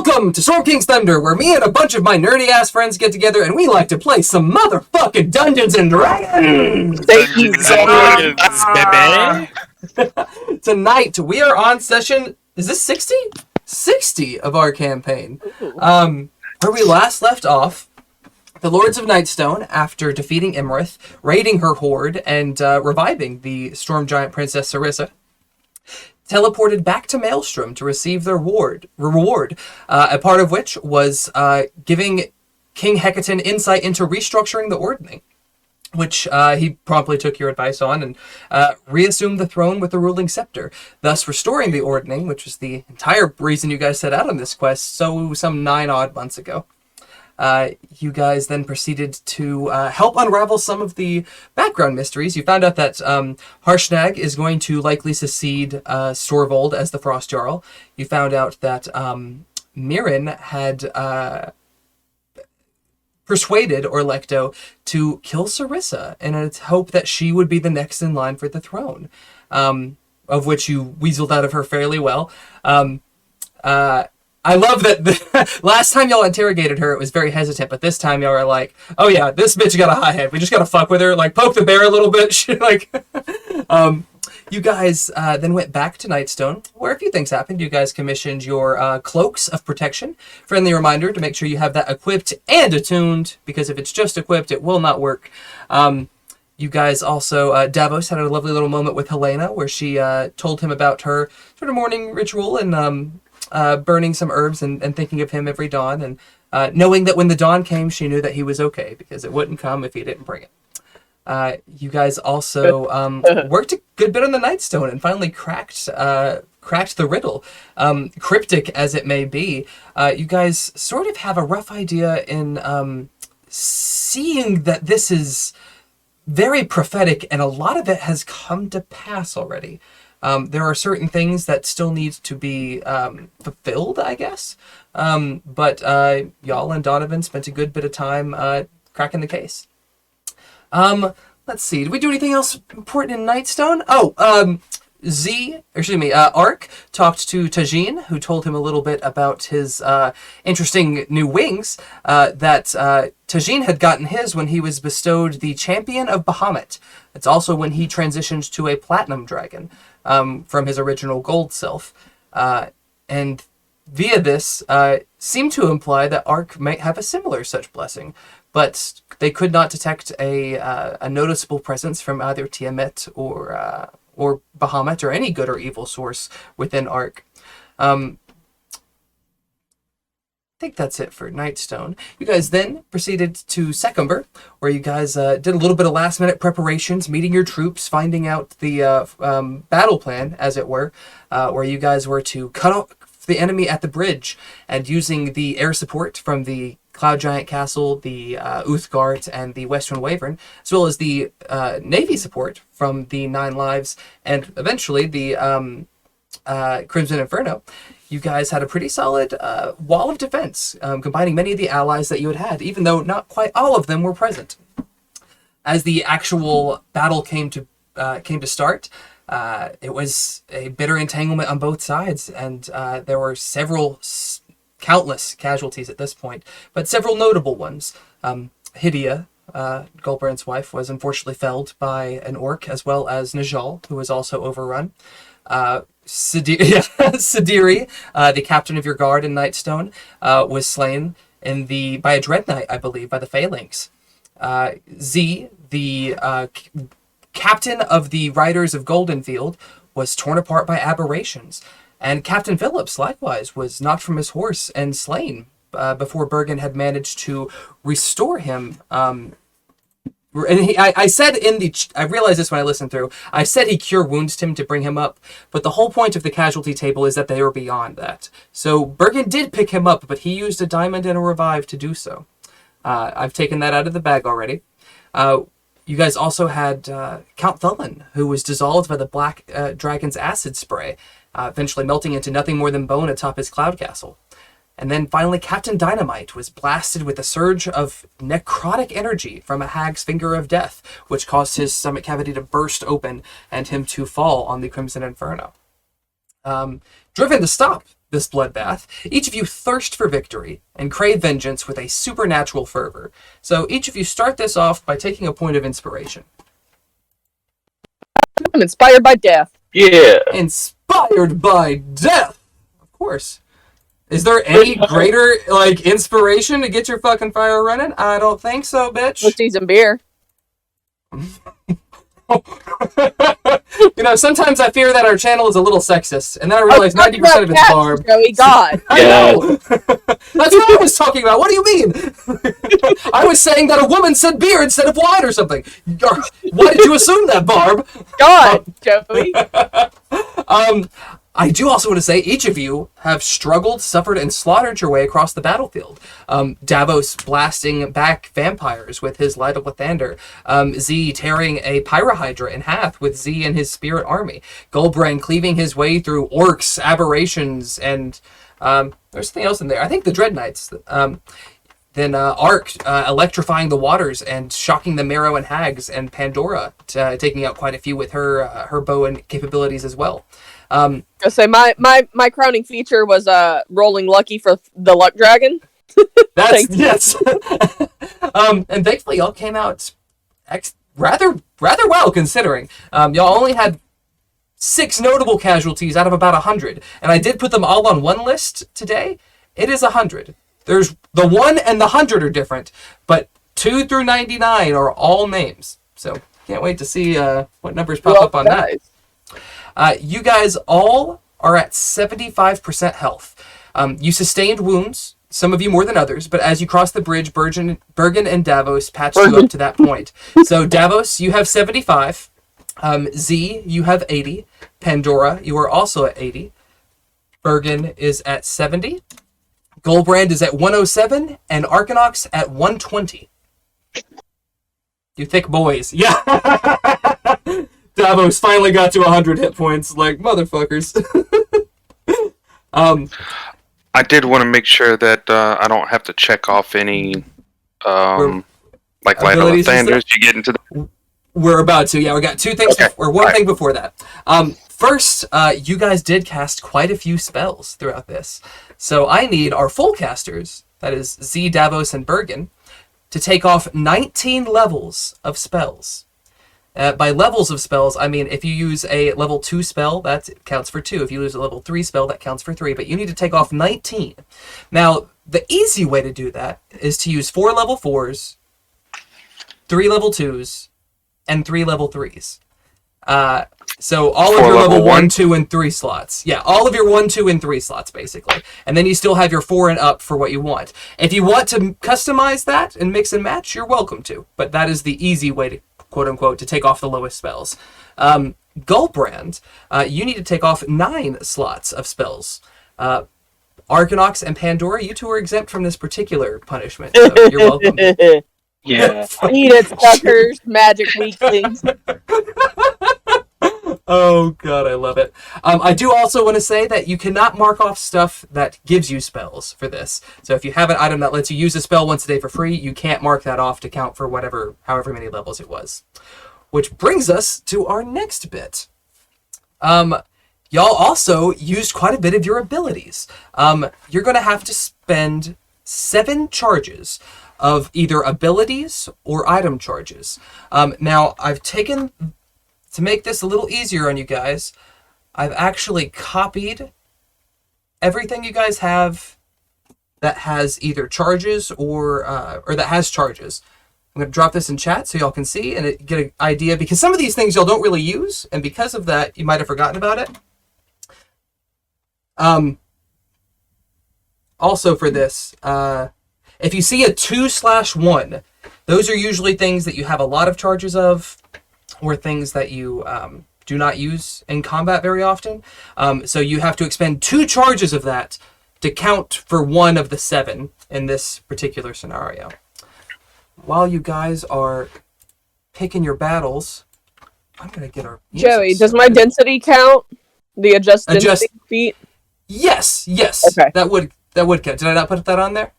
Welcome to Storm King's Thunder, where me and a bunch of my nerdy-ass friends get together and we like to play some motherfucking Dungeons and Dragons! Thank you, baby! Tonight, we are on session, is this 60? 60 of our campaign. Where we last left off, the Lords of Nightstone, after defeating Imarith, raiding her horde, and reviving the Storm Giant Princess Sarissa, teleported back to Maelstrom to receive their reward, a part of which was giving King Hecatan insight into restructuring the Ordning, which he promptly took your advice on and reassumed the throne with the ruling scepter, thus restoring the Ordning, which was the entire reason you guys set out on this quest some 9 odd months ago. You guys then proceeded to help unravel some of the background mysteries. You found out that Harshnag is going to likely succeed Storvold as the Frost Jarl. You found out that Mirren had persuaded Orlecto to kill Sarissa in a hope that she would be the next in line for the throne, of which you weaseled out of her fairly well. I love that the last time y'all interrogated her, it was very hesitant, but this time y'all are like, oh yeah, this bitch got a hot head. We just gotta fuck with her, like poke the bear a little bit. You guys then went back to Nightstone, where a few things happened. You guys commissioned your cloaks of protection. Friendly reminder to make sure you have that equipped and attuned, because if it's just equipped, it will not work. You guys also, Davos had a lovely little moment with Helena, where she told him about her sort of morning ritual and burning some herbs and thinking of him every dawn, and knowing that when the dawn came, she knew that he was okay, because it wouldn't come if he didn't bring it. You guys also worked a good bit on the Nightstone and finally cracked the riddle. Cryptic as it may be, you guys sort of have a rough idea in seeing that this is very prophetic, and a lot of it has come to pass already. There are certain things that still need to be fulfilled, I guess. But y'all and Donovan spent a good bit of time cracking the case. Let's see. Did we do anything else important in Nightstone? Ark talked to Tajin, who told him a little bit about his interesting new wings, that Tajin had gotten his when he was bestowed the Champion of Bahamut. It's also when he transitioned to a Platinum Dragon from his original Gold self. And via this, seemed to imply that Ark might have a similar such blessing, but they could not detect a noticeable presence from either Tiamat or Bahamut or any good or evil source within Ark. I think that's it for Nightstone. You guys then proceeded to Secumber, where you guys did a little bit of last-minute preparations, meeting your troops, finding out the battle plan, as it were, where you guys were to cut off the enemy at the bridge, and using the air support from the Cloud Giant Castle, the Uthgard, and the Western Wyvern, as well as the Navy support from the 9 Lives, and eventually the Crimson Inferno. You guys had a pretty solid wall of defense, combining many of the allies that you had, even though not quite all of them were present. As the actual battle came to start, it was a bitter entanglement on both sides, and there were countless casualties at this point, but several notable ones. Hydia, Golbrand's wife, was unfortunately felled by an orc, as well as Najal, who was also overrun. Sidiri, the captain of your guard in Nightstone, was slain by a Dread Knight, I believe, by the Phalanx. Z, the captain of the Riders of Goldenfield, was torn apart by aberrations. And Captain Phillips, likewise, was knocked from his horse and slain before Bergen had managed to restore him. I said I realized this when I listened through, I said he cure wounds him to bring him up, but the whole point of the casualty table is that they were beyond that. So Bergen did pick him up, but he used a diamond and a revive to do so. I've taken that out of the bag already. You guys also had Count Thulin, who was dissolved by the Black Dragon's acid spray, eventually melting into nothing more than bone atop his cloud castle. And then finally, Captain Dynamite was blasted with a surge of necrotic energy from a hag's finger of death, which caused his stomach cavity to burst open and him to fall on the Crimson Inferno. Driven to stop this bloodbath, each of you thirst for victory and crave vengeance with a supernatural fervor. So each of you start this off by taking a point of inspiration. I'm inspired by death. Yeah. Inspired by death! Of course. Is there any greater, inspiration to get your fucking fire running? I don't think so, bitch. Let's see some beer. Sometimes I fear that our channel is a little sexist, and then I realize 90% of it's Barb. Joey, God. I know! That's what I was talking about. What do you mean? I was saying that a woman said beer instead of wine or something. Why did you assume that, Barb? God, Joey. I do also want to say each of you have struggled, suffered, and slaughtered your way across the battlefield. Davos blasting back vampires with his Light of Lathander. Z tearing a Pyrohydra in half with Z and his spirit army. Goldbrand cleaving his way through orcs, aberrations, and there's something else in there. I think the Dread Knights. Then Ark electrifying the waters and shocking the Marrow and Hags, and Pandora taking out quite a few with her bow and capabilities as well. I say my crowning feature was rolling lucky for the Luck Dragon. Yes. And thankfully y'all came out rather well considering. Y'all only had 6 notable casualties out of about 100, and I did put them all on one list today. It is 100. There's the 1 and the 100 are different, but 2 through 99 are all names. So can't wait to see what numbers pop up on that. You guys all are at 75% health. You sustained wounds, some of you more than others, but as you cross the bridge, Bergen and Davos patched you up to that point. So Davos, you have 75. Z, you have 80. Pandora, you are also at 80. Bergen is at 70. Goldbrand is at 107, and Arcanox at 120. You thick boys. Yeah! Davos finally got to 100 hit points, motherfuckers. I did want to make sure that I don't have to check off any, Light of Lathanders. You get into the... We're about to, yeah. We got 2 things, one thing before that. First, you guys did cast quite a few spells throughout this. So I need our full casters, that is Z, Davos, and Bergen, to take off 19 levels of spells. By levels of spells, I mean if you use a level 2 spell, that counts for 2. If you use a level 3 spell, that counts for 3. But you need to take off 19. Now, the easy way to do that is to use 4 level 4s, 3 level 2s, and 3 level 3s. So all of your level 1, 2, and 3 slots. Yeah, all of your 1, 2, and 3 slots, basically. And then you still have your 4 and up for what you want. If you want to customize that and mix and match, you're welcome to. But that is the easy way to, quote-unquote, to take off the lowest spells. Goldbrand, you need to take off 9 slots of spells. Arcanox and Pandora, you two are exempt from this particular punishment, so you're welcome. Yeah. Eat it, suckers, magic weaklings. Oh god, I love it. I do also want to say that you cannot mark off stuff that gives you spells for this. So if you have an item that lets you use a spell once a day for free, you can't mark that off to count for however many levels it was. Which brings us to our next bit. Y'all also used quite a bit of your abilities. You're going to have to spend 7 charges of either abilities or item charges. Now, I've taken... To make this a little easier on you guys, I've actually copied everything you guys have that has either charges or that has charges. I'm going to drop this in chat so y'all can see and get an idea, because some of these things y'all don't really use, and because of that, you might have forgotten about it. Also for this, if you see a 2/1, those are usually things that you have a lot of charges of, or things that you do not use in combat very often. So you have to expend 2 charges of that to count for 1 of the 7 in this particular scenario. While you guys are picking your battles, I'm going to get our... Joey, does my density count? The adjust feat? Yes. Okay. That would count. Did I not put that on there?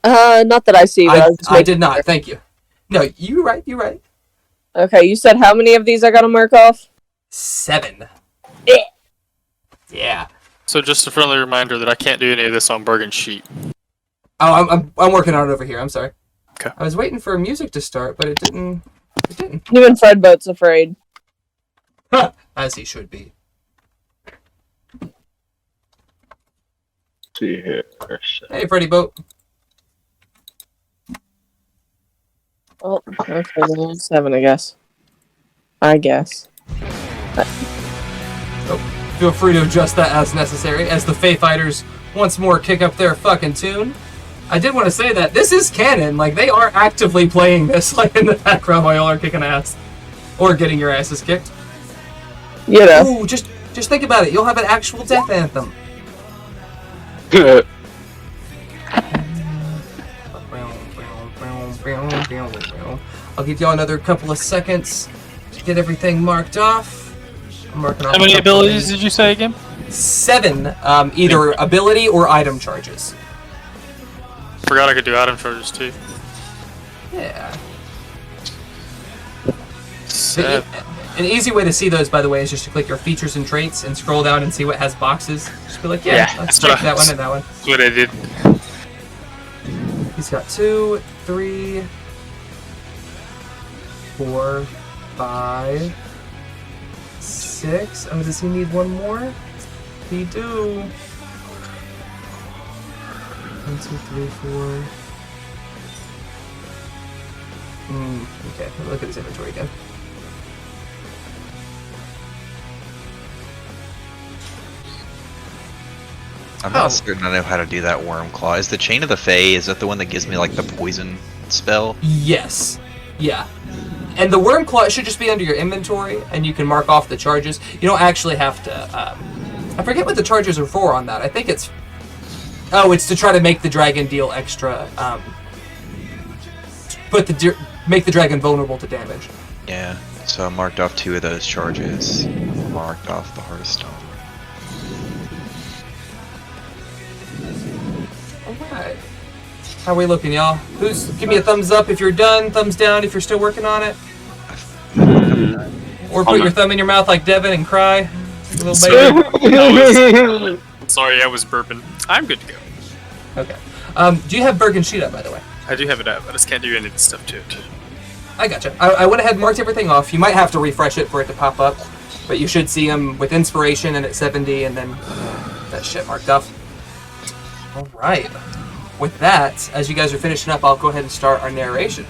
Not that I see. I did not. Thank you. No, you're right. Okay, you said how many of these I gotta mark off? 7. Yeah. So just a friendly reminder that I can't do any of this on Bergen's sheet. Oh, I'm working on it over here. I'm sorry. Okay. I was waiting for music to start, but it didn't. It didn't. Even Fred Boat's afraid. As he should be. See here. Hey, Freddy Boat. Well, okay, then 7, I guess. Feel free to adjust that as necessary, as the Fae Fighters once more kick up their fucking tune. I did want to say that this is canon. Like, they are actively playing this, like, in the background while y'all are kicking ass. Or getting your asses kicked. You know. Ooh, just think about it. You'll have an actual death anthem. I'll give y'all another couple of seconds to get everything marked off. I'm marking off. How many abilities did you say again? 7, either ability or item charges. Forgot I could do item charges too. Yeah. Seven. An easy way to see those, by the way, is just to click your features and traits and scroll down and see what has boxes. Just be like, yeah, let's check that one and that one. That's what I did. He's got 2, 3, 4, 5, 6. Oh, does he need one more? He do. 1, 2, 3, 4. Okay, look at his inventory again. I'm not certain I know how to do that worm claw. Is the Chain of the Fae, is that the one that gives me like the poison spell? Yes. Yeah. And the worm claw should just be under your inventory, and you can mark off the charges. You don't actually have to. I forget what the charges are for on that. I think it's. Oh, it's to try to make the dragon deal extra. Make the dragon vulnerable to damage. Yeah. So I marked off 2 of those charges. Marked off the Heart of Stone. Alright. How are we looking, y'all? Give me a thumbs up if you're done, thumbs down if you're still working on it. Or put your thumb in your mouth like Devin and cry. Little baby. Sorry, I was burping. I'm good to go. Okay. Do you have Bergen's sheet up, by the way? I do have it up. I just can't do any of the stuff to it. I gotcha. I went ahead and marked everything off. You might have to refresh it for it to pop up, but you should see them with inspiration and at 70, and then that shit marked off. All right. With that, as you guys are finishing up, I'll go ahead and start our narration.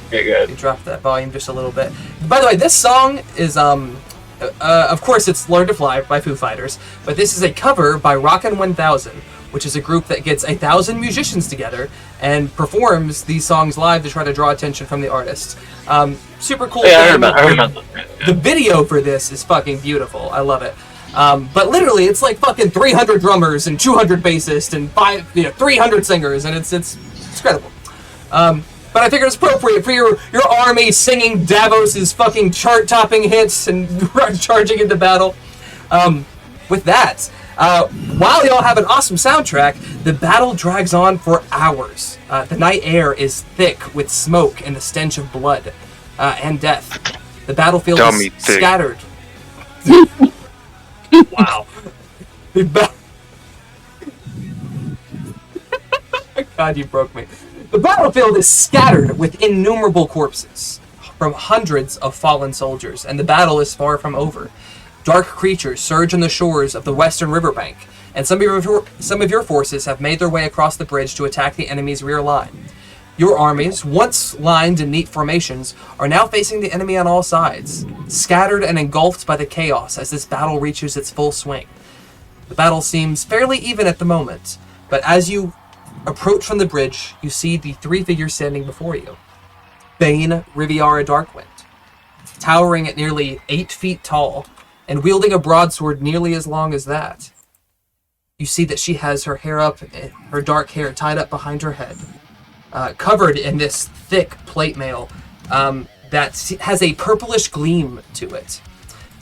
Okay, good. You drop that volume just a little bit. By the way, this song is, of course, it's Learn to Fly by Foo Fighters, but this is a cover by Rockin' 1000, which is a group that gets 1,000 musicians together and performs these songs live to try to draw attention from the artists. Super cool. Yeah, I heard about that. The video for this is fucking beautiful. I love it. But literally, it's like fucking 300 drummers and 200 bassists and 300 singers, and it's incredible. But I figured it's appropriate for your army singing Davos's fucking chart-topping hits and charging into battle. With that, while y'all have an awesome soundtrack, the battle drags on for hours. The night air is thick with smoke and the stench of blood and death. The battlefield is scattered. Wow. God, you broke me. The battlefield is scattered with innumerable corpses from hundreds of fallen soldiers, and the battle is far from over. Dark creatures surge on the shores of the western riverbank, and some of your forces have made their way across the bridge to attack the enemy's rear line. Your armies, once lined in neat formations, are now facing the enemy on all sides, scattered and engulfed by the chaos as this battle reaches its full swing. The battle seems fairly even at the moment, but as you approach from the bridge, you see the 3 figures standing before you. Bane, Riviera Darkwind, towering at nearly 8 feet tall, and wielding a broadsword nearly as long as that. You see that she has her hair up, her dark hair tied up behind her head, covered in this thick plate mail that has a purplish gleam to it.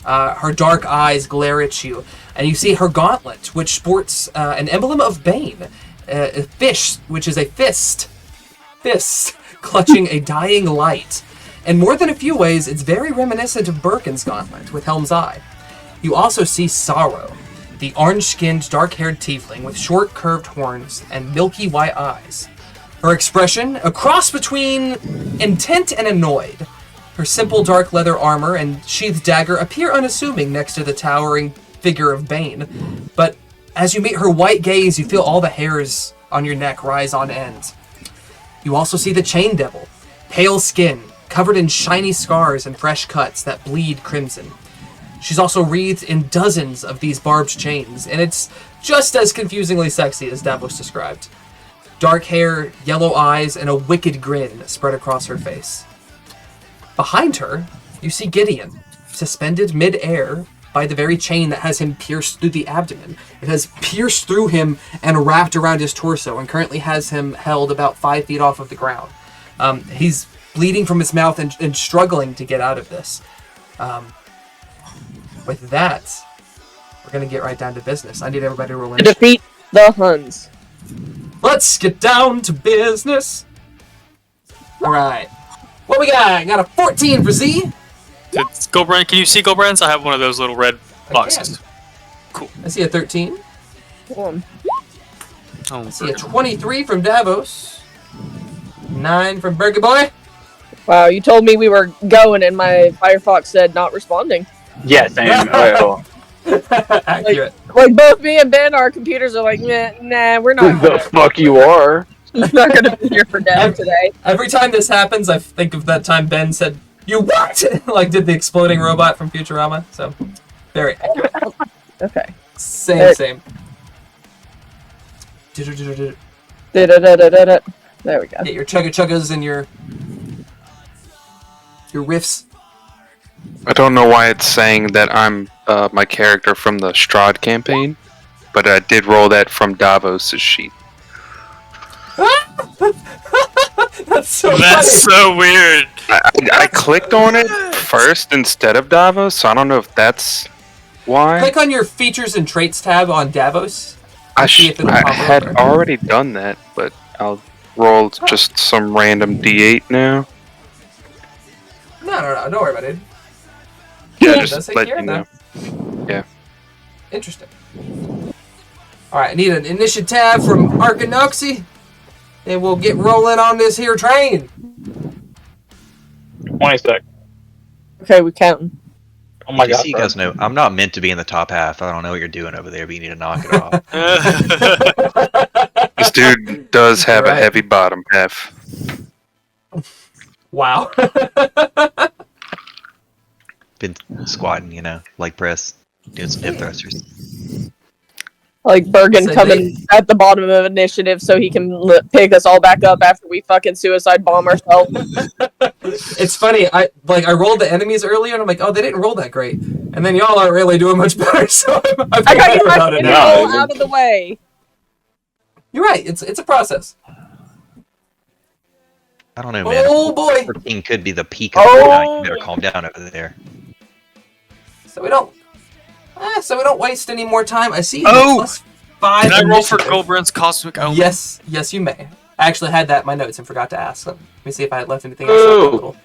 Her dark eyes glare at you, and you see her gauntlet, which sports an emblem of Bane, a fish, which is a fist clutching a dying light. In more than a few ways, it's very reminiscent of Birkin's gauntlet with Helm's Eye. You also see Sorrow, the orange-skinned, dark-haired tiefling with short, curved horns and milky white eyes. Her expression, a cross between intent and annoyed. Her simple dark leather armor and sheathed dagger appear unassuming next to the towering figure of Bane. But as you meet her white gaze, you feel all the hairs on your neck rise on end. You also see the Chain Devil, pale skin, covered in shiny scars and fresh cuts that bleed crimson. She's also wreathed in dozens of these barbed chains, and it's just as confusingly sexy as Davos described. Dark hair, yellow eyes, and a wicked grin spread across her face. Behind her, you see Gideon, suspended mid-air by the very chain that has him pierced through the abdomen. It has pierced through him and wrapped around his torso, and currently has him held about 5 feet off of the ground. He's bleeding from his mouth and struggling to get out of this. With that, we're going to get right down to business. I need everybody to roll in. To defeat the Huns. Let's get down to business. All right. What we got? I got a 14 for Z. It's Gobrand. Can you see Gobrand's? I have one of those little red boxes. Cool. I see a 13. Oh, I see a 23 from Davos. 9 from Burger Boy. Wow, you told me we were going and my Firefox said not responding. Yeah, same. Well, Accurate. Like both me and Ben, our computers are like, nah, we're not the fuck you are. not gonna be here for Dev today. Every time this happens, I think of that time Ben said, "You what?" Like did the exploding robot from Futurama. So, very accurate. Okay. Same. There we go. Get your chuggas and your riffs. I don't know why it's saying that I'm my character from the Strahd campaign, but I did roll that from Davos' sheet. That's so That's funny. so weird. I clicked on it first instead of Davos, so I don't know if that's why. Click on your features and traits tab on Davos. I see if it'll pop had up. already done that, but I'll roll just some random D8 now. No, don't worry about it. Yeah, Does just say let here, you know. Yeah. Interesting. Alright, I need an initiative tab from Arkanoxy. And we'll get rolling on this here train. 26. Okay, we counting. Oh my Just god. so you guys know, I'm not meant to be in the top half. I don't know what you're doing over there, but you need to knock it off. This dude does have a Right. heavy bottom half. Wow. Been squatting, leg press, doing some hip thrusters. Like Bergen So coming at the bottom of initiative so he can pick us all back up after we fucking suicide bomb ourselves. It's funny, I rolled the enemies earlier and I'm like, oh, they didn't roll that great. And then y'all aren't really doing much better, so I feel I gotta better get my about it fucking now. roll out of the way. You're right, it's a process. I don't know, man. Oh boy! 14 could be the peak of the night. You better calm down over there. So we don't waste any more time. I see you Oh! plus 5 Can I roll for initiative. Gobrand's Cosmic Omen? Yes, you may. I actually had that in my notes and forgot to ask. Let me see if I had left anything else. Ooh.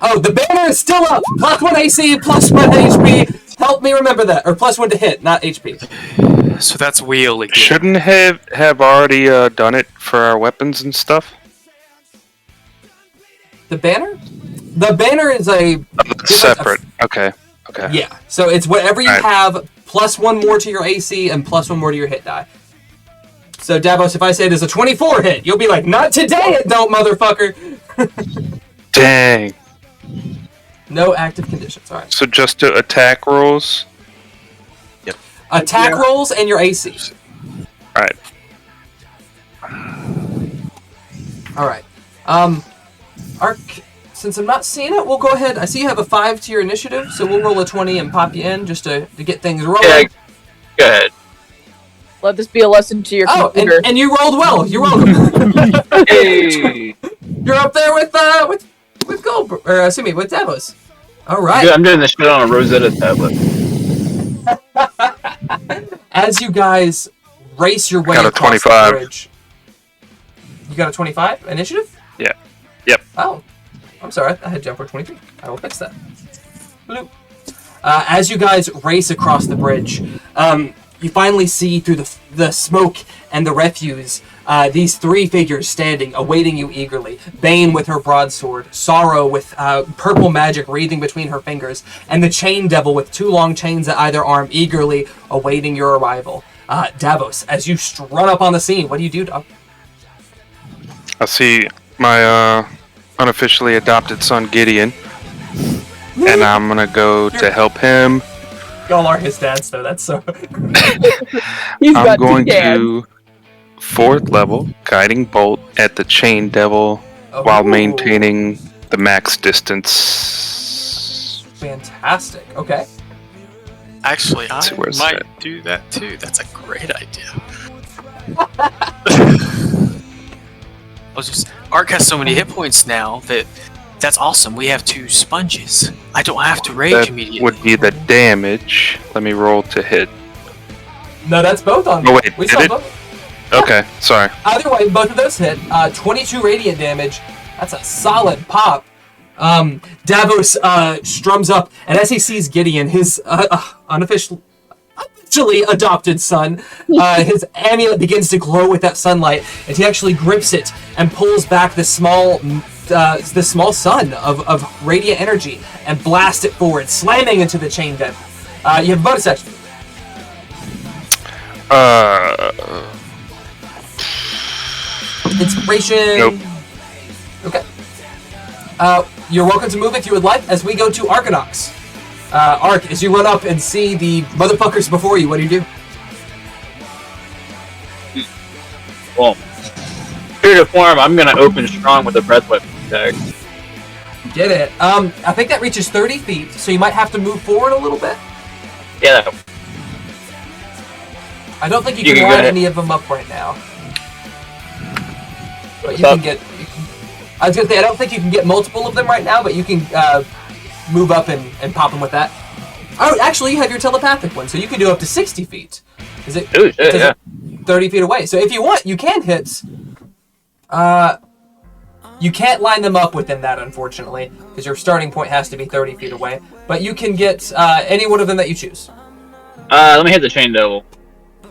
Oh, the banner is still up! Plus 1 AC, plus 1 HP. Help me remember that. Or plus 1 to hit, not HP. So that's wheel again. Shouldn't have already done it for our weapons and stuff. The banner? The banner is a... Separate. Okay. Yeah, so it's whatever you Alright. have, plus 1 more to your AC, and plus 1 more to your hit die. So, Davos, if I say there's a 24 hit, you'll be like, not today it don't, motherfucker! Dang. No active conditions, alright. So just to attack rolls. Attack rolls and your AC. Alright. Alright. Ark, since I'm not seeing it, we'll go ahead. I see you have a 5 to your initiative, so we'll roll a 20 and pop you in just to get things rolling. Yeah, go ahead. Let this be a lesson to your Oh, computer. and you rolled well. You're welcome. Hey! You're up there with Gold, or excuse me, with Davos. All right. Dude, I'm doing this shit on a Rosetta tablet. As you guys race your way Got a across 25. the bridge. You got a 25 initiative? Yeah. Yep. Oh, I'm sorry. I had jump for 23. I will fix that. Bloop. As you guys race across the bridge, you finally see through the smoke and the refuse these three figures standing, awaiting you eagerly. Bane with her broadsword, Sorrow with purple magic wreathing between her fingers, and the Chain Devil with two long chains at either arm, eagerly awaiting your arrival. Davos, as you run up on the scene, what do you do, dog? I see my unofficially adopted son Gideon, and I'm gonna go to help him. Y'all are his dads, though. That's so. He's I'm got going two cans. to 4th level guiding bolt at the Chain Devil while Ooh. maintaining the max distance. Fantastic. Okay. Actually, I see, where's might that? do that too. That's a great idea. Ark has so many hit points now that's awesome. We have 2 sponges. I don't have to rage That immediately. would be the damage. Let me roll to hit. No, that's both on. Oh, wait, we did saw it? both. Okay, sorry. Either way, both of those hit. 22 radiant damage. That's a solid pop. Davos strums up, and as he sees Gideon, his officially adopted son, his amulet begins to glow with that sunlight, and he actually grips it and pulls back the small sun of radiant energy and blasts it forward, slamming into the Chain Devil. You have a bonus action. Inspiration. Nope. Okay. You're welcome to move if you would like, as we go to Arcanox. Ark, as you run up and see the motherfuckers before you, what do you do? Well, true to form, I'm gonna open strong with a breath weapon attack. Get it. I think that reaches 30 feet, so you might have to move forward a little bit. Yeah. I don't think you You can can go line ahead. any of them up right now. But What's you up? can get... I was gonna say, I don't think you can get multiple of them right now, but you can move up and pop them with that. Oh, actually, you have your telepathic one, so you can do up to 60 feet. Is it? Ooh, shit, it says yeah. 30 feet away. So if you want, you can hit. You can't line them up within that, unfortunately, because your starting point has to be 30 feet away. But you can get any one of them that you choose. Let me hit the Chain Devil.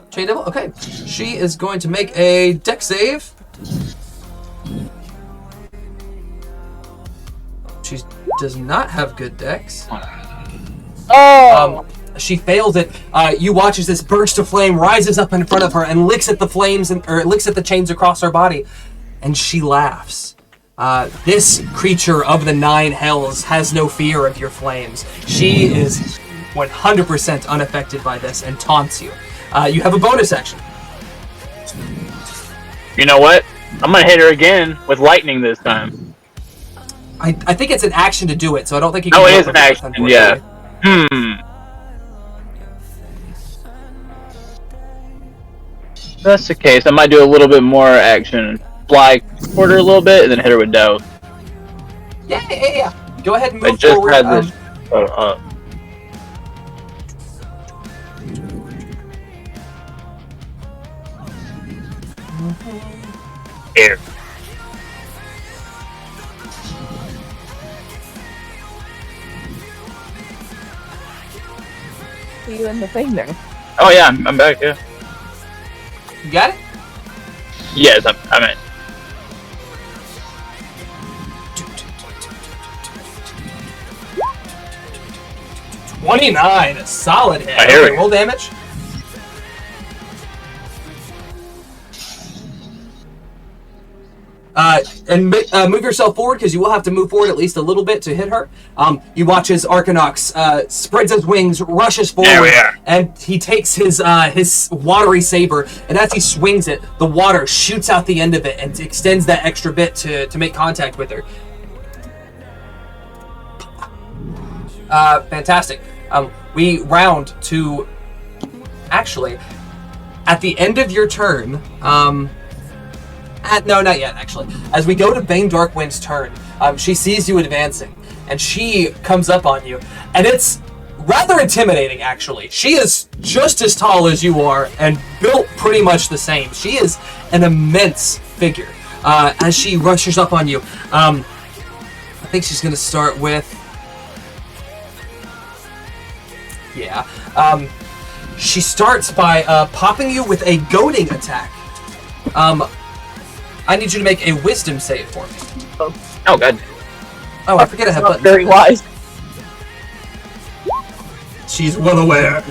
Chain Devil? Okay. She is going to make a deck save. She does not have good decks. Oh! She fails it. You watch as this burst of flame rises up in front of her and licks at the flames or licks at the chains across her body, and she laughs. This creature of the 9 hells has no fear of your flames. She is 100% unaffected by this and taunts you. You have a bonus action. You know what? I'm gonna hit her again with lightning this time. I think it's an action to do it, so I don't think you can Oh, do it is with an both, action, unfortunately. yeah. If that's the case, I might do a little bit more action. Fly toward her a little bit and then hit her with dough. Yeah. Go ahead and I move just forward. had this. Here. See you in the thing there. Oh yeah, I'm back. Yeah. You got it? Yes, I'm in. $29, a solid hit. I hear Okay, it. roll damage. Move yourself forward, because you will have to move forward at least a little bit to hit her. You watch as Arcanox spreads his wings, rushes forward, There we are. and he takes his watery saber, and as he swings it, the water shoots out the end of it and extends that extra bit to make contact with her. Fantastic. We round to... Actually, at the end of your turn... no, not yet, actually. As we go to Bane Darkwind's turn, she sees you advancing, and she comes up on you. And it's rather intimidating, actually. She is just as tall as you are, and built pretty much the same. She is an immense figure. As she rushes up on you, I think she's going to start with... Yeah. She starts by popping you with a goading attack. I need you to make a wisdom save for me. Oh, God. Oh, I forget I have Not buttons. very wise. She's well aware.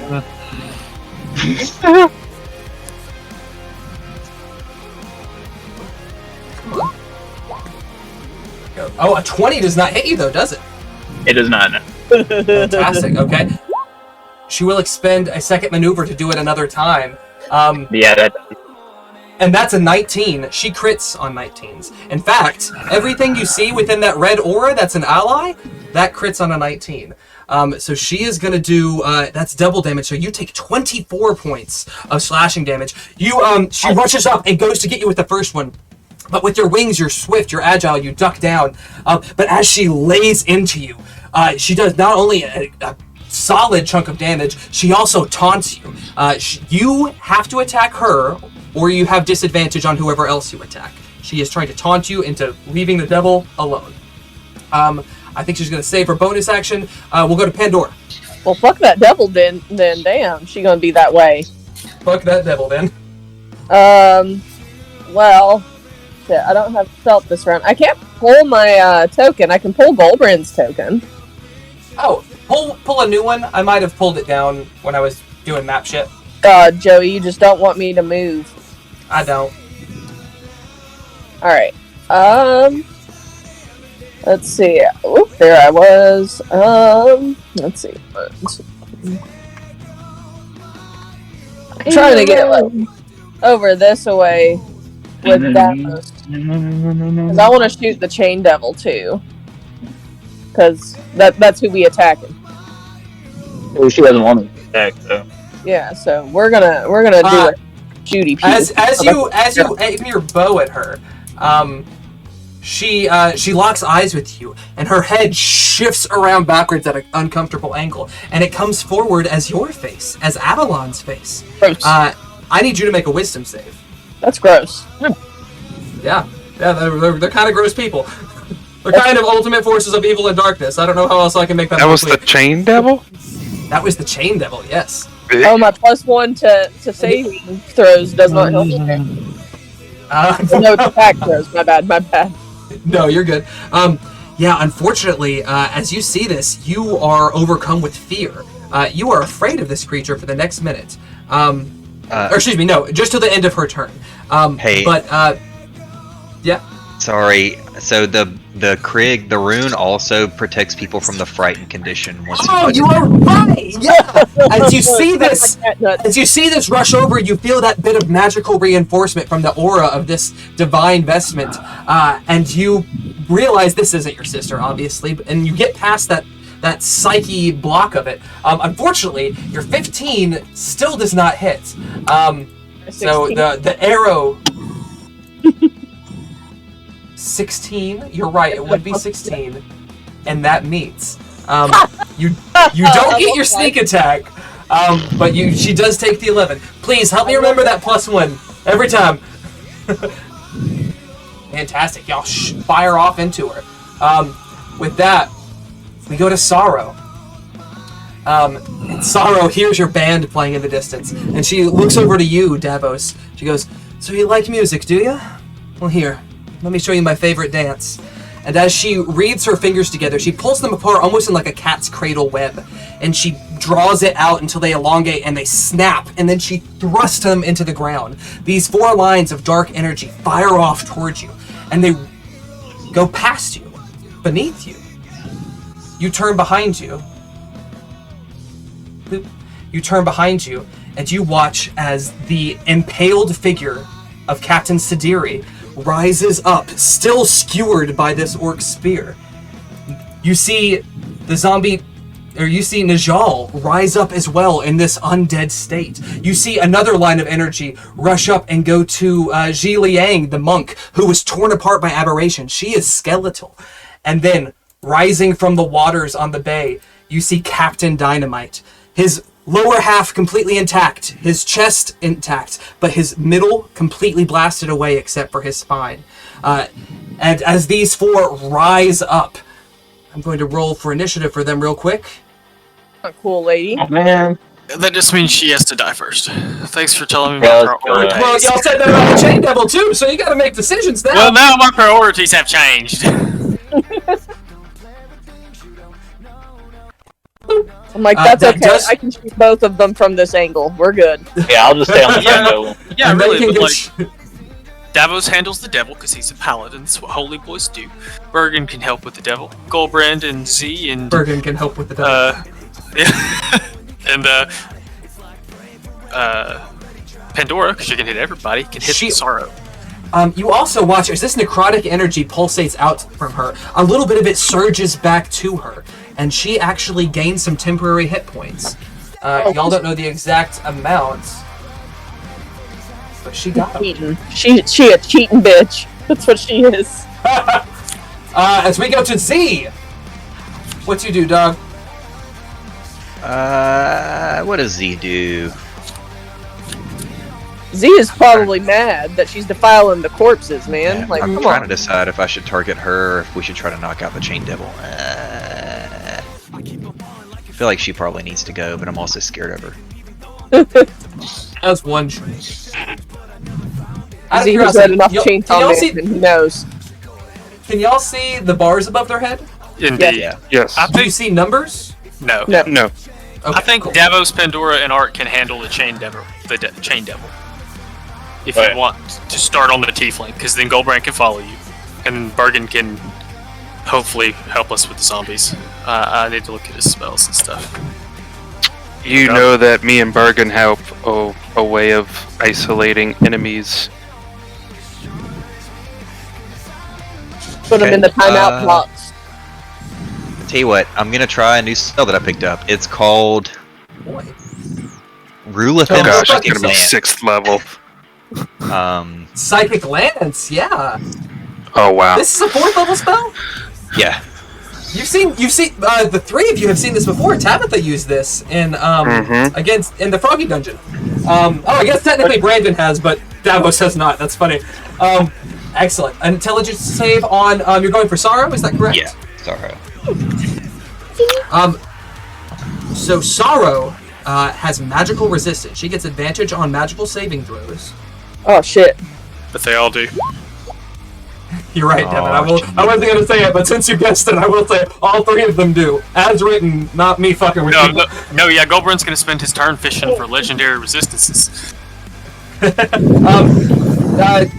Oh, a 20 does not hit you, though, does it? It does not. Fantastic, okay. She will expend a second maneuver to do it another time. Yeah, that. And that's a 19. She crits on 19s. In fact, everything you see within that red aura that's an ally, that crits on a 19. So she is going to do, that's double damage. So you take 24 points of slashing damage. She rushes up and goes to get you with the first one. But with your wings, you're swift, you're agile, you duck down. But as she lays into you, she does not only a solid chunk of damage, she also taunts you. You have to attack her, or you have disadvantage on whoever else you attack. She is trying to taunt you into leaving the devil alone. I think she's going to save her bonus action. We'll go to Pandora. Well, fuck that devil then damn, she gonna be that way. Fuck that devil then. Well, shit, I don't have stealth this round. I can't pull my token. I can pull Golbrand's token. Oh, pull a new one. I might have pulled it down when I was doing map shit. God, Joey, you just don't want me to move. I don't. Alright. Let's see. Oop, there I was. Let's see. I'm trying to get over this away with Davos. Because I want to shoot the Chain Devil too. Because that's who we attacking. Oh, she doesn't want me to attack, so. Yeah, so we're gonna do a shooty piece. As you aim your bow at her, she locks eyes with you, and her head shifts around backwards at an uncomfortable angle, and it comes forward as your face, as Avalon's face. Gross. I need you to make a wisdom save. That's gross. Yeah, they're kind of gross people. They're kind of ultimate forces of evil and darkness. I don't know how else I can make that. That was clear. the Chain Devil? That was the Chain Devil. Yes. Oh, my +1 to saving throws does not help me. No, it's attack throws. My bad. No, you're good. Yeah, unfortunately, as you see this, you are overcome with fear. You are afraid of this creature for the next minute. Or excuse me, no, just to the end of her turn. Hey. But, yeah. Sorry. So the Krieg, the rune also protects people from the frightened condition. Once Oh, you are right! Yeah! As you see this rush over, you feel that bit of magical reinforcement from the aura of this divine vestment, and you realize this isn't your sister, obviously, and you get past that psyche block of it. Unfortunately, your 15 still does not hit. So the arrow... 16, you're right, it would be 16, and that meets. You don't get your sneak attack, but she does take the 11. Please help me remember that +1 every time. Fantastic, y'all fire off into her. With that, we go to Sorrow. And Sorrow hears your band playing in the distance, and she looks over to you, Davos. She goes, "So you like music, do you? Well, here. Let me show you my favorite dance." And as she reads her fingers together, she pulls them apart almost in like a cat's cradle web. And she draws it out until they elongate and they snap. And then she thrusts them into the ground. These 4 lines of dark energy fire off towards you. And they go past you, beneath you. You turn behind you. You turn behind you, and you watch as the impaled figure of Captain Sidiri rises up, still skewered by this orc spear. You see the zombie, or you see Najal rise up as well in this undead state. You see another line of energy rush up and go to Ji Liang, the monk, who was torn apart by aberration. She is skeletal. And then, rising from the waters on the bay, you see Captain Dynamite. His lower half completely intact, his chest intact, but his middle completely blasted away except for his spine. And as these 4 rise up, I'm going to roll for initiative for them real quick. Cool lady. Oh, man. That just means she has to die first. Thanks for telling me Yeah, my let's go. priorities. Well, y'all said that about the Chain Devil too, so you gotta make decisions now. Well, now my priorities have changed. I'm like, that's that okay. does- I can shoot both of them from this angle. We're good. Yeah, I'll just stay on the Yeah. window. Yeah, And then really, you but can like, Davos handles the devil because he's a paladin. That's what holy boys do. Bergen can help with the devil. Goldbrand and Z and Bergen can help with the devil. and Pandora, because she can hit everybody, can hit Sorrow. You also watch as this necrotic energy pulsates out from her. A little bit of it surges back to her, and she actually gains some temporary hit points. Y'all don't know the exact amount, but she got them. Cheating. She a cheating bitch. That's what she is. As we go to Z, what you do, dog? What does Z do? Z is probably mad that she's defiling the corpses, man. Yeah, Like, I'm come trying on. to decide if I should target her or if we should try to knock out the Chain Devil. I feel like she probably needs to go, but I'm also scared of her. That's one choice. Out of Z has curiosity, had enough y'all- chainsaw can y'all man, see- and he knows. Can y'all see the bars above their head? Indeed. Yeah. Yes. I Do you think see numbers? no. No. No. Okay, I think cool. Davos, Pandora, and Art can handle the Chain Devil. Chain Devil. If Right. you want to start on the Tiefling, because then Goldbrand can follow you, and Bergen can hopefully help us with the zombies. I need to look at his spells and stuff. You know that me and Bergen have a way of isolating enemies. Put him Okay, in the timeout box. Tell you what, I'm gonna try a new spell that I picked up. It's called Boy. Rule of Oh, Them gosh, Gosh, it's Psychic gonna be Lance. 6th level. Psychic Lance, yeah. Oh wow. This is a 4th level spell? Yeah. You've seen the three of you have seen this before. Tabitha used this in against in the Froggy Dungeon. I guess technically Brandon has, but Davos has not. That's funny. Excellent. Intelligence save on you're going for Sorrow, is that correct? Yeah. Sorry. So Sorrow has magical resistance. She gets advantage on magical saving throws. Oh shit. But they all do. You're right, Devin. I Oh, wasn't gonna say it, but since you guessed it, I will say all 3 of them do. As written, not me fucking with you. No, yeah, Goldbrand's gonna spend his turn fishing for legendary resistances.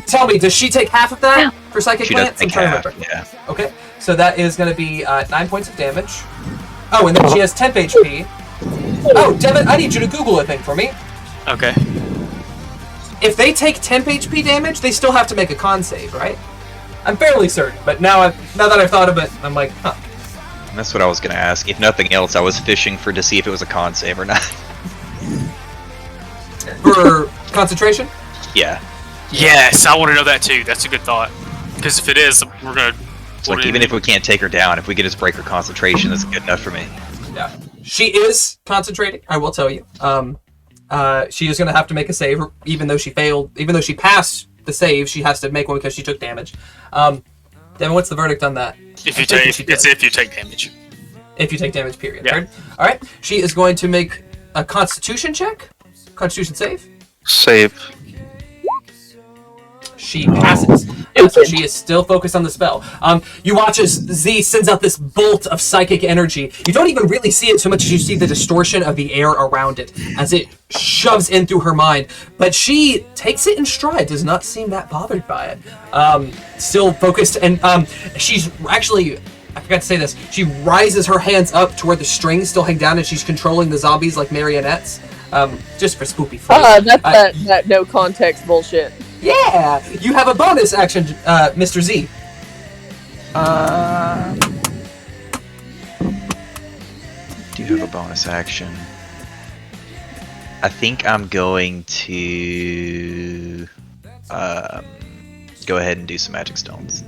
Tell me, does she take half of that for Psychic She does Lance? I'm take trying to half. remember. Yeah. Okay, so that is going to be 9 points of damage. Oh, and then she has 10 HP. Oh, Devin, I need you to Google a thing for me. Okay. If they take 10 HP damage, they still have to make a con save, right? I'm fairly certain, but now that I've thought of it, I'm like, huh. And that's what I was gonna ask. If nothing else, I was fishing to see if it was a con save or not. For concentration? Yeah. Yes, I want to know that too. That's a good thought. Because if it is, we're gonna. It's like even if we can't take her down, if we could just break her concentration, that's good enough for me. Yeah. She is concentrating, I will tell you. She is going to have to make a save, even though she passed the save, she has to make one because she took damage. Devin, what's the verdict on that? if you take, it's if you take damage. If you take damage, period. Yeah. Heard? All right. She is going to make a Constitution check. Constitution save. Save. She passes. So she is still focused on the spell. You watch as Z sends out this bolt of psychic energy. You don't even really see it so much as you see the distortion of the air around it as it shoves in through her mind. But she takes it in stride, does not seem that bothered by it. Still focused, and she's actually, I forgot to say this, she rises her hands up to where the strings still hang down and she's controlling the zombies like marionettes. Just for spoopy fun. That's that no context bullshit. Yeah! You have a bonus action, Mr. Z. Do you have a bonus action? I think I'm going to go ahead and do some magic stones.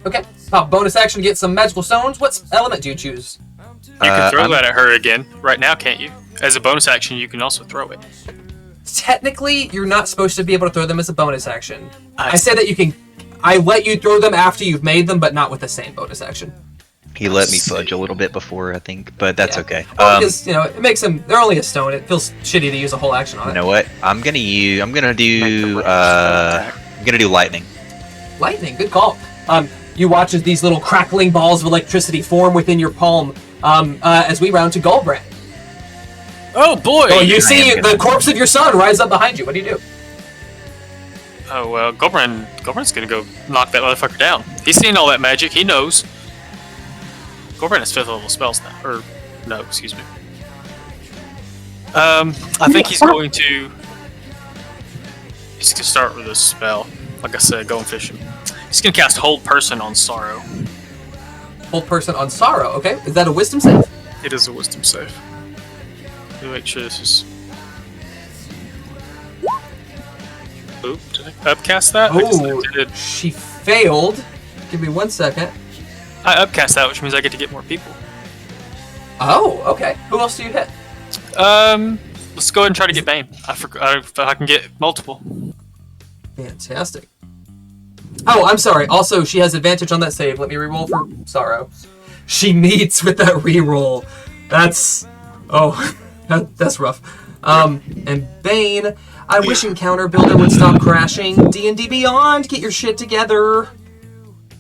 Okay. Pop bonus action, get some magical stones. What element do you choose? You can throw I'm- that at her again right now, can't you? As a bonus action, you can also throw it. Technically, you're not supposed to be able to throw them as a bonus action. I I said that you can. I let you throw them after you've made them, but not with the same bonus action. He let me fudge a little bit before, I think, but that's Yeah. okay. Well, because, it makes them. They're only a stone. It feels shitty to use a whole action on You it. know what? I'm gonna do lightning. Lightning, good call. You watch as these little crackling balls of electricity form within your palm. As we round to Goldbrand. Oh boy! Oh, you see the corpse of your son rise up behind you. What do you do? Oh well, Goldbrand's gonna go knock that motherfucker down. He's seen all that magic. He knows. Goldbrand has 5th level spells now. Or no, excuse me. I think he's going to. He's gonna start with a spell. Like I said, going fishing. He's gonna cast Hold Person on Sorrow. Hold person on Sorrow. Okay, is that a Wisdom save? It is a Wisdom save. Let me make sure this is. Oop, did I upcast that? I guess I Oh, did. she failed. Give me 1 second. I upcast that, which means I get to get more people. Oh, okay. Who else do you hit? Let's go ahead and try to get Bane. If I can get multiple. Fantastic. Oh, I'm sorry. Also, she has advantage on that save. Let me reroll for Sorrow. She meets with that reroll. That's... Oh, that's rough. And Bane, I wish Encounter Builder would stop crashing. D&D Beyond, get your shit together.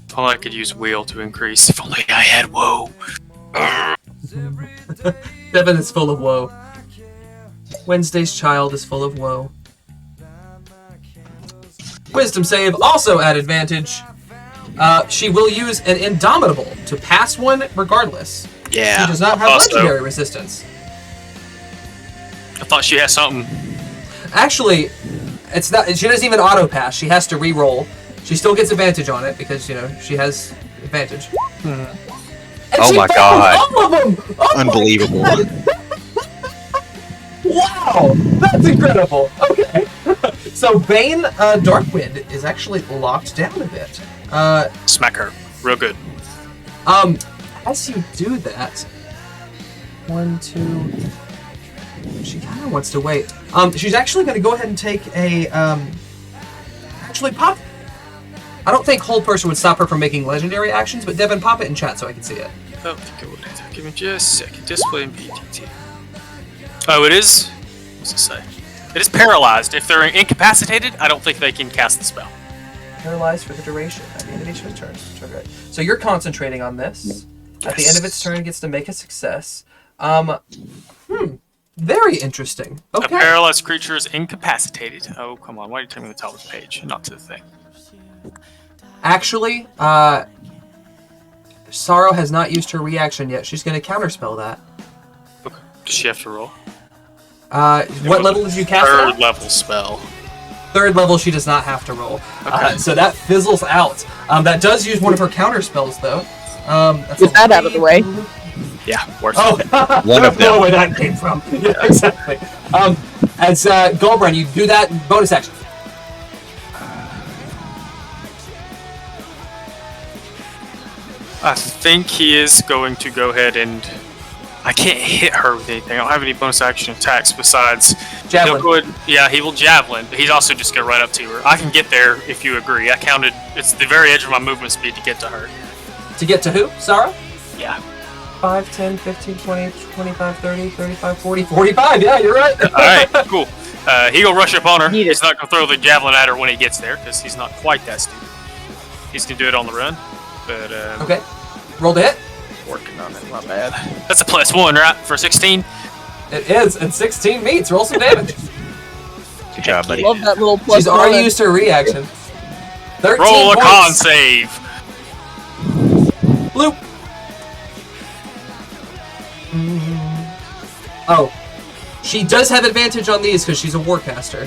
If only I could use Wheel to increase. If only I had Woe. Devin is full of woe. Wednesday's child is full of woe. Wisdom save, also at advantage. She will use an Indomitable to pass one regardless. Yeah. She does not have also, legendary resistance. I thought she had something. Actually, it's not. She doesn't even auto pass. She has to re-roll. She still gets advantage on it because she has advantage. And Oh she my failed god! all of them. Oh my Unbelievable. Wow, that's incredible. Okay, so Bane Darkwind is actually locked down a bit. Smack her. Real good. As you do that, 1, 2. She kind of wants to wait. She's actually going to go ahead and take a actually pop. I don't think Hold Person would stop her from making legendary actions, but Devin, pop it in chat so I can see it. Oh, think it would. Give me just a second. Display in PTT. Oh, it is? What's it say? It is paralyzed. If they're incapacitated, I don't think they can cast the spell. Paralyzed for the duration at the end of each of its turns. Okay. So you're concentrating on this. At the end of its turn, it gets to make a success. Very interesting. A Okay. paralyzed creature is incapacitated. Oh, come on. Why are you turning me to the top of the page, not to the thing? Actually, Sorrow has not used her reaction yet. She's going to counterspell that. Okay. Does she have to roll? What level did you cast it at? 3rd level spell. 3rd level, she does not have to roll. Okay. So that fizzles out. That does use one of her counter spells, though. That's Get that out of the way. Yeah, worth Oh, it. One of I don't know them. where that came from. Yeah, exactly. As Goldbrand, you do that bonus action. I think he is going to go ahead and... I can't hit her with anything. I don't have any bonus action attacks besides... Javelin. He'll go ahead, yeah, he will javelin, but he's also just going to run up to her. I can get there if you agree. I counted... It's the very edge of my movement speed to get to her. To get to who? Sorrow? Yeah. 5, 10, 15, 20, 25, 30, 35, 40, 45. Yeah, you're right. Alright, cool. He'll rush up on her. Need it. He's not going to throw the javelin at her when he gets there, because he's not quite that stupid. He's going to do it on the run. But, Okay. Roll to hit. working on it, my bad. That's a +1, right? For 16? It is, and 16 meets. Roll some damage. Good job, buddy. Love that little plus. She's already one. used her reaction. 13 Roll a points. con save. Bloop. Oh. She does have advantage on these because she's a warcaster.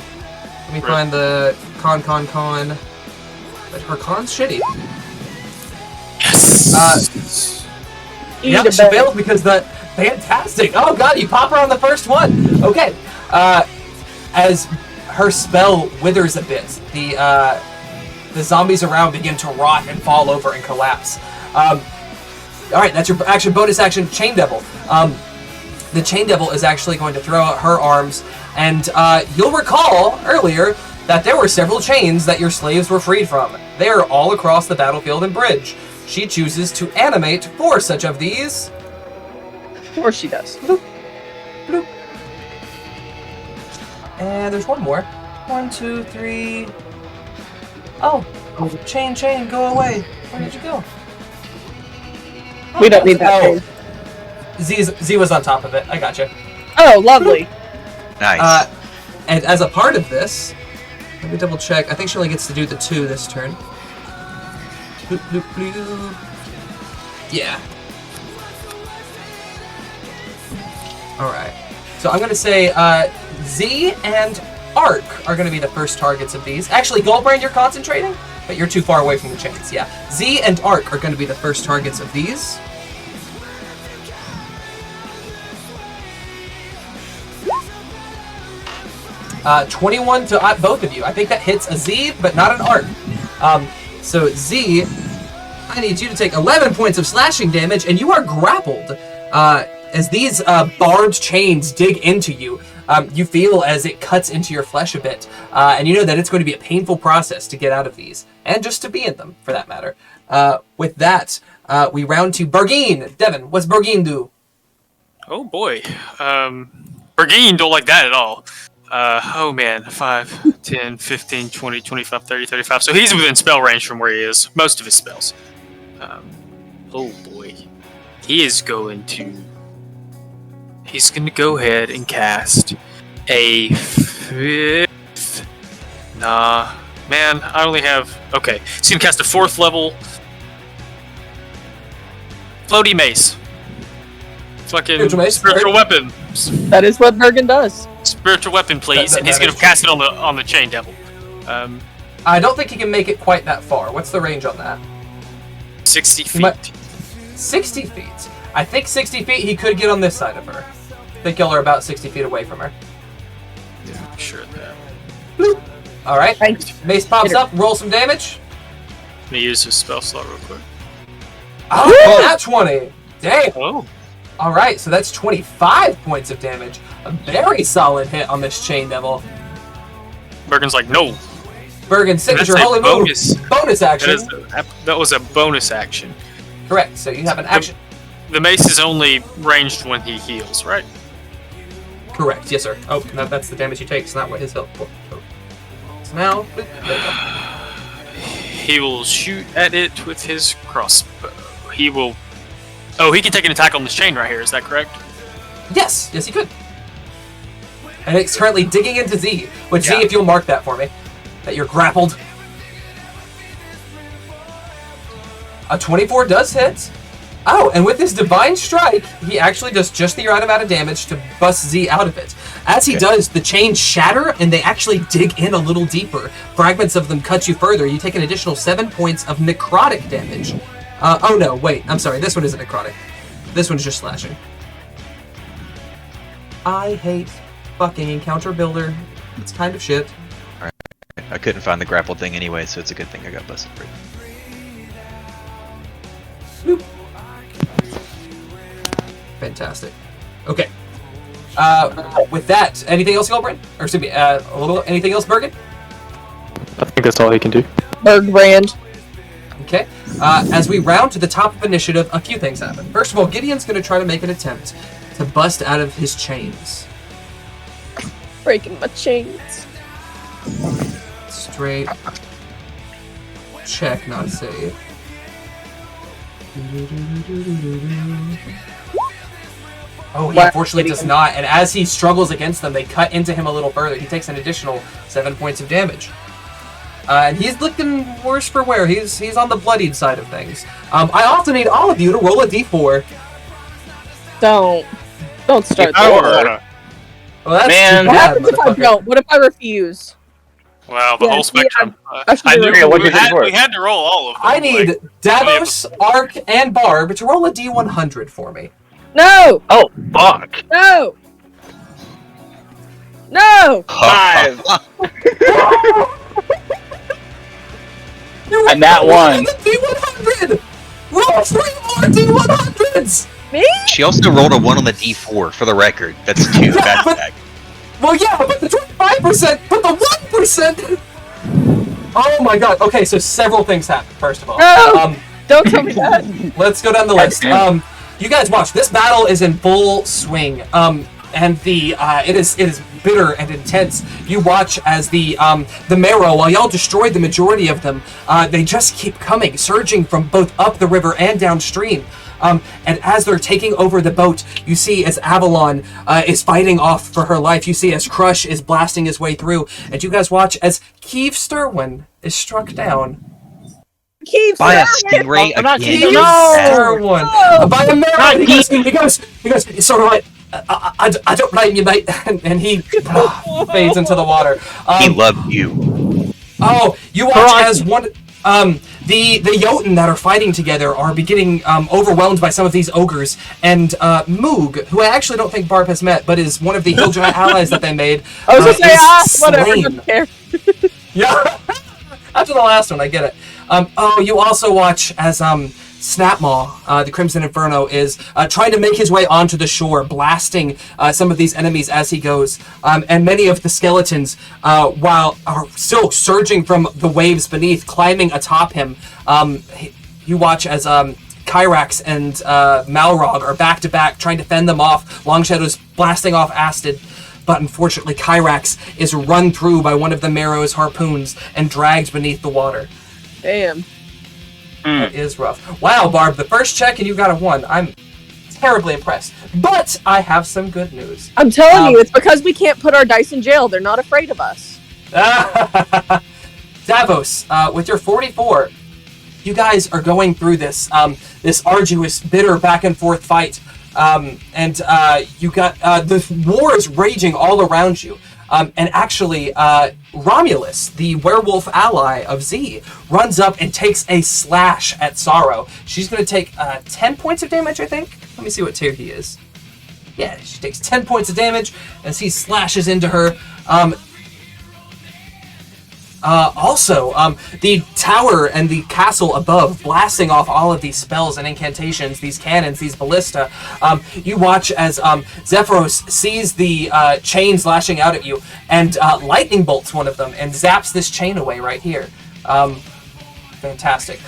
Let me Right. find the con. But her con's shitty. Yes. Yeah, Eat she a bag. failed because the fantastic. Oh god, you pop her on the first one. Okay. As her spell withers a bit, the zombies around begin to rot and fall over and collapse. All right, that's your action. Bonus action, Chain Devil. The Chain Devil is actually going to throw out her arms, and you'll recall earlier that there were several chains that your slaves were freed from. They are all across the battlefield and bridge. she chooses to animate 4 such of these. Of course she does. Bloop, bloop. And there's one more. 1, 2, 3. Oh, chain, go away. Where did you go? We don't need that. Oh, Z was on top of it. I gotcha. Oh, lovely. Nice. And as a part of this, let me double check. I think she only gets to do the 2 this turn. Bloop, bloop, bloop. Yeah. Alright. So I'm going to say Z and Arc are going to be the first targets of these. Actually, Goldbrain, you're concentrating, but you're too far away from the chains. Yeah. Z and Arc are going to be the first targets of these. Uh, 21 to both of you. I think that hits a Z, but not an Arc. So Z, I need you to take 11 points of slashing damage, and you are grappled. As these barbed chains dig into you, you feel as it cuts into your flesh a bit, and you know that it's going to be a painful process to get out of these, and just to be in them, for that matter. With that, we round to Bergine. Devin, what's Bergine do? Oh boy. Bergine don't like that at all. Oh man, 5, 10, 15, 20, 25, 30, 35. So he's within spell range from where he is. Most of his spells. Oh boy. He's going to go ahead and cast a 5th. Nah. Man, I only have... Okay. He's going to cast a 4th level floaty mace. Fucking spiritual weapon. That is what Bergen does. Spiritual weapon, please. And he's going to cast it on the chain devil. I don't think he can make it quite that far. What's the range on that? 60 feet. 60 feet. I think 60 feet he could get on this side of her. I think y'all are about 60 feet away from her. Yeah, sure that. Alright. Mace pops up, roll some damage. Let me use his spell slot real quick. Oh, that's 20. Damn. Oh. Alright, so that's 25 points of damage. A very solid hit on this chain devil. Bergen's like, no. Bergen's signature That's a holy bonus. move. Bonus action. That was a bonus action. Correct, so you have an action. The mace is only ranged when he heals, right? Correct, yes sir. Oh, no, that's the damage he takes, not what his health for. So now, there you go. He will shoot at it with his crossbow. He will... Oh, he can take an attack on this chain right here, is that correct? Yes, he could. And it's currently digging into Z. Which Yeah. Z, if you'll mark that for me. That you're grappled. A 24 does hit. Oh, and with his Divine Strike, he actually does just the right amount of damage to bust Z out of it. As he does, the chains shatter, and they actually dig in a little deeper. Fragments of them cut you further. You take an additional 7 points of necrotic damage. Oh no, wait, I'm sorry, this one isn't necrotic. This one's just slashing. I hate fucking Encounter Builder. It's kind of shit. I couldn't find the grapple thing anyway, so it's a good thing I got busted for it. Bloop. Fantastic. Okay. With that, anything else, Goldbrain? Or excuse me, anything else, Bergen? I think that's all he can do. Bergbrand. Okay. As we round to the top of initiative, a few things happen. First of all, Gideon's going to try to make an attempt to bust out of his chains. Breaking my chains. Straight. Check, not save. Oh, he Wow. unfortunately does not, and as he struggles against them, they cut into him a little further. He takes an additional 7 points of damage. And he's looking worse for wear. He's on the bloodied side of things. I also need all of you to roll a d4. Don't start Power. there. Well, that's Man. too What bad, happens if I motherfucker. don't? What if I refuse? Wow, the Yeah, whole spectrum. I should I do knew it. Yeah, what'd we you think had, for? we had to roll all of them. I need like- Davos, Ark, and Barb to roll a d100 for me. No! Oh, fuck. No! No! 5. You And that one. The d100! Roll 3 more d100s! Me? She also rolled a 1 on the d4, for the record. That's 2 Yeah, back to but- back. Well, yeah, but the 25%, but the 1%! Oh my god. Okay, so several things happen, first of all. No! Don't tell me that. Let's go down the list. You guys watch. This battle is in full swing. And it is bitter and intense. You watch as the Marrow, while y'all destroyed the majority of them, they just keep coming, surging from both up the river and downstream. And as they're taking over the boat, you see as Avalon is fighting off for her life. You see as Crush is blasting his way through. And you guys watch as Keeve Stirwin is struck down. Keep By a saying it. stingray I'm not again. keeping- No. Stirwin. By a Marrow. He goes, it's sort of like, I don't blame you, mate. And he fades into the water. He loved you. Oh, you watch as one... the Jotun that are fighting together are getting overwhelmed by some of these ogres, and Moog, who I actually don't think Barb has met, but is one of the Hill Giant allies that they made, I was gonna is say, whatever, slain. don't care. Yeah, after the last one, I get it. You also watch as Snapmaw, the Crimson Inferno, is trying to make his way onto the shore, blasting some of these enemies as he goes. And many of the skeletons, while are still surging from the waves beneath, climbing atop him. You watch as Kyrax and Malrog are back to back, trying to fend them off. Long Shadow's blasting off Astid. But unfortunately, Kyrax is run through by one of the Marrow's harpoons and dragged beneath the water. Damn. That is rough. Wow, Barb, the first check and you got a 1. I'm terribly impressed. But I have some good news. I'm telling you, it's because we can't put our dice in jail. They're not afraid of us. Davos, with your 44, you guys are going through this this arduous, bitter back and forth fight. And you got the war is raging all around you. And actually, Romulus, the werewolf ally of Z, runs up and takes a slash at Sorrow. She's going to take 10 points of damage, I think. Let me see what tier he is. Yeah, she takes 10 points of damage as he slashes into her. The tower and the castle above blasting off all of these spells and incantations, these cannons, these ballista. You watch as Zephyros sees the chains lashing out at you and lightning bolts one of them and zaps this chain away right here. Fantastic.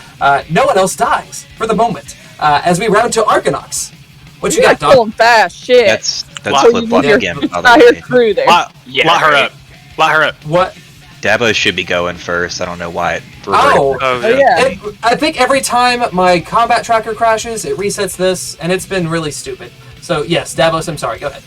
No one else dies for the moment. As we round to Argonox. What you got, Pull Doc? them fast, shit. That's So flip you flop need your again. By entire the way. crew there. Lot her up. Lot her up. What? Davos should be going first. I don't know why it. Oh. Oh, yeah. I think every time my combat tracker crashes, it resets this, and it's been really stupid. So yes, Davos, I'm sorry. Go ahead.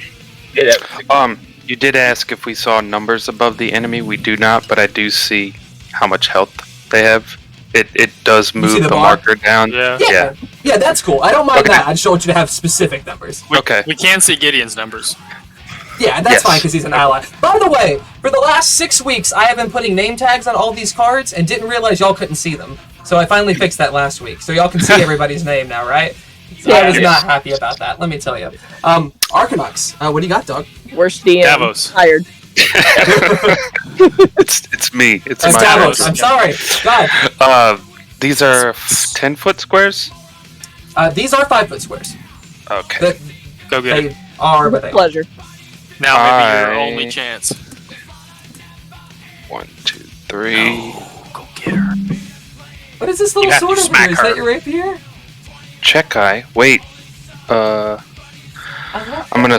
You did ask if we saw numbers above the enemy. We do not, but I do see how much health they have. It does see move the the bar? marker down. Yeah. Yeah, that's cool. I don't mind Okay. that. I just don't want you to have specific numbers. Okay. We can see Gideon's numbers. Yeah, that's Yes. fine because he's an ally. By the way, for the last 6 weeks, I have been putting name tags on all these cards and didn't realize y'all couldn't see them. So I finally fixed that last week. So y'all can see everybody's name now, right? So I was Yes. not happy about that, let me tell you. Arcanox, what do you got, dog? Worst DM. Davos. Tired. It's me. It's That's my Davos. turn. I'm sorry. God. These are 10-foot squares. These are 5-foot squares. Okay. That Go get it. they are, but With they pleasure. Now maybe your I- only chance. 1, 2, 3. Go get her. What is this little You have to sword over smack here? Is that her. your rapier? Check eye. Wait. I'm gonna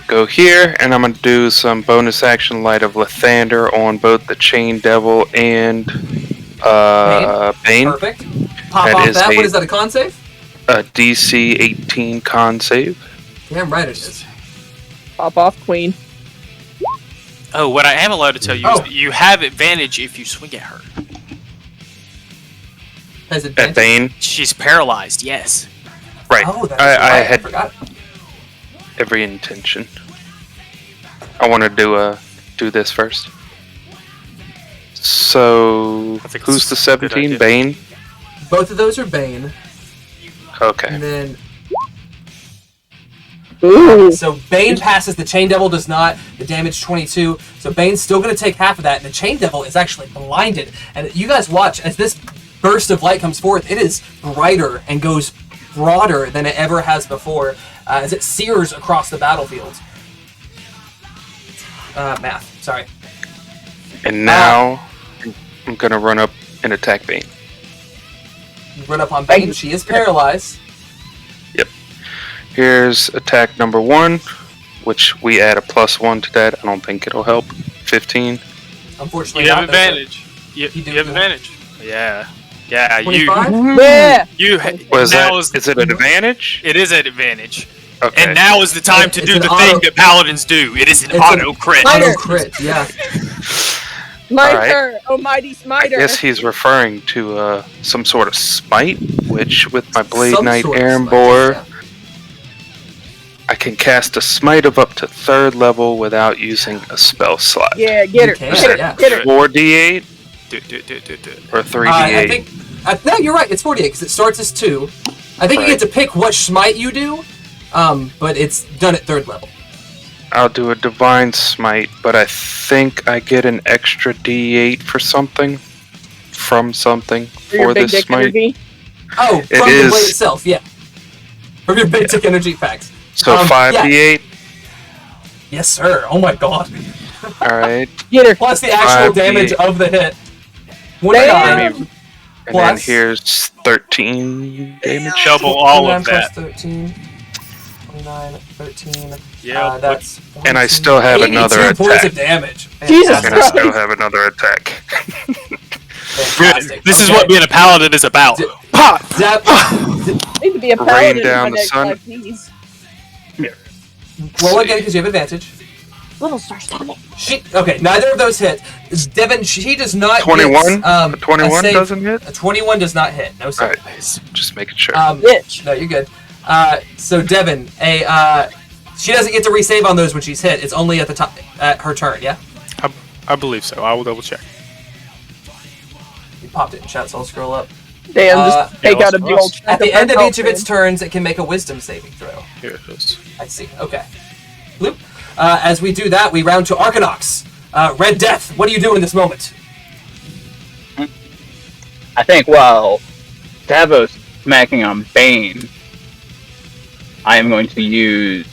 go here, and I'm gonna do some bonus action Light of Lathander on both the Chain Devil and Bane. Perfect. Pop That off is that. a- What is that, a con save? A DC 18 con save. Damn right it is. Pop off, queen. Oh, what I am allowed to tell you is Oh. that you have advantage if you swing at her. Has At advantage. Bane. She's paralyzed, yes. Right. Oh, that's I right. I had forgot. every intention. I want to do this first. So I think who's it's the a good 17? idea. Bane. Both of those are Bane. Okay. And then Ooh. so Bane passes, the Chain Devil does not. The damage 22. So Bane's still going to take half of that, and the Chain Devil is actually blinded. And you guys watch as this burst of light comes forth. It is brighter and goes broader than it ever has before, as it sears across the battlefield. Math. Sorry. And now I'm gonna run up and attack Bane. You run up on Bane. She is paralyzed. Here's attack number 1, which we add a +1 to that. I don't think it'll help. 15. Unfortunately, You have not, though, advantage. You do have good. advantage. Yeah. Yeah, 25? Yeah. Was now that? Is it an advantage? It is an advantage. Okay. And now is the time to It's do an the auto- thing that paladins do. It is an It's auto crit. Minor. Auto crit, yeah. Smiter, oh mighty I smiter. guess he's referring to some sort of smite, which with my Blade Some Knight sort of Aaron smite, Boar, yeah. I can cast a smite of up to 3rd level without using a spell slot. Yeah, get her, You can, get her, yeah. get her. 4d8 Do. or 3d8? I think. No, you're right. It's 48 because it starts as 2. I think you get to pick what smite you do, but it's done at 3rd level. I'll do a Divine Smite, but I think I get an extra d8 for something. From something For your for big this dick smite. energy. Oh, It from the is- blade itself, yeah. From your basic energy packs. So Yeah. 5d8. Yes, sir. Oh my god. Alright. Get her. Plus the actual 5d8. damage of the hit. One Damn. die. And then Plus- here's 13 damage. Double all 29 of plus that. 13. 29, 13. Yeah, That's And I still have 82 another points attack. of damage. Jesus And I Fantastic. still have another attack. Fantastic. This is Okay. what being a paladin is about. D- Pop! Zap. Need to be a Rain paladin in down my the next sun. life, please. Roll again because you have advantage. Little star, stop it. Okay, neither of those hit. Devin, she does not 21? get, A 21 a save. doesn't hit? A 21 does not hit. No, sir. Alright, just making sure. Bitch. No, you're good. So Devin, she doesn't get to resave on those when she's hit. It's only at the top at her turn. Yeah. I believe so. I will double check. You popped it in chat, so I'll scroll up. Damn, Uh, just take yeah, out a big old At the end of each of its its turns, it can make a Wisdom saving throw. Here it is. I see. Okay. Bloop. As we do that, we round to Arcanox. Red Death, what do you do in this moment? I think while Davos smacking on Bane, I am going to use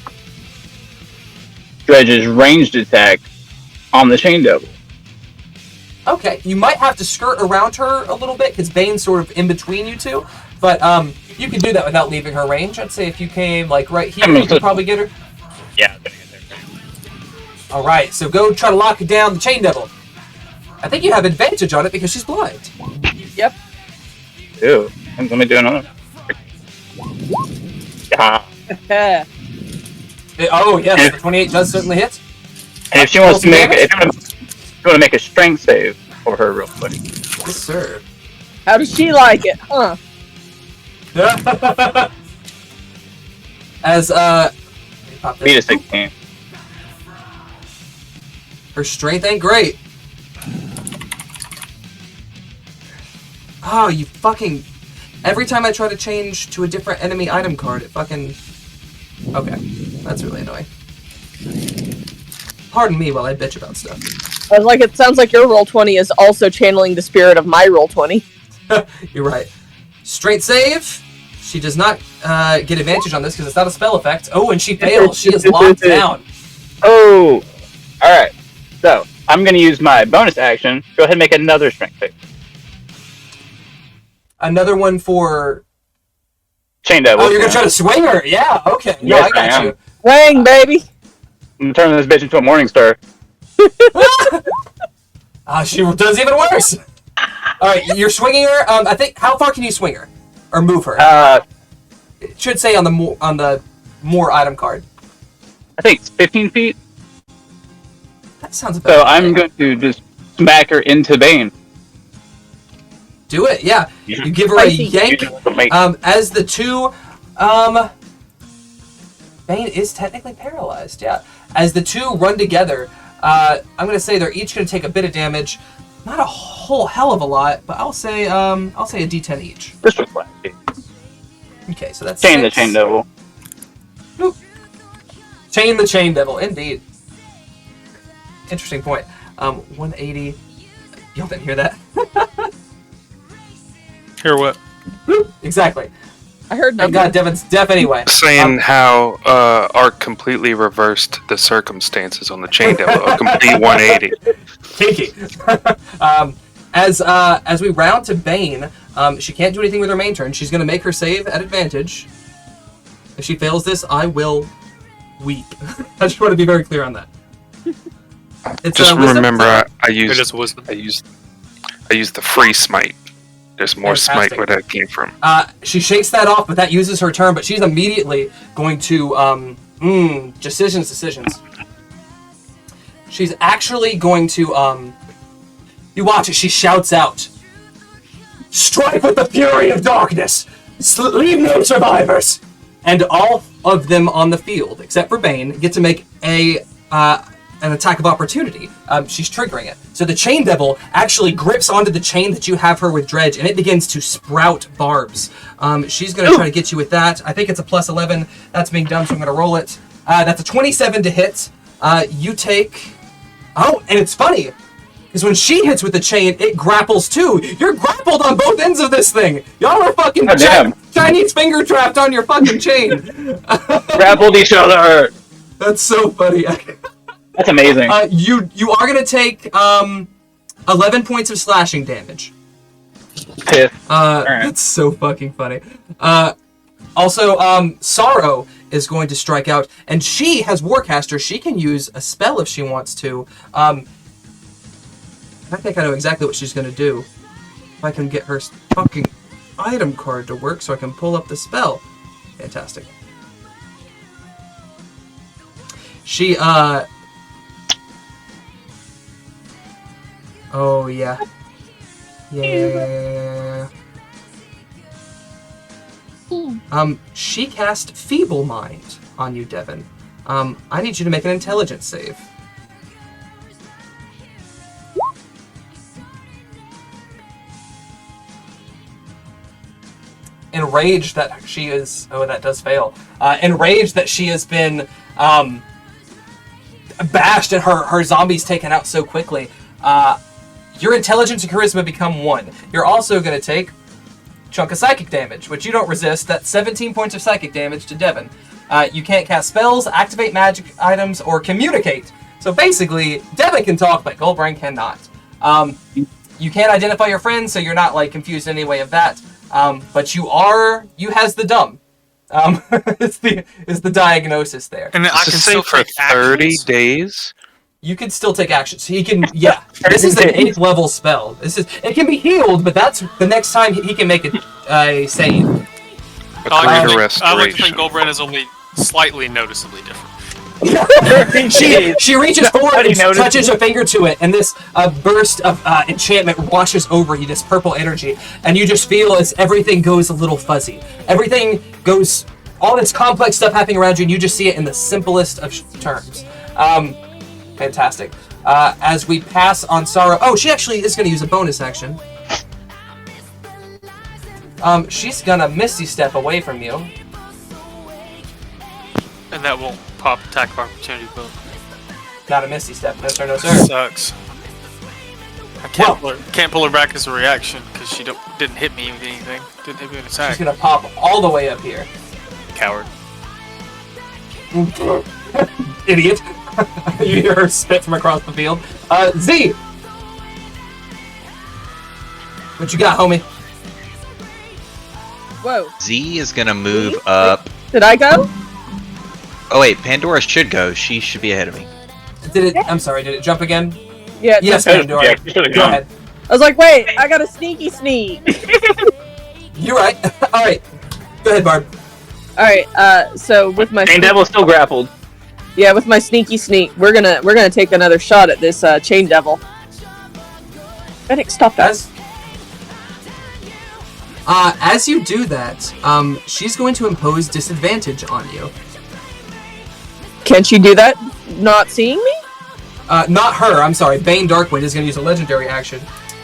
Dredge's ranged attack on the Chain Devil. Okay, you might have to skirt around her a little bit because Bane's sort of in between you two, but you can do that without leaving her range. I'd say if you came like right here, you could probably get her. Yeah, I'm gonna get there. All right, so go try to lock down the Chain Devil. I think you have advantage on it because she's blind. Yep. Ew. Let me do another. Yeah. Oh yes, the 28 does certainly hit. And if she wants to make, Damage? if you want to make a strength save for her real quick. Yes, sir. How does she like it, huh? As pop this. Beat a 16. Her strength ain't great. Oh, you fucking... Every time I try to change to a different enemy item card, it fucking... Okay, that's really annoying. Pardon me while I bitch about stuff. I was like, it sounds like your roll 20 is also channeling the spirit of my roll 20. You're right. Straight save. She does not get advantage on this because it's not a spell effect. Oh, and she fails. She is locked down. Oh! Alright. So, I'm going to use my bonus action. Go ahead and make another strength save. Another one for... Chain Devil. Oh, you're going to try to swing her? Yeah, okay. No, Yes, I got I am. you. Wang, baby! I'm turning this bitch into a morning star. She does even worse. All right, you're swinging her. I think. How far can you swing her, or move her? It should say on the more item card. I think it's 15 feet. That sounds about. So right. I'm going to just smack her into Bane. Do it. Yeah, you give her a Spicy. yank. As the two, Bane is technically paralyzed. Yeah. As the two run together, I'm gonna say they're each gonna take a bit of damage. Not a whole hell of a lot, but I'll say a D10 each. This was last. Okay, so that's Chain the 6. Chain Devil. Chain the Chain Devil, indeed. Interesting point. 180. Y'all didn't hear that? Hear what? Exactly. I heard Thank nothing. God Devin's deaf anyway. Saying how Art completely reversed the circumstances on the Chain Devil, a complete 180. Kinky. As we round to Bane, She can't do anything with her main turn. She's going to make her save at advantage. If she fails this, I will weep. I just want to be very clear on that. It's, Just wisdom, remember, so- I It used is wisdom. I used the free smite. There's more Fantastic. smite where that came from. She shakes that off, but that uses her turn. But she's immediately going to decisions. She's actually going to you watch it. She shouts out, "Strike with the fury of darkness! Leave no survivors!" And all of them on the field, except for Bane, get to make an attack of opportunity. She's triggering it. So the Chain Devil actually grips onto the chain that you have her with Dredge, and it begins to sprout barbs. She's going to try to get you with that. I think it's a plus 11. That's being done, so I'm going to roll it. That's a 27 to hit. You take... Oh, and it's funny, because when she hits with the chain, it grapples too. You're grappled on both ends of this thing. Y'all are fucking damn. Chinese finger trapped on your fucking chain. Grappled each other. That's so funny. That's amazing. You are gonna take 11 points of slashing damage. Pissed. Alright. That's so fucking funny. Also, Sorrow is going to strike out, and she has Warcaster. She can use a spell if she wants to. I think I know exactly what she's gonna do. If I can get her fucking item card to work so I can pull up the spell. Fantastic. She, oh, yeah. Yeah. She cast Feeble Mind on you, Devin. I need you to make an intelligence save. Enraged that she is... Oh, that does fail. Enraged that she has been bashed and her zombies taken out so quickly. Your intelligence and charisma become 1. You're also going to take chunk of psychic damage, which you don't resist. That's 17 points of psychic damage to Devin. You can't cast spells, activate magic items, or communicate. So basically, Devin can talk, but Goldbrain cannot. You can't identify your friends, so you're not like confused in any way of that. But you has the dumb. It's the diagnosis there. And then I Does it can say still for take 30 actions? days? You can still take actions. He can, yeah. This is an 8th level spell. It can be healed, but that's the next time he can make a save. A I greater like to think restoration. Goldbrand is only slightly noticeably different. She reaches forward Nobody and noticed. touches a finger to it, and this burst of enchantment washes over you, this purple energy, and you just feel as everything goes a little fuzzy. Everything goes, all this complex stuff happening around you, and you just see it in the simplest of terms. Fantastic. As we pass on Sorrow... Oh, she actually is going to use a bonus action. She's going to Misty Step away from you. And that won't pop attack of opportunity, but Not a Misty Step. No, sir, no, sir. sucks. I can't pull her back as a reaction because she didn't hit me with anything. Didn't hit me with an attack. She's going to pop all the way up here. Coward. Idiot. You hear her spit from across the field. Z! What you got, homie? Whoa. Z is gonna move up. Did I go? Oh wait, Pandora should go. She should be ahead of me. Did it jump again? Yeah. Yes, Yeah, Pandora. you should've Go gone. ahead. I was like, wait, I got a sneaky sneak. You're right. Alright. Go ahead, Barb. Alright, so with my Chain Devil's still grappled. yeah, with my sneaky sneak, we're gonna take another shot at this Chain Devil. Fennec, stop that. As you do that, she's going to impose disadvantage on you. Can she do that? Not seeing me? Not her, I'm sorry. Bane Darkwind is going to use a legendary action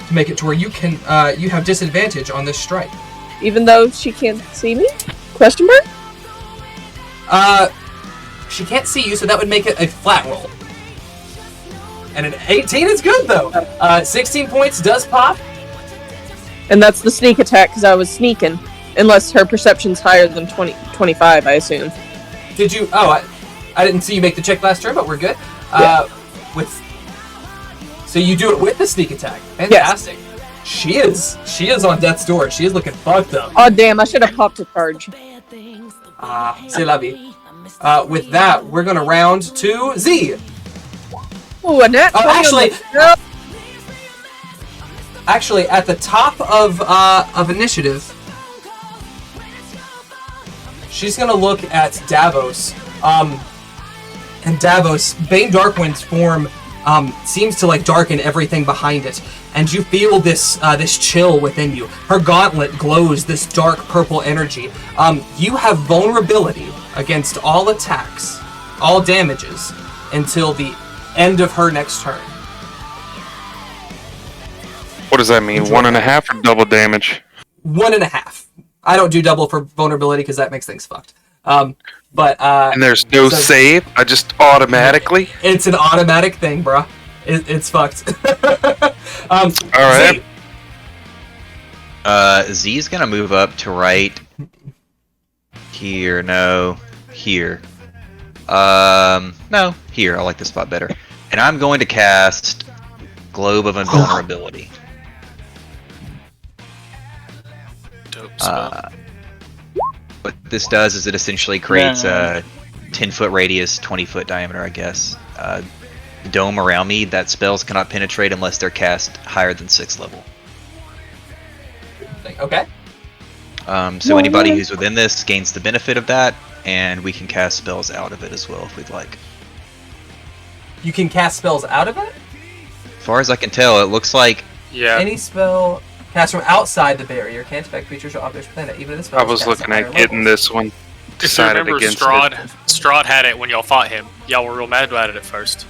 to make it to where you can, you have disadvantage on this strike. Even though she can't see me? Question mark? She can't see you, so that would make it a flat roll. And an 18 is good, though. 16 points does pop. And that's the sneak attack because I was sneaking. Unless her perception's higher than 25, I assume. Did you... Oh, I didn't see you make the check last turn, but we're good. Yeah. So you do it with the sneak attack. Fantastic. She is on death's door. She is looking fucked up. Oh damn! I should have popped a charge. C'est la vie. With that, we're gonna round to Z. Ooh, a net. Actually, at the top of initiative, she's gonna look at Davos. And Davos, Bane Darkwind's form seems to like darken everything behind it, and you feel this chill within you. Her gauntlet glows this dark purple energy. You have vulnerability against all attacks, all damages, until the end of her next turn. What does that mean? 1.5 or double damage? 1.5. I don't do double for vulnerability because that makes things fucked. And there's no save? I just automatically? It's an automatic thing, bruh. It's fucked. Alright. Z's gonna move up to right here. No, here. No, here. I like this spot better. And I'm going to cast Globe of Invulnerability. Dope spell. What this does is it essentially creates a 10-foot radius, 20-foot diameter, I guess. The dome around me that spells cannot penetrate unless they're cast higher than 6th level. Okay. So anybody who's within this gains the benefit of that, and we can cast spells out of it as well if we'd like. You can cast spells out of it? As far as I can tell, it looks like... Yeah. Any spell cast from outside the barrier can't affect creatures or objects within it, even if the spell I is was cast looking higher at getting levels. this one. If you Decided remember, against Strahd had it when y'all fought him. Y'all were real mad about it at first.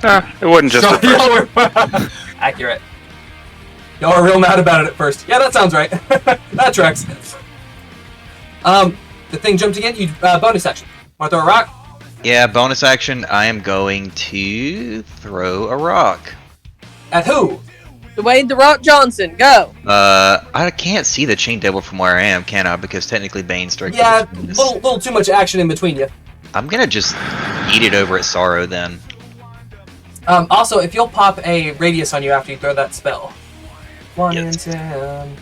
It wasn't just the first. Accurate. Y'all are real mad about it at first. Yeah, that sounds right. That tracks. The thing jumped again. You bonus action. Want to throw a rock? Yeah, bonus action, I am going to throw a rock. At who? Dwayne The Rock Johnson, go! I can't see the Chain Devil from where I am, can I? Because technically Bane's directly Yeah, between us. little too much action in between you. I'm gonna just eat it over at Sorrow then. Also, if you'll pop a radius on you after you throw that spell. 1 and Yes. 10.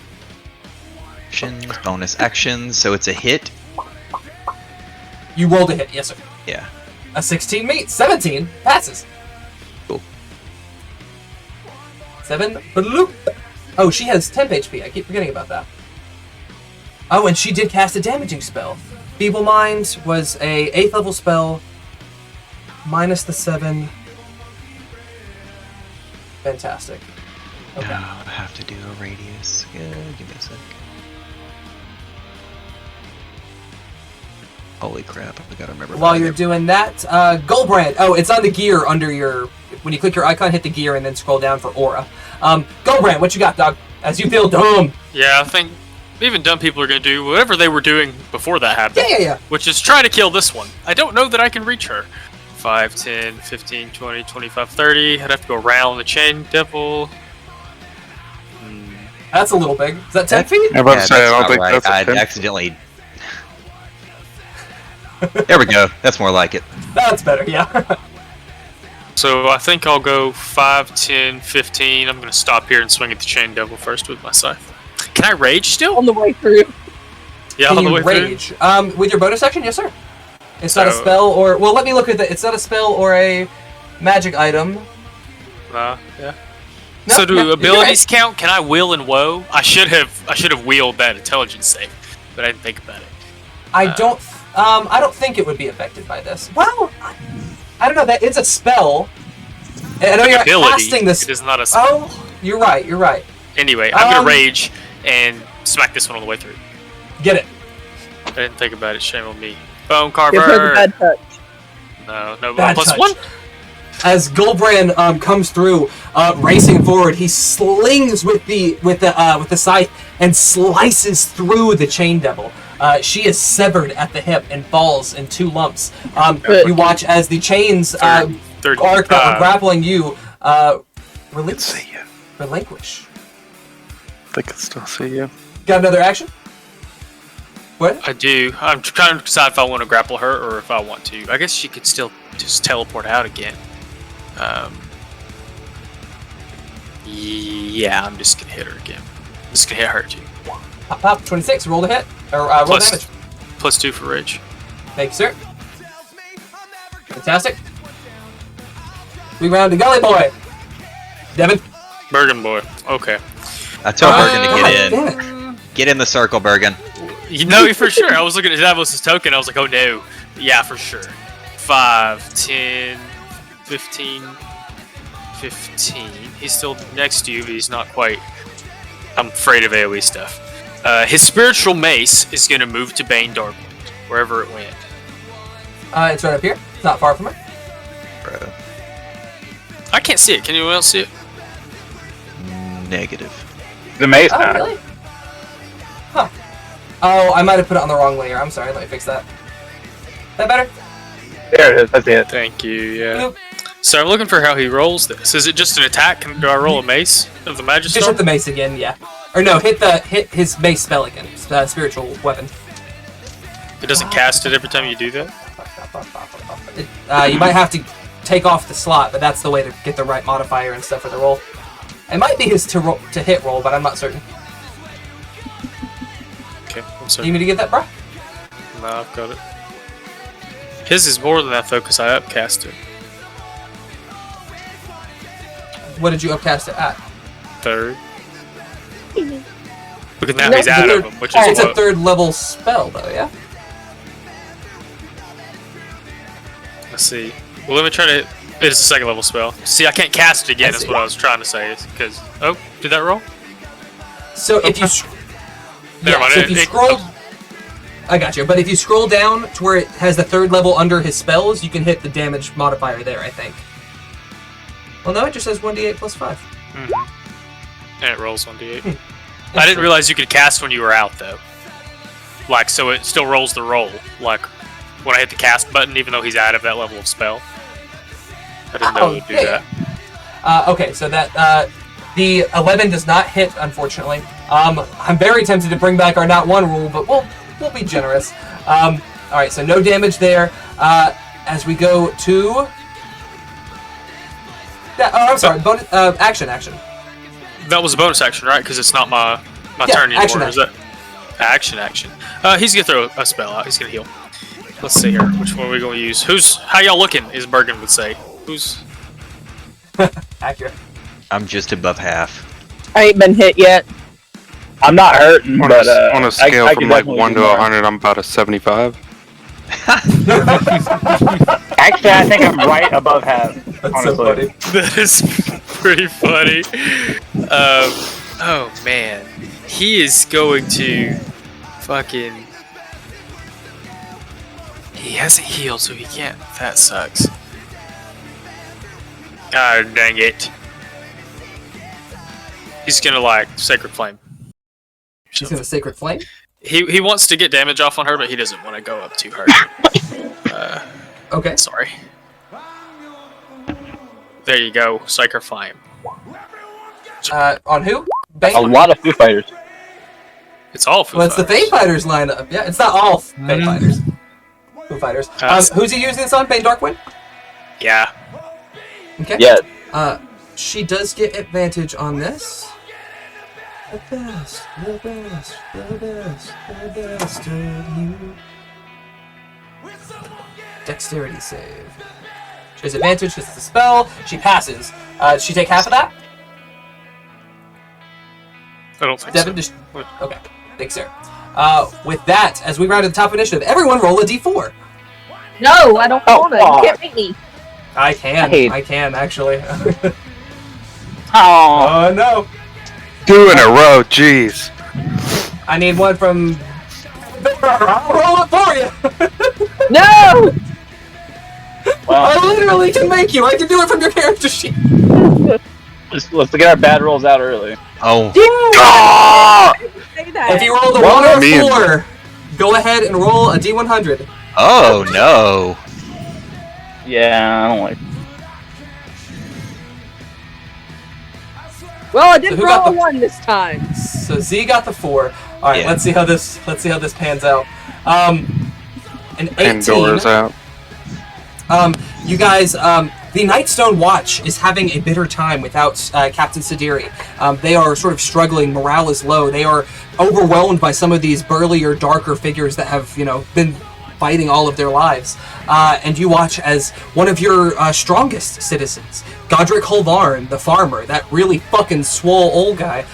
Actions, bonus actions, so it's a hit. You rolled a hit, yes sir. Yeah. A 16 meets. 17 passes. Cool. 7. Bloop. Oh, she has 10 HP. I keep forgetting about that. Oh, and she did cast a damaging spell. Feeble Mind was a 8th level spell. Minus the 7. Fantastic. Okay. No, I have to do a radius. Yeah, give me a sec. Holy crap, I gotta remember. While you're doing that, Goldbrand. Oh, it's on the gear under your... When you click your icon, hit the gear and then scroll down for aura. Goldbrand, what you got, dog? As you feel dumb. Yeah, I think even dumb people are going to do whatever they were doing before that happened. Yeah. Which is try to kill this one. I don't know that I can reach her. 5, 10, 15, 20, 25, 30. I'd have to go around the Chain Devil. That's a little big. Is that 10 feet? I'm about to say, I that's don't not think right. that's a I 10. accidentally... There we go. That's more like it. That's better, yeah. So I think I'll go 5, 10, 15. I'm going to stop here and swing at the Chain Devil first with my scythe. Can I rage still? On the way through. Yeah, Can all the you way rage? With your bonus action, yes sir. It's not a So- spell or... Well, let me look at the... It's not a spell or a magic item. through? Yeah. No, So do no, you're abilities count? Can I will and woe? I should have wheeled that intelligence save, but I didn't think about it. I don't think it would be affected by this. Well, I don't know. That it's a spell. I know you're not Ability. casting this. It is not a spell. Oh, you're right. Anyway, I'm gonna Um, rage and smack this one on the way through. Get it. I didn't think about it. Shame on me. Bone Give her the carver. bad touch. No, Bad plus touch. 1. As Goldbrand comes through, racing forward, he slings with the scythe and slices through the Chain Devil. She is severed at the hip and falls in 2 lumps. You watch as the chains arc that were grappling you relinquish. I can still see you. Got another action? What? I do. I'm trying to decide if I want to grapple her or if I want to. I guess she could still just teleport out again. Yeah, I'm just gonna hit her again. Just gonna hit her too. Pop, pop, 26, roll the hit. Or roll Plus- damage. +2 for rage. Thank you, sir. Fantastic. We round to Gully Boy. Devin. Bergen boy. Okay. I told Bergen to God get damn in. it. Get in the circle, Bergen. You know, for sure. I was looking at Davos' token. I was like, oh no. Yeah, for sure. 5, 10, 15, 15. He's still next to you, but he's not quite. I'm afraid of AoE stuff. His spiritual mace is going to move to Bane Darkwood, wherever it went. It's right up here. It's not far from her. Bro. I can't see it. Can anyone else see it? Negative. The mace Oh, now. really? Huh. Oh, I might have put it on the wrong layer. I'm sorry. Let me fix that. That better? There it is. That's it. Thank you, yeah. Nope. So I'm looking for how he rolls this. Is it just an attack? Do I roll a mace of the Magic Just Star? hit the mace again, yeah. Or no, hit his mace spell again. Spiritual weapon. It doesn't cast it every time you do that? You might have to take off the slot, but that's the way to get the right modifier and stuff for the roll. It might be his to hit roll, but I'm not certain. Okay, one Do you second. need me to get that, bro? No, I've got it. His is more than that though, because I upcast it. What did you upcast it at? 3rd. Because now No, he's out of him, which is It's a what? 3rd level spell, though, yeah? Let's see. Well, let me try to. It is a 2nd level spell. See, I can't cast it again. I Is see. what I was trying to say. Because did that roll? So if you Never mind, so if you scroll, I got you. But if you scroll down to where it has the 3rd level under his spells, you can hit the damage modifier there, I think. Well, no, it just says 1d8 plus 5. Mm-hmm. And it rolls 1d8. I didn't realize you could cast when you were out though. Like, so it still rolls the roll. Like when I hit the cast button, even though he's out of that level of spell. I didn't know it would do yeah. that. Okay, so that the 11 does not hit, unfortunately. I'm very tempted to bring back our not one rule, but we'll be generous. All right, so no damage there. As we go to, I'm sorry, bonus action. That was a bonus action, right? Because it's not my Yeah, turn anymore. action, Is that action? He's gonna throw a spell out. He's gonna heal. Let's see here. Which one are we gonna use? How y'all looking? Is Bergen would say. Who's Accurate. I'm just above half. I ain't been hit yet. I'm not hurting, On but a scale I from can like definitely 1 do to more. 100, I'm about a 75. Actually, I think I'm right above half. That's honestly. so funny. that is pretty funny. Oh man, he is going to fucking. He hasn't healed, so he can't. That sucks. Ah, dang it. He's gonna like Sacred Flame. She's gonna Sacred Flame. He wants to get damage off on her, but he doesn't want to go up to her. Okay. Sorry. There you go, Sacred Flame. On who? Bane? A lot of Foo Fighters. It's all Foo Well, it's the Fighters. Fey Fighters lineup. Yeah, it's not all Fey Fighters. Foo Fighters. Who's he using this on? Bane Darkwind? Yeah. Okay. Yeah. She does get advantage on this. The best of you. Dexterity save. She has advantage because it's a spell. She passes. Does she take half of that? I don't think Devin, so. okay. Thanks, sir. With that, as we round to the top initiative, everyone roll a d4. No, I don't Oh, want to. fuck. You can't beat me. I can. Hey. I can, actually. Oh, Oh, no. 2 in a row, jeez. I need one from... I'll roll it for you. No! well, I literally can make you. I can do it from your character sheet. let's get our bad rolls out early. Oh, Say that. If you roll the Well, 1 or me and- 4, go ahead and roll a d100. oh no. Yeah, I don't like. Well, I did who roll got a the- 1 this time. So Z got the 4. All right, Yeah. let's see how this pans out. An 18. Pandora's out. You guys, The Nightstone Watch is having a bitter time without Captain Sidiri. They are sort of struggling. Morale is low. They are overwhelmed by some of these burlier, darker figures that have, been fighting all of their lives. And you watch as one of your strongest citizens, Godric Holvarn, the farmer, that really fucking swole old guy,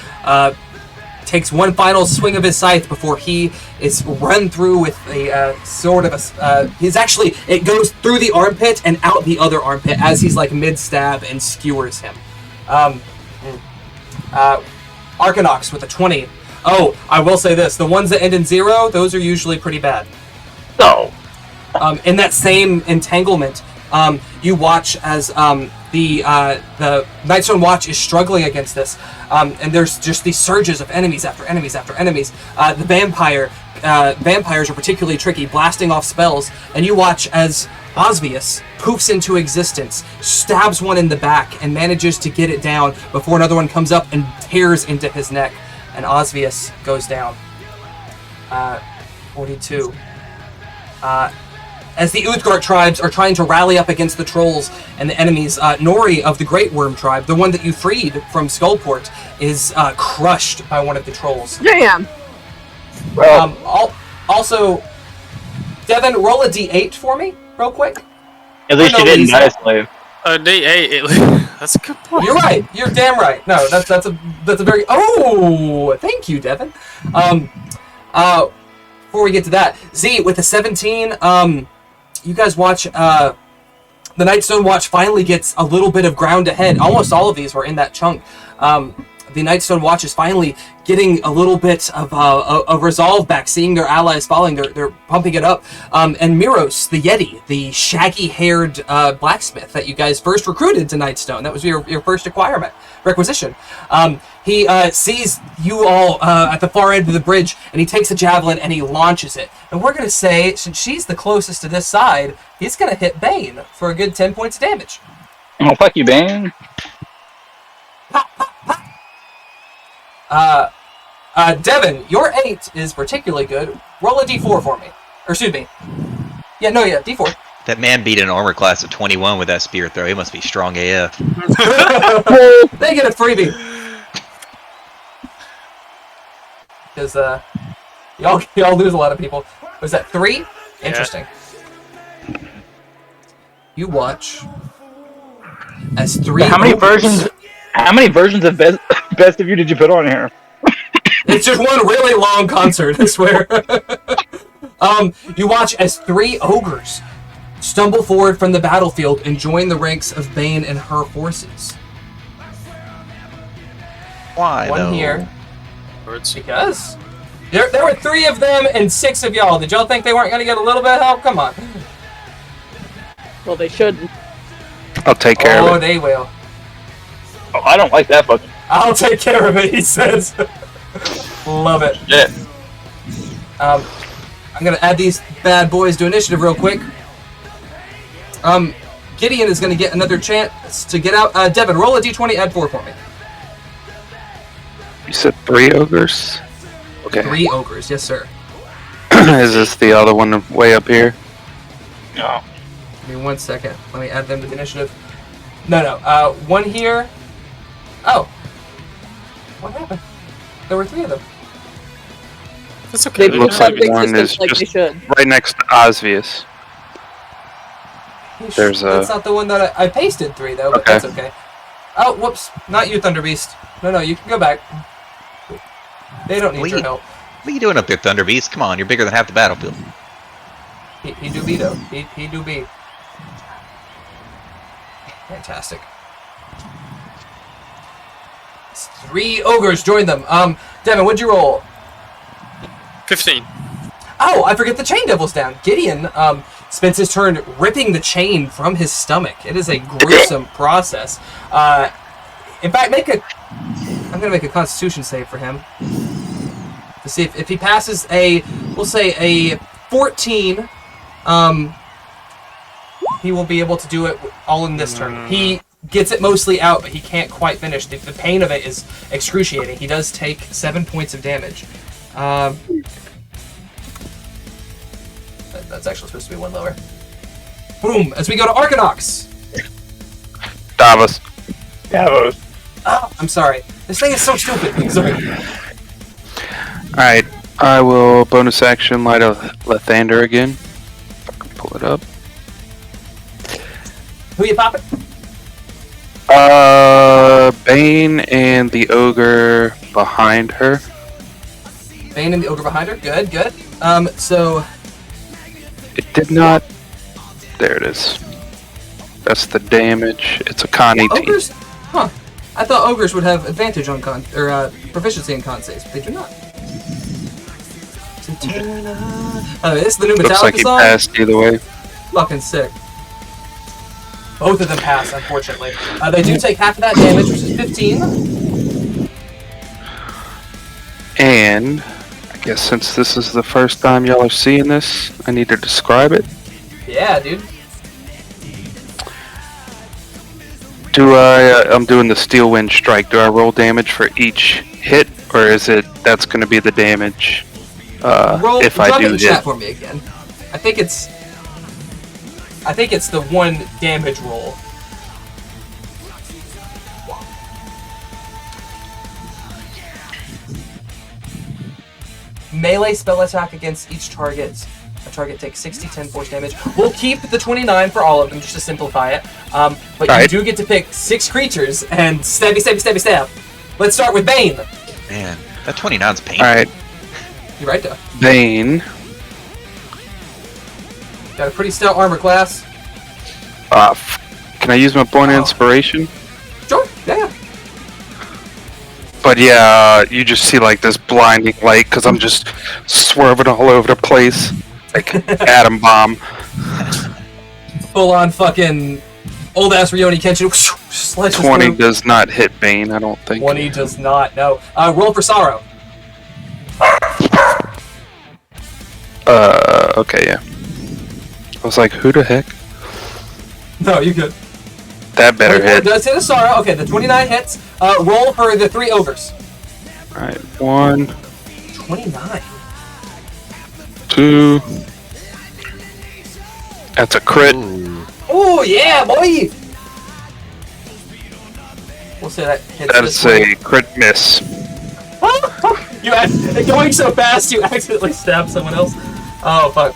takes one final swing of his scythe before he is run through with a sort of a. It goes through the armpit and out the other armpit as he's like mid stab and skewers him. Arcanox with a 20. Oh, I will say this: the ones that end in 0, those are usually pretty bad. So, In that same entanglement, you watch as the Nightstone Watch is struggling against this, and there's just these surges of enemies after enemies after enemies. The vampires are particularly tricky, blasting off spells, and you watch as Osvius poofs into existence, stabs one in the back, and manages to get it down before another one comes up and tears into his neck, and Osvius goes down. 42. As the Uthgard tribes are trying to rally up against the trolls and the enemies, Nori of the Great Worm tribe, the one that you freed from Skullport, is crushed by one of the trolls. Damn. Also, Devin, roll a d8 for me, real quick. at least you didn't die, Slave. D8. That's a good point. You're right. You're damn right. No, that's a very. Oh, thank you, Devin. Before we get to that, Z with a 17. You guys watch. The Nightstone Watch finally gets a little bit of ground ahead. Almost all of these were in that chunk. The Nightstone Watch is finally getting a little bit of resolve back, seeing their allies falling. They're pumping it up. And Miros, the Yeti, the shaggy-haired blacksmith that you guys first recruited to Nightstone, that was your first requisition. He sees you all at the far end of the bridge, and he takes a javelin and he launches it. And we're going to say, since she's the closest to this side, he's going to hit Bane for a good 10 points of damage. Oh, fuck you, Bane. Devin, your 8 is particularly good. Roll a d4 for me. Or excuse me. D4. That man beat an armor class of 21 with that spear throw. He must be strong AF. They get a freebie. Because y'all lose a lot of people. Was that 3? Interesting. You watch as 3. How many versions of Best of You did you put on here? It's just one really long concert, I swear. You watch as 3 ogres stumble forward from the battlefield and join the ranks of Bane and her forces. Why, One though? here. Because there were 3 of them and 6 of y'all. Did y'all think they weren't going to get a little bit of help? Come on. Well, they shouldn't. I'll take care of Oh, it. they will. Oh, I don't like that fucking I'll take care of it, he says. Love it. shit. I'm going to add these bad boys to initiative real quick. Gideon is going to get another chance to get out. Devin, roll a d20, add 4 for me. You said 3 ogres? Okay. 3 ogres, yes sir. Is this the other one way up here? No. Give me 1 second. Let me add them to the initiative. No. One here. Oh. What happened? There were 3 of them. That's okay. They looks have like one existence is like just- they should. Right next to Osvius. There's a- That's not the one that I pasted 3 though, but Okay. that's okay. Oh, whoops. Not you, Thunderbeast. No, you can go back. They don't need What your you- help. What are you doing up there, Thunderbeast? Come on, you're bigger than half the battlefield. He do be though. He do be. Fantastic. 3 ogres join them. Devin, what'd you roll? 15. Oh, I forget the chain devil's down. Gideon spends his turn ripping the chain from his stomach. It is a gruesome process. In fact, I'm gonna make a Constitution save for him to see if he passes we'll say a 14. He will be able to do it all in this turn. He gets it mostly out, but he can't quite finish. The pain of it is excruciating. He does take 7 points of damage. That's actually supposed to be 1 lower. Boom! As we go to Arcanox. Davos. Davos. Oh, I'm sorry. This thing is so stupid. Sorry. Alright, I will bonus action Light of Lathander again. If I can pull it up. Who you popping? Bane and the ogre behind her. Bane and the ogre behind her. Good, good. So It did not. There it is. That's the damage. It's a con 18. ogres? Huh. I thought ogres would have advantage on con or proficiency in con saves, but they do not. This is the new Looks Metallica like he song. passed either way. Fucking sick. Both of them pass, unfortunately. They do take half of that damage, which is 15. And I guess since this is the first time y'all are seeing this, I need to describe it. Yeah, dude. I'm doing the Steel Wind Strike. Do I roll damage for each hit, or is it that's going to be the damage Roll, if I drop do it in chat hit? for me again. I think it's the one damage roll. Melee spell attack against each target. A target takes 60, 10 force damage. We'll keep the 29 for all of them, just to simplify it. But you do get to pick 6 creatures and stabby, stabby, stabby, stab. Let's start with Bane. Man, that 29's painful. Alright, You're right, though. Bane. Got a pretty stout armor class. Can I use my point of inspiration? Sure, yeah. But yeah, you just see like this blinding light because I'm just swerving all over the place. Like atom bomb. Full on fucking old ass Ryoni Kenshin. Slices 20 through. does not hit Bane, I don't think. 20 does not, no. Roll for Sorrow. Okay, yeah. I was like, who the heck? No, you're good. That better 24 hit. does hit a Sorrow. Okay, the 29 hits. Roll for the 3 ogres. Alright, 1, 29. 2. That's a crit. Oh, yeah, boy! We'll say that hits That this is one. a crit miss. Going so fast, you accidentally stabbed someone else. Oh, fuck.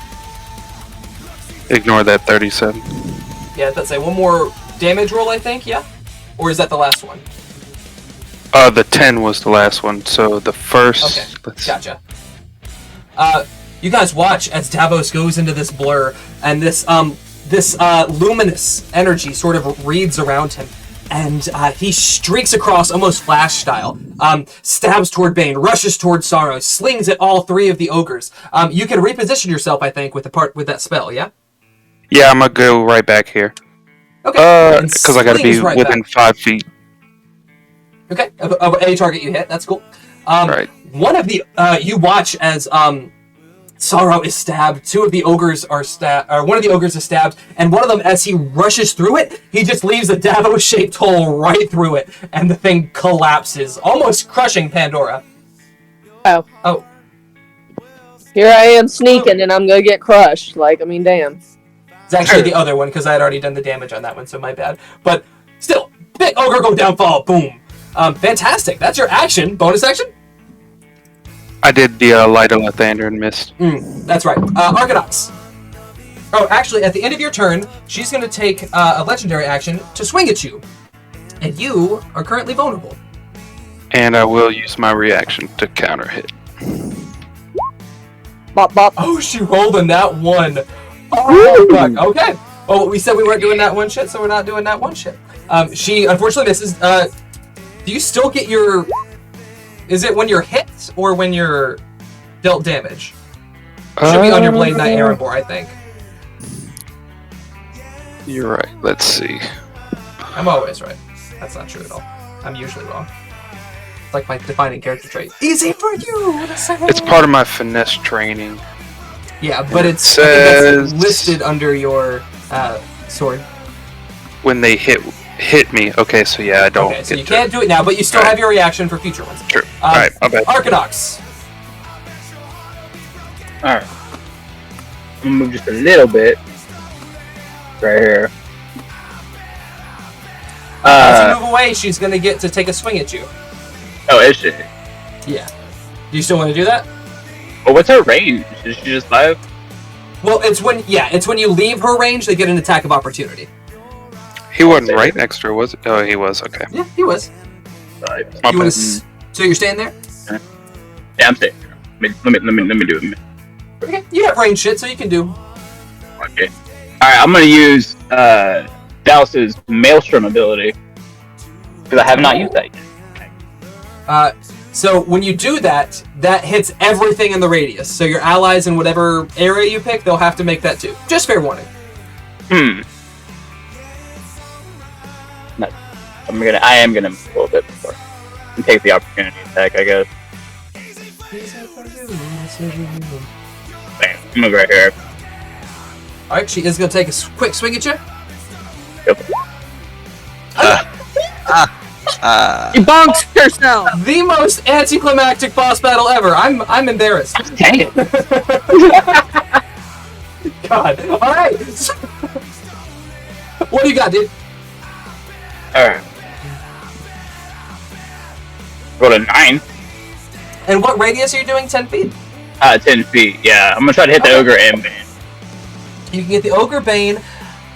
Ignore that 37. Yeah, that's a one more damage roll, I think, yeah? Or is that the last one? The 10 was the last one, so the first. Okay, Let's gotcha. You guys watch as Davos goes into this blur, and this luminous energy sort of reads around him, and he streaks across almost Flash style, stabs toward Bane, rushes toward Sorrow, slings at all 3 of the ogres. You can reposition yourself, I think, with that spell, yeah? Yeah, I'm gonna go right back here. Okay. And Because I gotta be slings right within back. 5 feet. Okay, of any target you hit, that's cool. Right. One of the you watch as Sorrow is stabbed. 2 of the ogres are stabbed, or one of the ogres is stabbed, and one of them, as he rushes through it, he just leaves a Davos-shaped hole right through it, and the thing collapses, almost crushing Pandora. Oh. Oh, Here I am sneaking, and I'm gonna get crushed. Like, I mean, damn. it's actually the other one because I had already done the damage on that one, so my bad. But still, big ogre go downfall, boom. Fantastic. That's your action. Bonus action. I did the Light of Lathander and missed. That's right. Argonax. Oh, actually, at the end of your turn, she's going to take a legendary action to swing at you. And you are currently vulnerable. And I will use my reaction to counter hit. Bop, bop. Oh, she rolled a nat 1. Oh, fuck. Okay. Well, we said we weren't doing that one shit, so we're not doing that one shit. She unfortunately misses. Do you still get your... Is it when you're hit or when you're dealt damage? Should be on your Blade Knight Erebor, I think. You're right. Let's see. I'm always right. That's not true at all. I'm usually wrong. It's like my defining character trait. Easy for you to say. It's part of my finesse training. Yeah, but It it's I think says- that's listed under your sword. When they hit me. Okay, so yeah, I don't Okay, so get you can't do it now, but you still Alright. have your reaction for future ones. True. Alright, my bad. Argonax. Alright. I'm gonna move just a little bit. Right here. As you move away, she's going to get to take a swing at you. Oh, is she? Yeah. Do you still want to do that? Well, what's her range? Is she just 5? Well, it's when you leave her range, they get an attack of opportunity. He wasn't right next to her, was it? Oh, he was. Okay. Yeah, he was. My You bad. wanna so you're staying there? Yeah, I'm staying. Let me do it. Okay. You have range shit, so you can do. Okay. Alright, I'm gonna use Dallas's Maelstrom ability. Because I have not used that yet. So when you do that, that hits everything in the radius. So your allies in whatever area you pick, they'll have to make that too. Just fair warning. I am gonna move a little bit before and take the opportunity attack, I guess. Bam, move right here. Alright, she is going to take a quick swing at you. Yep. You bonked herself. The most anticlimactic boss battle ever. I'm embarrassed. Dang it. God. Alright. What do you got, dude? Alright. Roll a 9. And what radius are you doing? 10 feet? 10 feet, yeah. I'm gonna try to hit the Ogre and Bane. You can get the Ogre Bane.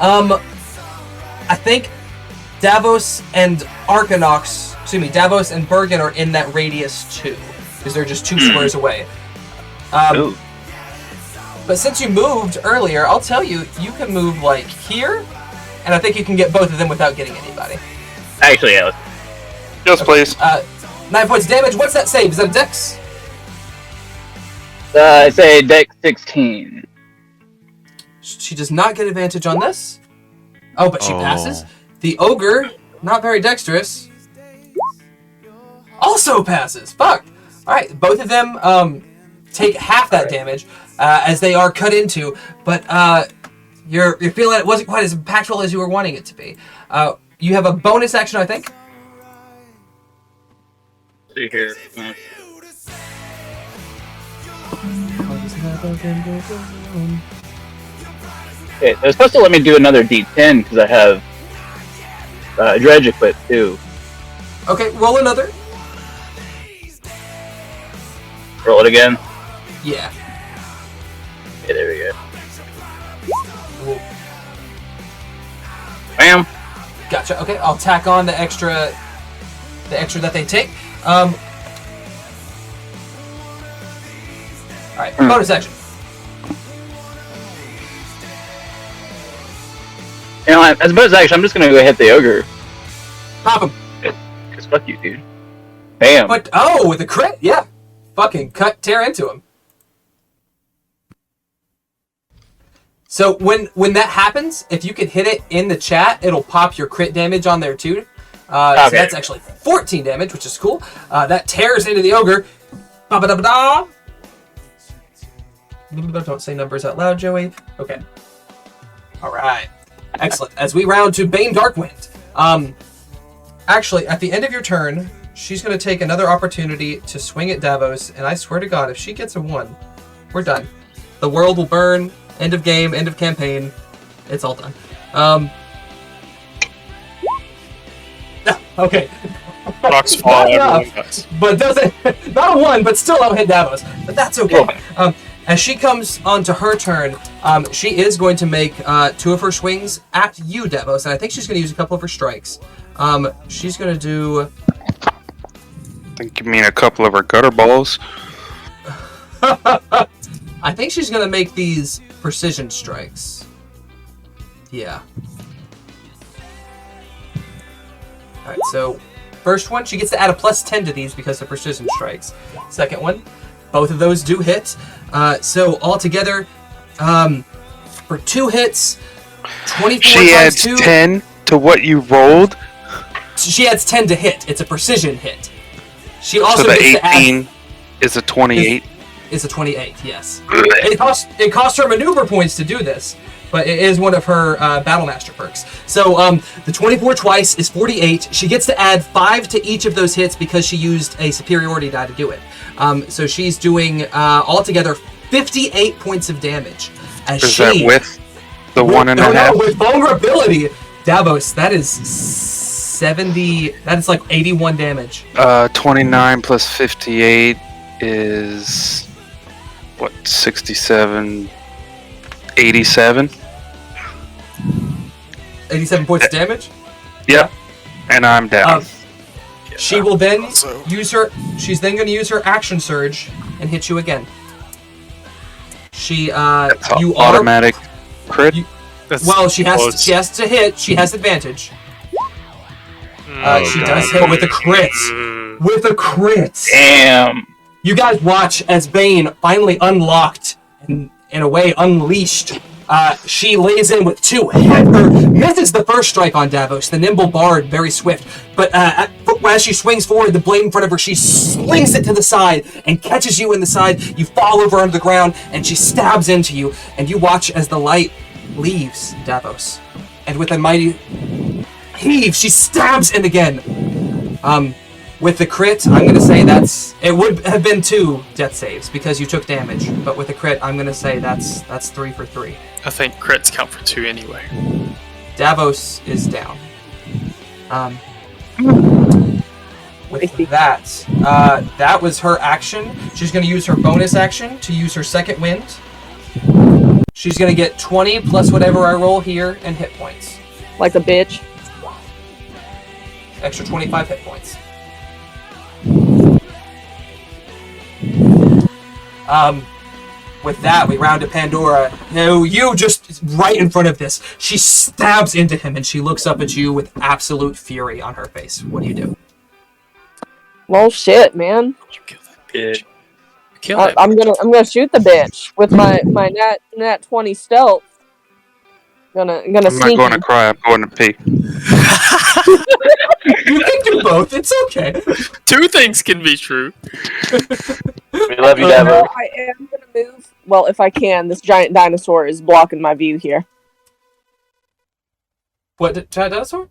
I think Davos and Davos and Bergen are in that radius too. Because they're just 2 squares away. Ooh. But since you moved earlier, I'll tell you, you can move like here, and I think you can get both of them without getting anybody. Actually, yeah. Yes, please. 9 points of damage. What's that save? Is that a dex? It's a Dex 16. She does not get advantage on this. Oh, but she passes. The Ogre, not very dexterous, also passes. Fuck. Alright, both of them take half that damage as they are cut into, but you're feeling it wasn't quite as impactful as you were wanting it to be. You have a bonus action, I think. See here. Okay, they're supposed to let me do another D10 because I have Dredge equipped too. Okay, roll another. Roll it again. Yeah. Okay, there we go. Bam. Gotcha. Okay, I'll tack on the extra that they take. Alright, bonus action. You know, as a bonus action, I'm just gonna go hit the Ogre. Pop him. Cause fuck you, dude. Bam. But with a crit, yeah. Fucking tear into him. So when that happens, if you could hit it in the chat, it'll pop your crit damage on there too. So that's actually 14 damage, which is cool. That tears into the Ogre. Ba-ba-da-ba-da. Don't say numbers out loud, Joey. Okay. Alright. Excellent. As we round to Bane Darkwind. Actually, at the end of your turn, she's going to take another opportunity to swing at Davos, and I swear to God, if she gets a 1, we're done. The world will burn. End of game, end of campaign. It's all done. Okay. Rocks fall. But doesn't not a 1, but still don't hit Davos. But that's okay. As she comes onto her turn, she is going to make 2 of her swings at you, Davos, and I think she's going to use a couple of her strikes. She's going to do. I think you mean a couple of her gutter balls. I think she's going to make these precision strikes. Yeah. Alright, so first one, she gets to add a +10 to these because of precision strikes. Second one, both of those do hit. So altogether, for 2 hits, 24 She times adds 2. 10 to what you rolled. She adds 10 to hit. It's a precision hit. She also So the gets to 18 add, is a 28. is a 28, yes. It costs her maneuver points to do this, but it is one of her Battlemaster perks. So the 24 twice is 48. She gets to add 5 to each of those hits because she used a superiority die to do it. So she's doing altogether 58 points of damage. Is that with the 1.5? No, with vulnerability. Davos, that is 70. That is like 81 damage. 29 plus 58 is what? 67. 87. 87 points of damage. Yep. And I'm down. She will then use her. She's then going to use her action surge and hit you again. She That's you automatic crit. Well, she has to hit. She has advantage. She does hit with a crit. With a crit. Damn. You guys watch as Bane finally unlocked and in a way unleashed. She lays in with two misses the first strike on Davos, the nimble bard, very swift. But as she swings forward, the blade in front of her, she slings it to the side and catches you in the side. You fall over onto the ground, and she stabs into you. And you watch as the light leaves Davos. And with a mighty heave, she stabs in again. With the crit, I'm going to say it would have been 2 death saves because you took damage. But with the crit, I'm going to say that's 3 for 3. I think crits count for 2 anyway. Davos is down. With that, that was her action. She's going to use her bonus action to use her second wind. She's going to get 20 plus whatever I roll here and hit points. Like a bitch. Extra 25 hit points. With that, we round to Pandora. No, you just right in front of this. She stabs into him and she looks up at you with absolute fury on her face. What do you do? Well, shit, man. You kill that bitch. Kill that. I'm gonna shoot the bitch with my nat 20 stealth. Gonna I'm not sneak. going to cry. I'm going to pee. You can do both. It's okay. 2 things can be true. We love you, Davos. I am gonna move. Well, if I can, this giant dinosaur is blocking my view here. What, giant dinosaur?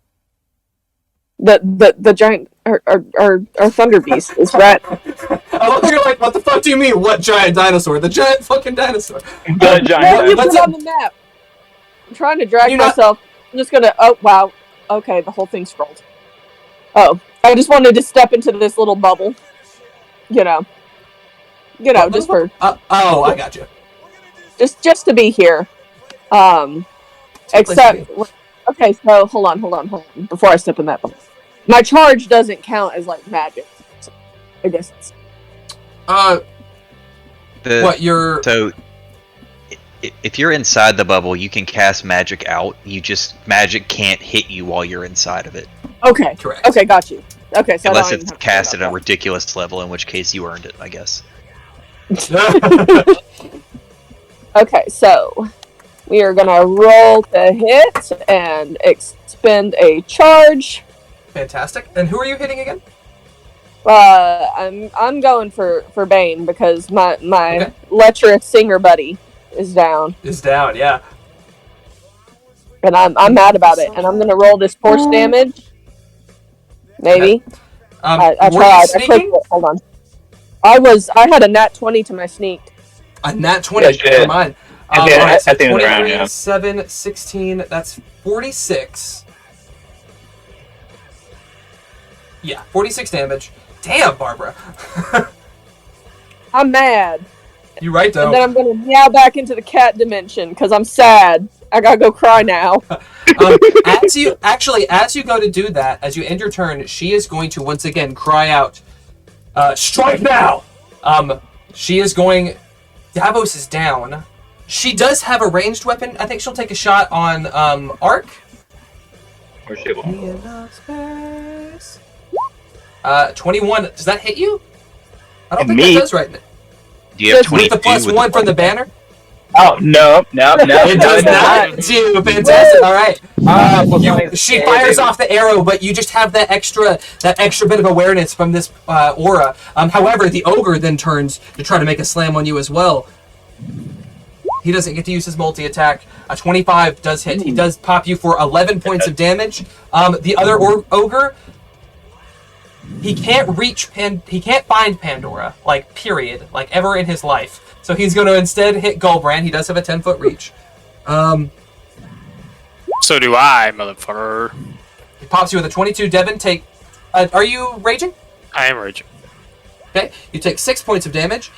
The giant our thunder beast is right. Oh, you're like, what the fuck do you mean? What giant dinosaur? The giant fucking dinosaur. The giant Well, you put let's- it on the map. I'm trying to drag You're not- myself. I'm just gonna. Oh wow. Okay, the whole thing scrolled. Oh, I just wanted to step into this little bubble. You know, just for oh, I got you. just to be here. Except, okay, so hold on. Before I step in that bubble, my charge doesn't count as like magic. So I guess it's What you're? So, if you're inside the bubble, you can cast magic out. Magic can't hit you while you're inside of it. okay. Correct. Okay, got you. Okay, so Unless I don't it's even have to cast worry at a about ridiculous level, in which case you earned it, I guess. that. Okay, so we are gonna roll to hit and expend a charge. Fantastic. And who are you hitting again? I'm going for Bane because my Okay. lecherous singer buddy is down, Is down. Yeah. and I'm mad about it. And I'm gonna roll this force damage. Maybe I were you tried. I sneaking? clicked it. Hold on. I had a nat 20 to my sneak. A nat 20. Yeah, Never mind. At the- Alright, so at the end of the round, 23, yeah. 7, 16. That's 46. Yeah, 46 damage. Damn, Barbara. I'm mad, You right though. and then I'm gonna meow back into the cat dimension because I'm sad. I gotta go cry now. As you go to do that, as you end your turn, she is going to once again cry out, "Strike now!" She is going. Davos is down. She does have a ranged weapon. I think she'll take a shot on Ark. Or she won't. 21. Does that hit you? I don't And think me. that does right now. Do you have With 22 With the plus with 1 from the banner? Oh, no. It does not. Gee, fantastic. All right. She fires off. off the arrow, but you just have that extra bit of awareness from this aura. However, the ogre then turns to try to make a slam on you as well. He doesn't get to use his multi-attack. A 25 does hit. He does pop you for 11 points of damage. The other ogre, he can't he can't find Pandora, like, period, like, ever in his life. So he's going to instead hit Gulbrand. He does have a 10-foot reach. So do I, motherfucker. It pops you with a 22. Devin, take... are you raging? I am raging. Okay, you take 6 points of damage.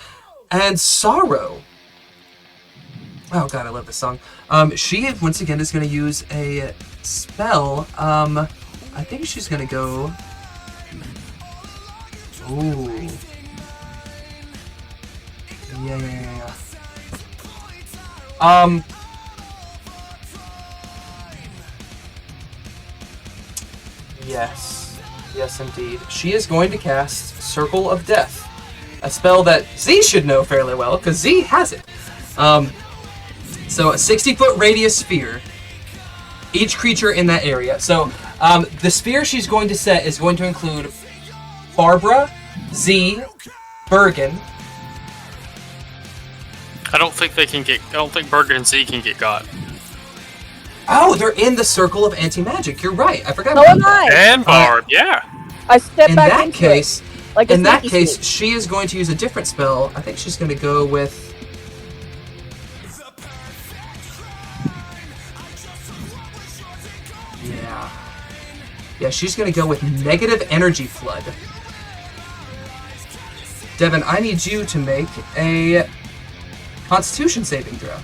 And Sorrow... Oh god, I love this song. She, once again, is going to use a spell. I think she's going to go... Ooh. Yeah. Yes, indeed. She is going to cast Circle of Death, a spell that Z should know fairly well, because Z has it. So a 60-foot radius sphere, each creature in that area. So the sphere she's going to set is going to include Barbara, Z, Bergen. I don't think Bergen and Z can get got. Oh, they're in the circle of anti-magic. You're right. I forgot So about am that. I. And Barb, yeah. I step In back that into case, it. Like a in that sneaky case, sneak. she is going to use a different spell. I think she's going to go with... Yeah, she's going to go with Negative Energy Flood. Devin, I need you to make a Constitution saving throw.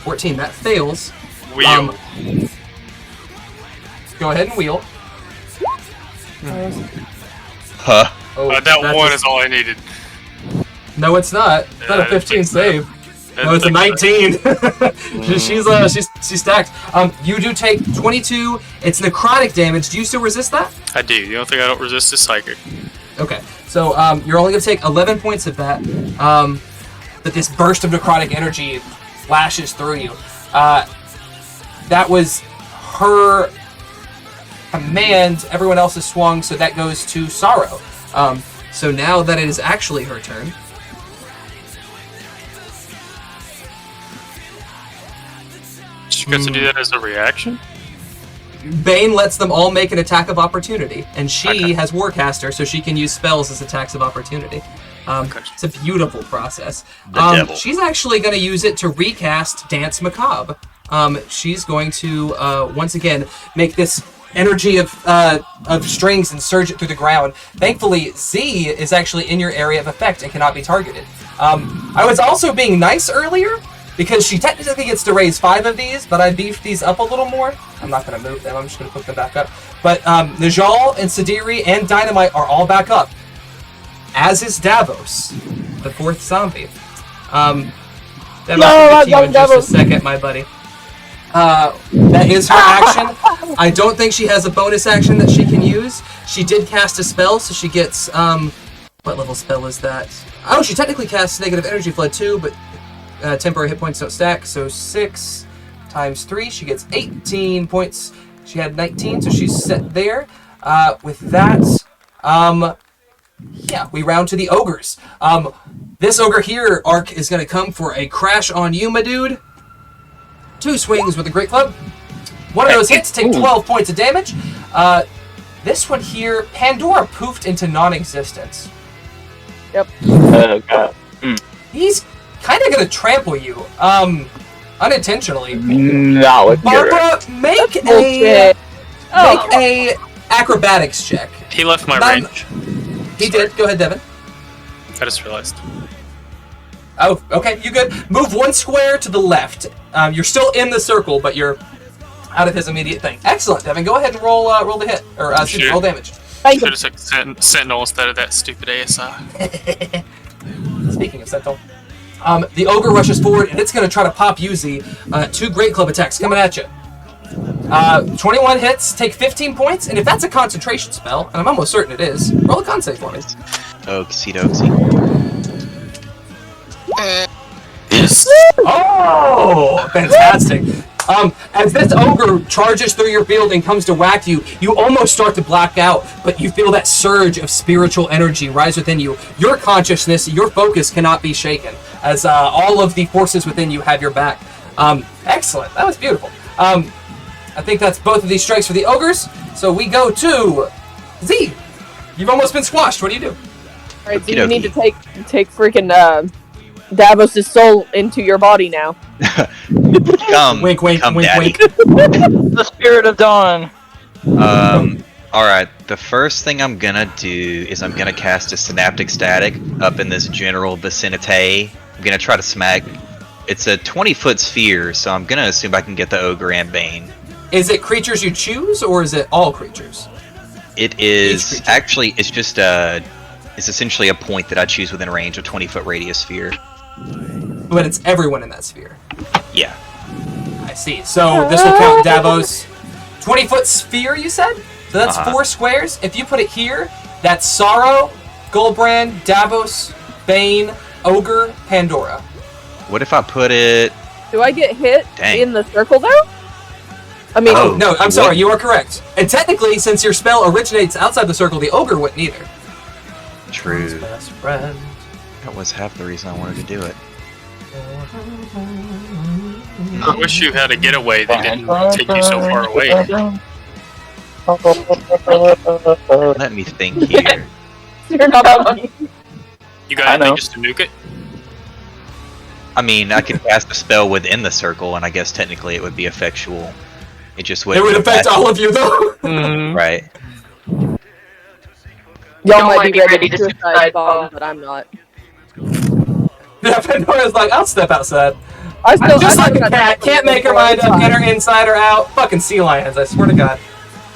14, that fails. Wheel. Go ahead and wheel. Huh. Oh, That that's one is all I needed. No, it's not. It's not a 15 save. No, it's a 19. she's stacked. You do take 22. It's necrotic damage. Do you still resist that? I do. The only thing I don't resist is psychic. Okay. So you're only going to take 11 points of that. But this burst of necrotic energy flashes through you. That was her command. Everyone else is swung, so that goes to Sorrow. So now that it is actually her turn. She gets to do that as a reaction? Bane lets them all make an attack of opportunity, and she has Warcaster, so she can use spells as attacks of opportunity. It's a beautiful process. devil. She's actually going to use it to recast Dance Macabre. She's going to once again make this energy of strings and surge it through the ground. Thankfully, Z is actually in your area of effect and cannot be targeted. I was also being nice earlier, because she technically gets to raise 5 of these, but I beefed these up a little more. I'm not going to move them, I'm just going to put them back up. But Najal and Sadiri and Dynamite are all back up, as is Davos, the 4th zombie. Davos, I'll get to you in just a second, my buddy. That is her action. I don't think she has a bonus action that she can use. She did cast a spell, so she gets, what level spell is that? Oh, she technically casts Negative Energy Flood too, but temporary hit points don't stack, so 6 times 3, she gets 18 points. She had 19, so she's set there. With that, yeah, we round to the ogres. This ogre here, Ark, is going to come for a crash on you, my dude. 2 swings with a great club. One of those hits take 12 points of damage. This one here, Pandora poofed into non-existence. Yep. Oh god. He's kind of going to trample you, unintentionally. No, it's Barbara, make a acrobatics check. He left my range. He did. Go ahead, Devin. I just realized. Oh, okay, you good. Move 1 square to the left. You're still in the circle, but you're out of his immediate thing. Excellent, Devin. Go ahead and roll the hit, or roll damage. Thank Should you. have took Sentinel instead of that stupid ASI. Speaking of Sentinel, the ogre rushes forward, and it's going to try to pop Yuzi. 2 great club attacks coming at you. 21 hits, take 15 points, and if that's a concentration spell, and I'm almost certain it is, roll a con save for me. Oaksy doksy. Yes. Oh, fantastic. As this ogre charges through your field and comes to whack you, you almost start to black out, but you feel that surge of spiritual energy rise within you. Your consciousness, your focus cannot be shaken, as all of the forces within you have your back. Excellent. That was beautiful. I think that's both of these strikes for the ogres, so we go to Z. You've almost been squashed. What do you do? Alright, so you need to take freaking Davos' soul into your body now. Come, Wink, wink, come, wink, daddy. wink. The spirit of dawn. Alright, the first thing I'm gonna do is I'm gonna cast a Synaptic Static up in this general vicinity. I'm gonna try to smack. It's a 20-foot sphere, so I'm gonna assume I can get the Ogre and Bane. Is it creatures you choose, or is it all creatures? It is actually, it's just it's essentially a point that I choose within range of 20-foot radius sphere. But it's everyone in that sphere. Yeah. I see. So this will count Davos. 20-foot sphere, you said? So that's 4 squares. If you put it here, that's Sorrow, Goldbrand, Davos, Bane, Ogre, Pandora. What if I put it... Do I get hit in the circle though? I mean, oh no, I'm sorry, you are correct. And technically, since your spell originates outside the circle, the Ogre wouldn't either. True. Best friend. That was half the reason I wanted to do it. I wish you had a getaway that didn't take you so far away. Let me think here. you're not on me. You got anything just to nuke it? I mean, I could cast a spell within the circle, and I guess technically it would be effectual. It just It would affect all of you, though. Right. Y'all might be ready to suicide bomb, but I'm not. Yeah, Pandora's like, I'll step outside. Just like a cat, can't make her mind up, get her inside or out. Fucking sea lions, I swear to God.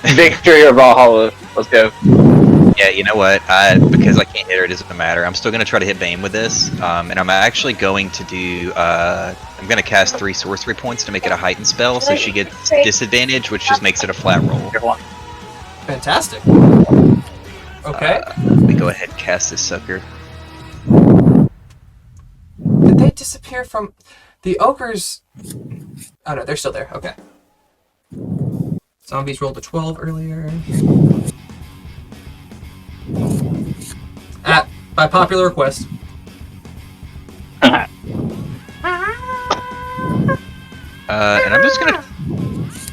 Victory or Valhalla. Let's go. Yeah, you know what? Because I can't hit her, it doesn't matter. I'm still going to try to hit Bane with this, and I'm actually going to do, I'm going to cast 3 sorcery points to make it a heightened spell, so she gets disadvantage, which just makes it a flat roll. Fantastic. Okay. Let me go ahead and cast this sucker. Did they disappear from... The ogres... Oh no, they're still there, okay. Zombies rolled a 12 earlier. By popular request. And I'm just gonna...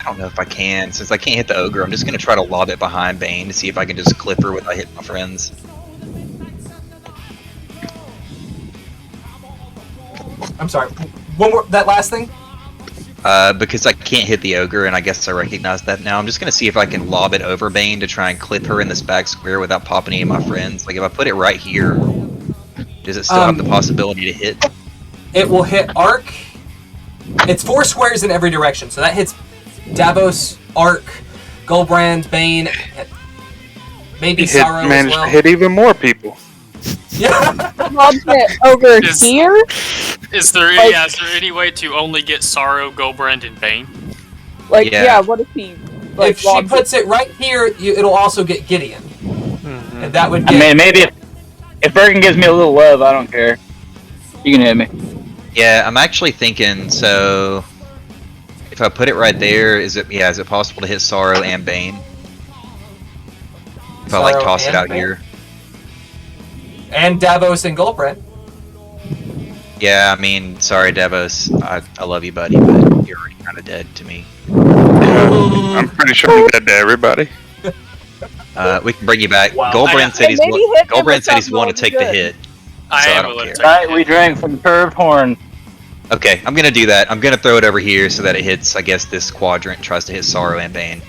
I don't know if I can. Since I can't hit the ogre, I'm just gonna try to lob it behind Bane to see if I can just clip her without hitting my friends. I'm sorry, one more, that last thing? Because I can't hit the ogre, and I guess I recognize that now. I'm just gonna see if I can lob it over Bane to try and clip her in this back square without popping any of my friends. Like, if I put it right here, does it still have the possibility to hit? It will hit Arc. It's 4 squares in every direction, so that hits Davos, Arc, Goldbrand, Bane, maybe Sorrow as managed well. to hit even more people. Yeah. Lobbed it over here? Is there any way to only get Sorrow, Goldbrand, and Bane? Like, yeah, what if he... Like, if she puts it right here, it'll also get Gideon. Mm-hmm. And that would get... I mean, maybe if Bergen gives me a little love, I don't care. You can hit me. Yeah, I'm actually thinking, so... If I put it right there, is it possible to hit Sorrow and Bane? If I, like, toss it out Bane? here. And Davos and Goldbrand. Yeah, I mean, sorry, Davos. I love you, buddy, but you're already kind of dead to me. Yeah, I'm pretty sure I'm dead to everybody. We can bring you back. Wow. Goldbrand said he's willing to take the hit. I so am don't willing care. to Tonight we drank from curved horn. Okay, I'm gonna do that. I'm gonna throw it over here so that it hits, I guess, this quadrant and tries to hit Sorrow and Bane.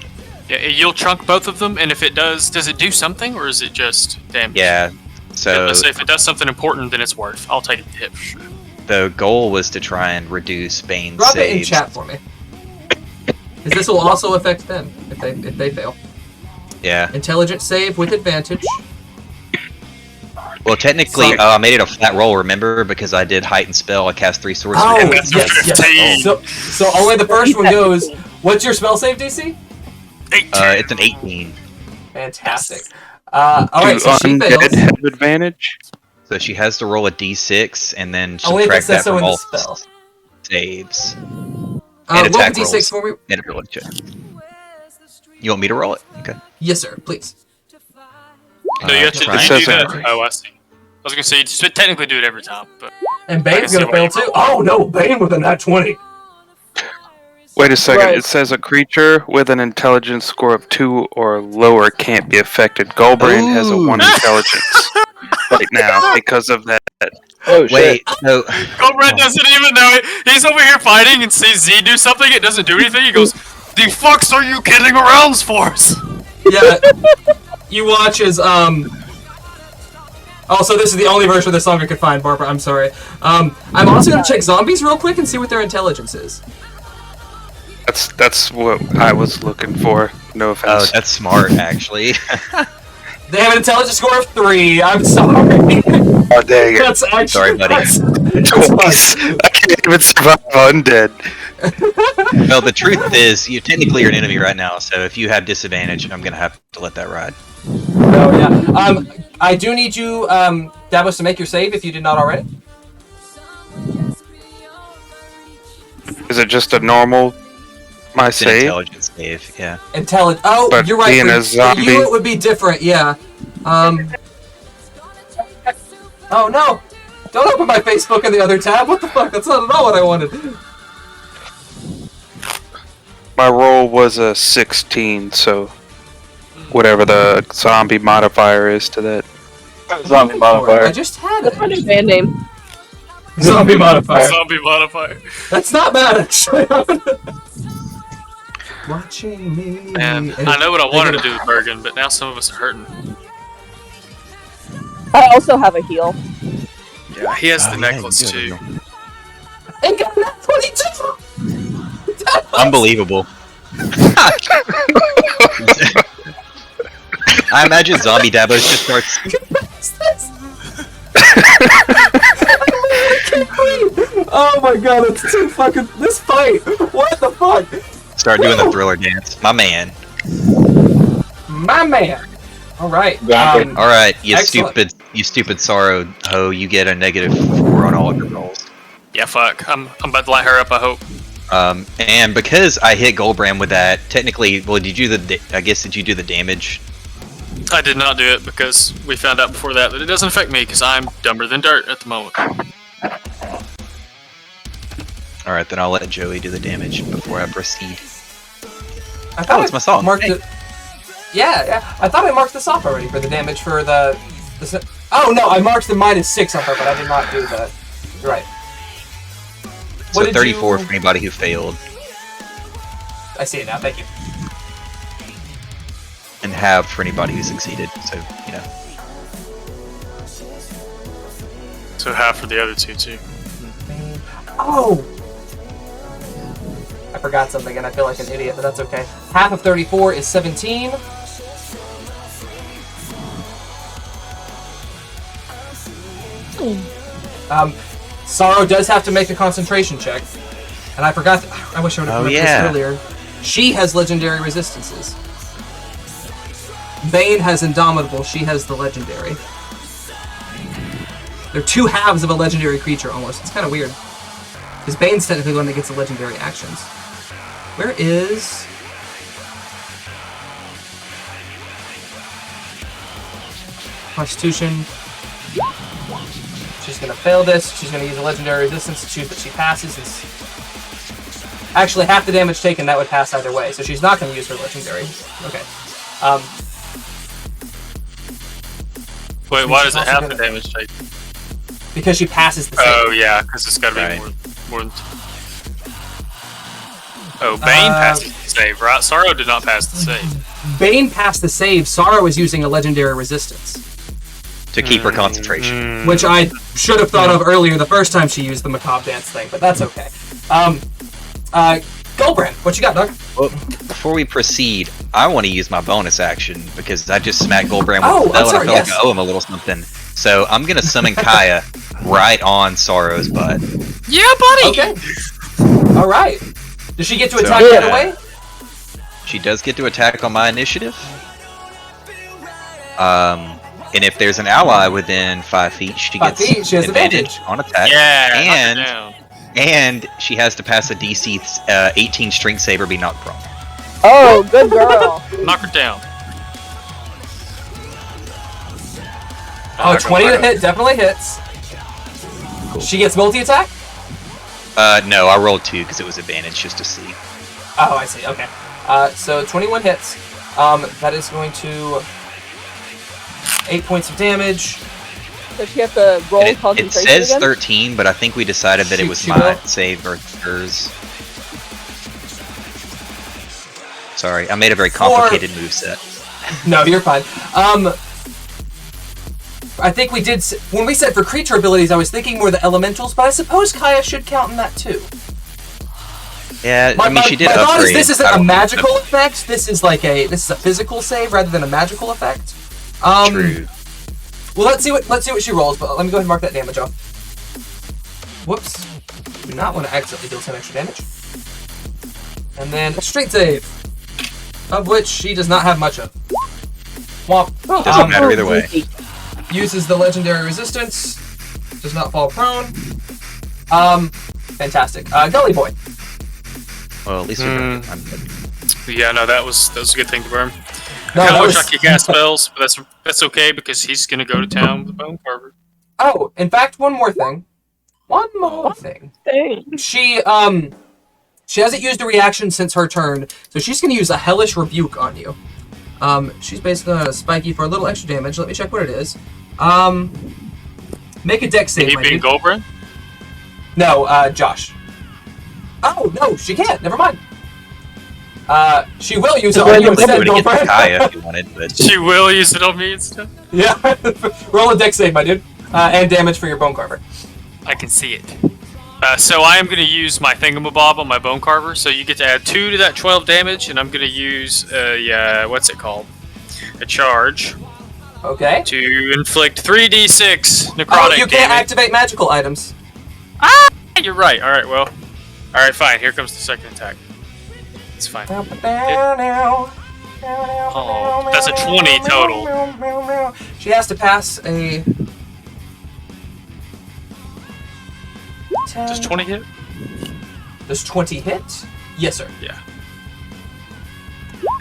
Yeah, you'll chunk both of them, and if it does it do something, or is it just damage? Yeah, so... Let's say if it does something important, then it's worth. I'll take the hit for sure. The goal was to try and reduce Bane's Drop saves. it in chat for me. Because this will also affect them if they fail. Yeah. Intelligence save with advantage. Well, technically, I made it a flat roll, remember? Because I did heightened spell, I cast 3 sorcery. Oh, that's yes. So only the first one goes. What's your spell save DC? 18. It's an 18. Fantastic. Alright, so she fails. Undead have advantage? So she has to roll a d6 and then Only if it subtract says that so from in the all spell. saves. Roll And the attack D6 rolls. for me. And ability check. You want me to roll it? Okay. Yes, sir. Please. No, you have to try It do says that. it. Oh, I see. I was gonna say, you should technically do it every time, but... And I can Bane's see gonna why fail you too. roll. Oh no, Bane with a nat 20. Wait a second, Right. it says a creature with an intelligence score of 2 or lower can't be affected. Goldbrand has a 1 Ooh. intelligence. right now because of that. Oh shit! Wait, no. Goldbrand doesn't even know it. He's over here fighting and sees Z do something. It doesn't do anything. He goes, "The fucks are you kidding around for?" Yeah. You watch as Also, this is the only version of the song I could find, Barbara. I'm sorry. I'm also gonna check zombies real quick and see what their intelligence is. That's what I was looking for. No Oh, offense. that's smart, actually. They have an intelligence score of 3. I'm sorry. Oh dang it! That's actually Sorry, buddy. That's Twice. fine. I can't even survive undead. Well, the truth is, you technically are an enemy right now, so if you have disadvantage, I'm gonna have to let that ride. Oh yeah. I do need you, Davos, to make your save if you did not already. Is it just a normal my It's an save? intelligence save, yeah. Oh, But you're right. being For a zombie- you, it would be different. Yeah. Oh no! Don't open my Facebook in the other tab. What the fuck? That's not at all what I wanted. My roll was a 16, so whatever the zombie modifier is to that. Zombie I modifier. just had That's my it. new band name. Zombie modifier. Zombie modifier. That's not bad, actually. Watching me. And I know what I wanted to do with Bergen, but now some of us are hurting. I also have a heal. Yeah, he has the Oh, yeah, necklace you do. too. And got that 22. Unbelievable. I imagine Zombie Davos just starts. Oh my god, it's too fucking. This fight! What the fuck? Start doing the Thriller dance. My man. My man! Alright. Alright, you Excellent. stupid sorrow ho, you get a -4 on all of your rolls. Yeah, fuck. I'm about to light her up. I hope. And because I hit Goldbrand with that, technically, well, did you do the damage? I did not do it because we found out before that it doesn't affect me because I'm dumber than dirt at the moment. Alright, then I'll let Joey do the damage before I proceed. I thought it's my song. Marked Hey. it. Yeah. I thought I marked this off already for the damage for the. Oh no, I marked the -6 on her, but I did not do the. You're right. So What did 34 you- for anybody who failed, I see it now. Thank you. and half for anybody who succeeded. So, you know. So half for the other two too. Oh! I forgot something and I feel like an idiot, but that's okay. Half of 34 is 17. Sorrow does have to make a concentration check. And I forgot, I wish I would have remembered this earlier. She has legendary resistances. Bane has Indomitable, she has the legendary. They're two halves of a legendary creature almost. It's kind of weird. Because Bane's technically the one that gets the legendary actions. Where is... Constitution. She's going to fail this. She's going to use a legendary resistance to choose that she passes. Actually, half the damage taken, that would pass either way. So she's not going to use her legendary. Okay. Wait, why does it also have the gonna- damage taken? Because she passes the save. Oh yeah, because it's got to be Right. more than. Oh, Bane passed the save, right? Sorrow did not pass the save. Bane passed the save. Sorrow is using a legendary resistance. To keep her concentration. Which I should have thought of earlier the first time she used the macabre dance thing, but that's okay. Goldbrand, what you got, Doug? Well, before we proceed, I want to use my bonus action because I just smacked Goldbrand with Oh, the spell I'm sorry, and I feel yes. like I owe him a little something. So I'm gonna summon Kaya right on Sorrow's butt. Yeah, buddy. Okay. All right. Does she get to So, attack yeah. right away? She does get to attack on my initiative. And if there's an ally within 5 feet, she 5 gets feet, she has advantage. on attack. Yeah. knock her and down. and she has to pass a DC 18 strength save or be knocked prone. Oh, good girl. Knock her down. Oh, 20 to hit definitely hits. Cool. She gets multi-attack? No, I rolled 2 because it was advantage just to see. Oh, I see. Okay. So 21 hits. That is going to 8 points of damage. Does she have to roll It concentration says again? 13, but I think we decided that it was She my will. save or hers. Sorry, I made a very complicated moveset. No, you're fine. I think we did when we said for creature abilities. I was thinking more the elementals, but I suppose Kaya should count in that too. Yeah, I mean, she did my thought is upgrade. this isn't a magical effect. This is a physical save rather than a magical effect. True. Well, let's see what she rolls. But let me go ahead and mark that damage off. Whoops. Do not want to accidentally deal some extra damage. And then a straight save, of which she does not have much of. Womp. Doesn't matter either way. Uses the legendary resistance. Does not fall prone. Fantastic. Gully Boy. Well, at least we're I'm good. Yeah, no, that was a good thing to burn. No, I that wish was- I could cast spells, but that's okay because he's gonna go to town with the bone carver. Oh, in fact, one more thing. One more thing. Dang. She hasn't used a reaction since her turn, so she's gonna use a Hellish Rebuke on you. She's basically gonna spike you for a little extra damage. Let me check what it is. Make a dex save. He my being dude. Goldbrand? No, Josh. Oh no, she can't. Never mind. She will use it on you You instead. would have Don't get worry. Kaya if you wanted, but She will use it on me instead. Yeah, roll a dex save, my dude, and damage for your bone carver. I can see it. So I am going to use my thingamabob on my bone carver. So you get to add 2 to that 12 damage, and I'm going to use what's it called? A charge Okay. to inflict 3d6 necrotic Oh, you can't damage. activate magical items. You're right. All right, well, all right, fine. Here comes the second attack. It's fine. Oh, that's a 20 total. She has to pass a. Does 20 hit? Does 20 hit? Yes, sir. Yeah.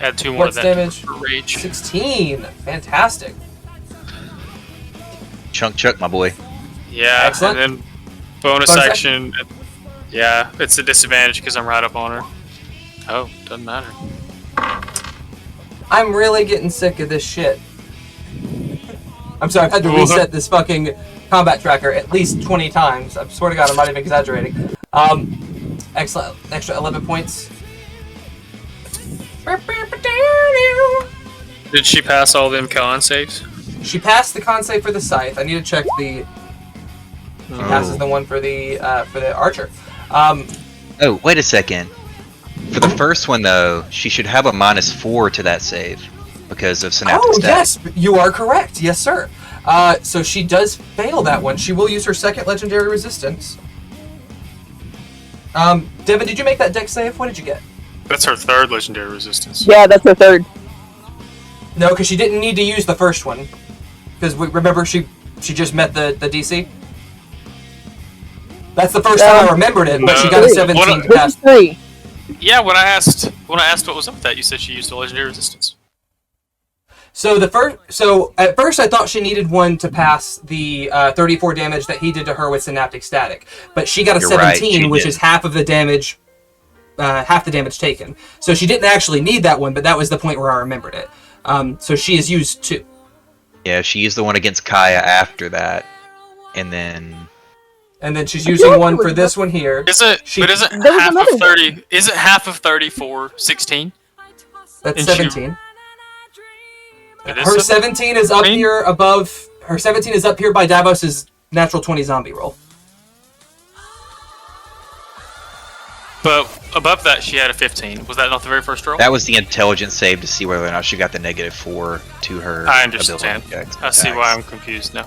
Add 2 more What's of that damage? for rage. 16. Fantastic. Chuck, my boy. Yeah, Excellent. and then bonus Bonus action. Yeah, it's a disadvantage because I'm right up on her. Oh, doesn't matter. I'm really getting sick of this shit. I'm sorry, I've had to reset this fucking combat tracker at least 20 times. I swear to God, I'm not even exaggerating. Excellent. Extra 11 points. Did she pass all them con saves? She passed the con save for the scythe. I need to check the. She passes the one for the archer. Oh, wait a second. For the first one, though, she should have a -4 to that save because of synaptic Oh static. yes, you are correct. Yes, sir. So she does fail that one. She will use her second legendary resistance. Devin, did you make that dex save? What did you get? That's her third legendary resistance. Yeah, that's her third. No, because she didn't need to use the first one. Because remember, she just met the DC. That's the first time I remembered it, but she got a 17 to This pass. is 3. Yeah, when I asked what was up with that, you said she used a legendary resistance. So at first I thought she needed one to pass the 34 damage that he did to her with synaptic static, but she got a You're right, 17, she which did. is half the damage taken. So she didn't actually need that one, but that was the point where I remembered it. So she has used 2. Yeah, she used the one against Kaya after that, and then she's using one for this one here. Isn't She- but isn't There was half another of 30? Isn't half of 34 16? That's and she- 17. It is Her 17? 17 is up Green? here above. Her 17 is up here by Davos's natural 20 zombie roll. But above that, she had a 15. Was that not the very first roll? that was the intelligence save to see whether or not she got the -4 to her. I understand. ability I see why I'm confused now.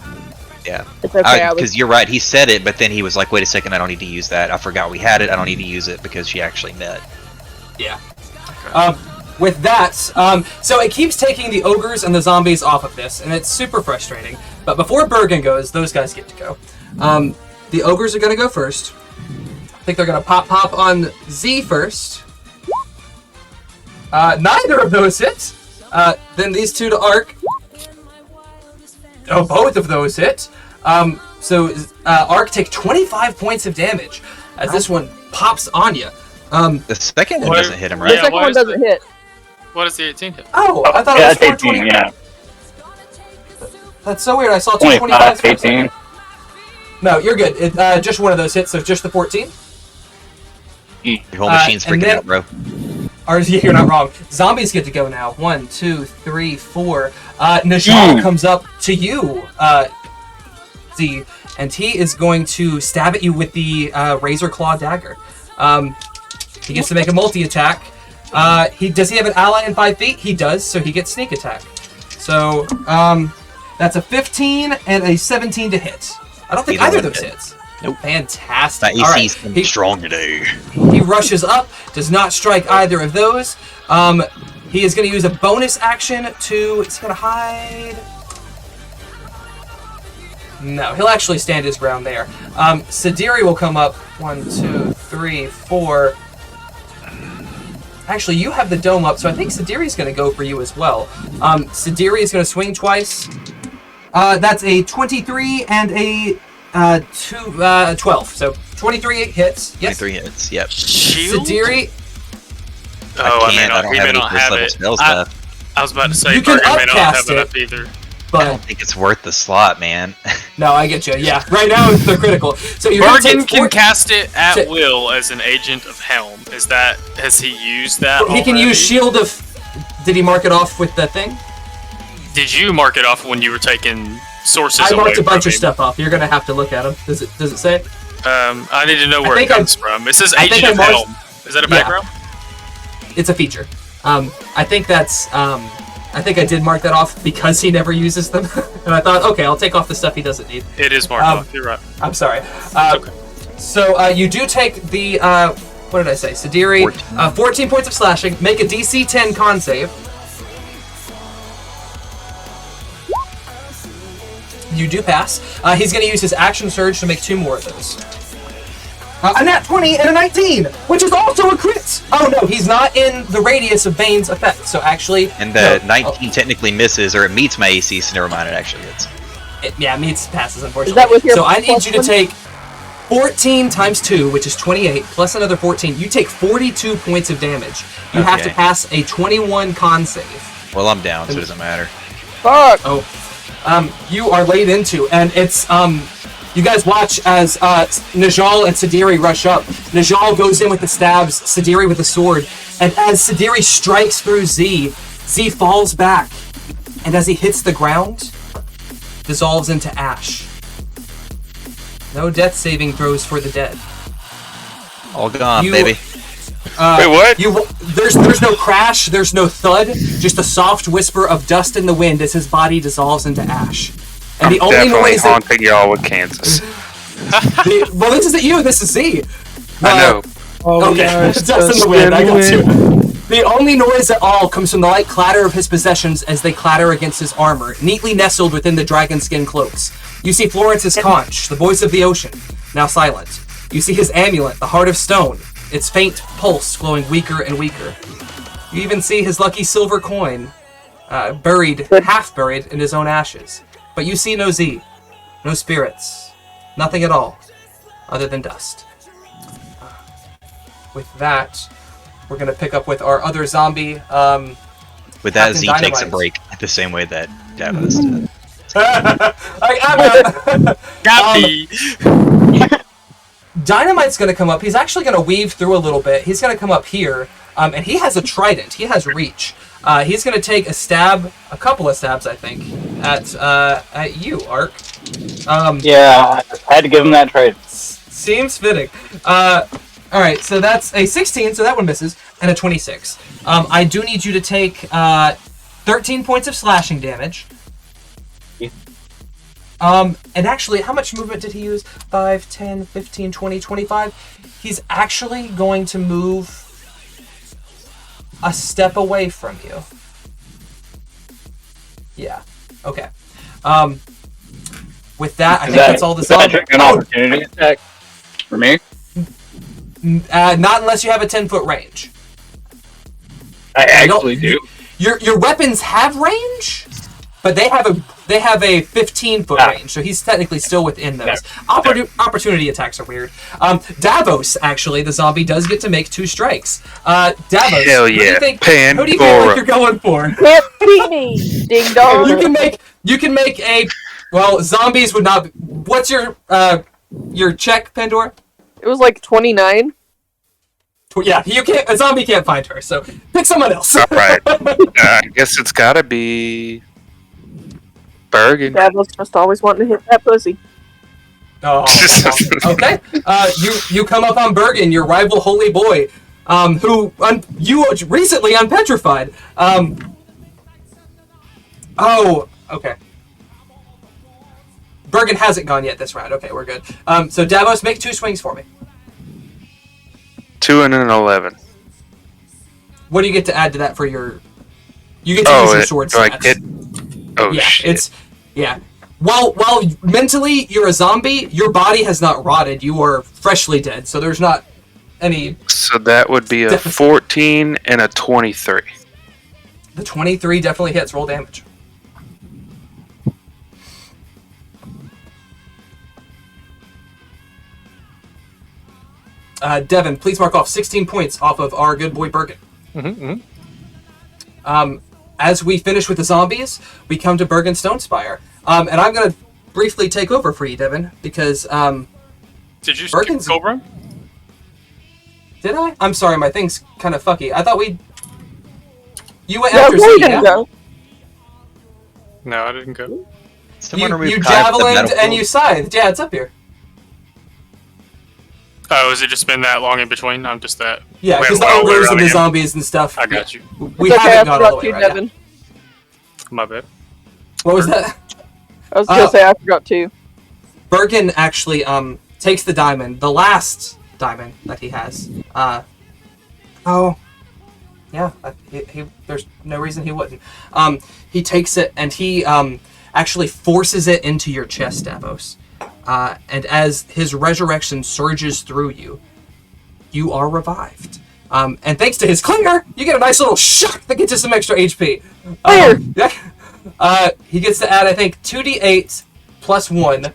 Yeah, It's okay. I was because you're right. He said it, but then he was like, "Wait a second, I don't need to use that. I forgot we had it. I don't need to use it because she actually met." Yeah. With that, so it keeps taking the ogres and the zombies off of this, and it's super frustrating. But before Bergen goes, those guys get to go. The ogres are going to go first. I think they're going to pop on Z first. Neither of those hit. Then these 2 to Arc. Oh, both of those hit. So Arc take 25 points of damage as this one pops on you. The second one Why- doesn't hit him, The right? Yeah, second why one is doesn't hit. What is the 18 hit? Oh, I thought Yeah, it was that's 18, 420. yeah. That's so weird. I saw 225s for a second. No, you're good. Just one of those hits, so just the 14. Your whole machine's freaking out, bro. You're not wrong. Zombies get to go now. 1, 2, 3, 4. Najal comes up to you, Z, and he is going to stab at you with the Razor Claw Dagger. He gets to make a multi-attack. Does he have an ally in 5 feet? He does, so he gets sneak attack. So, that's a 15 and a 17 to hit. I don't think either of those hits. Nope. Fantastic. That AC's strong today. He rushes up, does not strike either of those. He is going to use a bonus action to... Is he going to hide? No, he'll actually stand his ground there. Sidiri will come up. 1, 2, 3, 4. Actually, you have the dome up, so I think Sidiri's going to go for you as well. Sidiri is going to swing twice. That's a 23 and a 12. So 23 hits. Yes. 23 hits. Yep. Shield? Sadiri. Oh, I don't have any first level spells left. I was about to say, You can Burger may not have upcast it it. up either. I But don't think it's worth the slot, man. no, I get you. Yeah, right now it's the critical. So you're gonna Bergen take can 4 cast it at will as an agent of Helm. Has he used that? He can already? use Shield of. Did he mark it off with the thing? Did you mark it off when you were taking sources? I marked away a bunch from of him? stuff off. You're gonna have to look at them. Does it say? I need to know where it think I- comes from. It says I think agent I of marked- Helm. Is that a Yeah. background? It's a feature. I think that's. I think I did mark that off because he never uses them, and I thought, okay, I'll take off the stuff he doesn't need. It is marked off. You're right. I'm sorry. Okay. So you do take the what did I say? Sidiri, 14 points of slashing. Make a DC 10 con save. You do pass. He's going to use his action surge to make 2 more of those. A nat 20 and a 19, which is also a crit. Oh no, he's not in the radius of Bane's effect. So actually, And the 19 technically misses, or it meets my AC, so never mind, it actually hits. It meets passes, unfortunately. Is that with your so I need plus you to one? take 14 times 2, which is 28, plus another 14. You take 42 points of damage. You have to Okay. pass a 21 con save. Well, I'm down, so it doesn't matter. Fuck. Oh, you are laid into, and it's you guys watch as Najal and Sidiri rush up. Najal goes in with the stabs, Sidiri with the sword, and as Sidiri strikes through Z falls back, and as he hits the ground, dissolves into ash. No death saving throws for the dead. All gone, You- baby. Wait, what? There's no crash, there's no thud, just a soft whisper of dust in the wind as his body dissolves into ash. And the only Definitely noise that, haunting y'all with Kansas. well, this isn't you, this is Z. I know. Okay, dust in the wind, I got you. The only noise at all comes from the light clatter of his possessions as they clatter against his armor, neatly nestled within the dragon skin cloaks. You see Florence's conch, the voice of the ocean, now silent. You see his amulet, the heart of stone, its faint pulse glowing weaker and weaker. You even see his lucky silver coin, half buried in his own ashes. But you see no Z, no spirits, nothing at all, other than dust. With that, we're going to pick up with our other zombie. With that, Captain Z takes a Dynamite. break the same way that Davos did. Got me. Dynamite's going to come up. He's actually going to weave through a little bit. He's going to come up here, and he has a trident. He has reach. He's going to take a couple of stabs, I think, at you, Ark. Yeah, I had to give him that trade. Seems fitting. All right, so that's a 16, so that one misses, and a 26. I do need you to take 13 points of slashing damage. And actually, how much movement did he use? 5, 10, 15, 20, 25? He's actually going to move a step away from you. Yeah. Okay. With that, I think that's all the Is that zombie. an opportunity attack for me? Not unless you have a 10-foot range. I actually do. Your weapons have range, but they have a 15-foot range, so he's technically still within those. Opportunity attacks are weird. Davos, actually, the zombie does get to make 2 strikes. Davos, Hell who do you yeah, think, Pandora. who do you feel like you're going for? Can't beat me, ding dong. You can make You can make a. Well, zombies would not. What's your check, Pandora? It was like 29. Yeah, you can't. A zombie can't find her, so pick someone else. All right. I guess it's gotta be Bergen. Dad was just always wanting to hit that pussy. Oh, okay. You come up on Bergen, your rival holy boy, who you recently unpetrified. Oh, okay. Bergen hasn't gone yet this round. Okay, we're good. So Davos, make 2 swings for me. 2 and an 11. What do you get to add to that for your? You get to use your sword do I stats. get? Oh yeah, shit! Yeah. While mentally you're a zombie, your body has not rotted. You are freshly dead, so there's not any. So that would be a 14 and a 23. The 23 definitely hits. Roll damage. Devin, please mark off 16 points off of our good boy Bergen. As we finish with the zombies, we come to Bergen Stonespire. And I'm going to briefly take over for you, Devin, because... Did you Bergen's... skip Cobra? Did I? I'm sorry, my thing's kind of fucky. I thought we... You went No, after we Z, didn't yeah? go. No, I didn't go. You javelined and you scythed. Yeah, it's up here. Oh, has it just been that long in between? I'm just that. Yeah, because the ogres and the zombies and stuff. I got you. We It's okay, haven't I gone all forgot the way too, right Devin. My bad. What was that? I was gonna say I forgot too. Bergen actually takes the diamond, the last diamond that he has. There's no reason he wouldn't. He takes it and he actually forces it into your chest, Davos. And as his resurrection surges through you, you are revived. And thanks to his clinger, you get a nice little shock that gets you some extra HP. He gets to add, I think, 2d8 plus 1.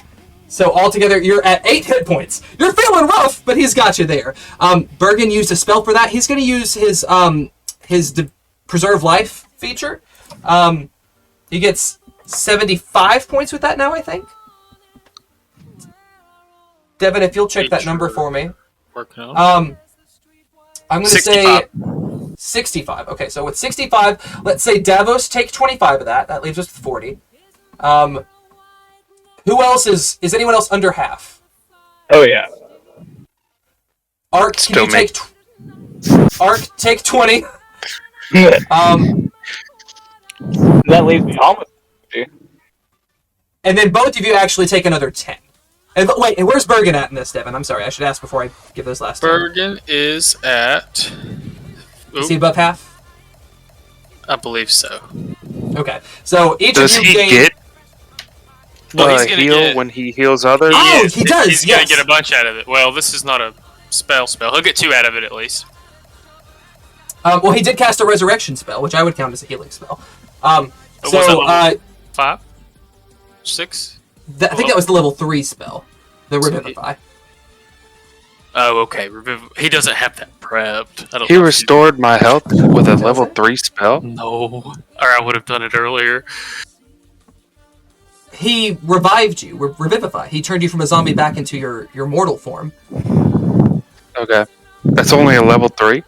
So altogether, you're at 8 hit points. You're feeling rough, but he's got you there. Bergen used a spell for that. He's going to use his preserve life feature. He gets 75 points with that now, I think. Devin, if you'll check that number for me. Working on. I'm going to say 65. Okay, so with 65, let's say Davos take 25 of that. That leaves us with 40. Who else is anyone else under half? Oh yeah. Ark, can you take Ark, take 20. That leaves me almost. And then both of you actually take another 10. And wait, and where's Bergen at in this, Devin? I'm sorry, I should ask before I give those last 10. Bergen is at... Is he above half? I believe so. Okay, so each Does of you he gain... get Well, he's gonna heal get... when he heals others? Oh, he does, He's gonna get a bunch out of it. Well, this is not a spell. He'll get 2 out of it at least. Well, he did cast a resurrection spell, which I would count as a healing spell. Was that 5? 6? I think that was the level 3 spell. The Revivify. Oh, okay. He doesn't have that prepped. I don't He know restored my health with a level 3 spell? No. Or I would have done it earlier. He revived you, Revivify. He turned you from a zombie back into your mortal form. Okay. That's only a level 3?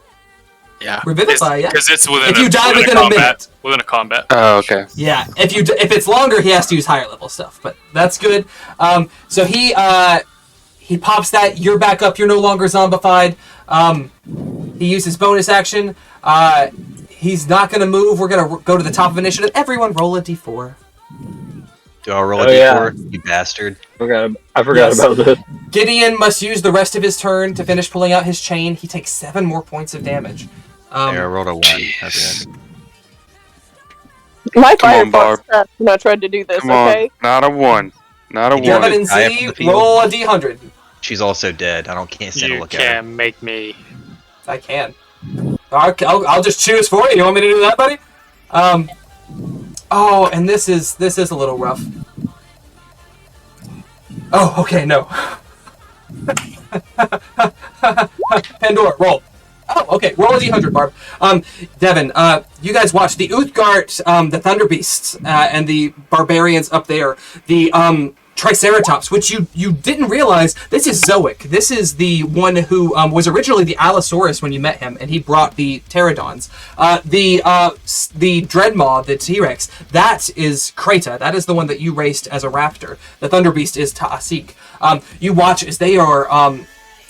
Yeah. Revivify, yeah. Because it's within if you die within a minute. Within a combat. Oh, okay. Yeah, if it's longer, he has to use higher level stuff, but that's good. So he pops that. You're back up. You're no longer zombified. He uses bonus action. He's not going to move. We're going to go to the top of initiative. Everyone roll a d4. Do I roll a d4, you bastard? I forgot about this. Gideon must use the rest of his turn to finish pulling out his chain. He takes 7 more points of damage. I rolled a 1. Okay. My Come fire on, Barb. fought when I tried to do this, Come okay? on. Not a 1. Not a 1. Devin and I have Z, the field. roll a d100. She's also dead. Can't stand to You look at her. can make me. I can. I'll just choose for you. You want me to do that, buddy? Oh, and this is a little rough. Oh, okay, no. Pandora, roll. Oh, Okay, roll a d100, Barb. Devin, you guys watch the Uthgart, the Thunder Beasts, and the barbarians up there. The Triceratops, which you didn't realize, this is Zoic. This is the one who was originally the Allosaurus when you met him, and he brought the pterodons. The Dreadmaw, the T-Rex, that is Krata. That is the one that you raced as a raptor. The Thunder Beast is Ta'asik. You watch as they are...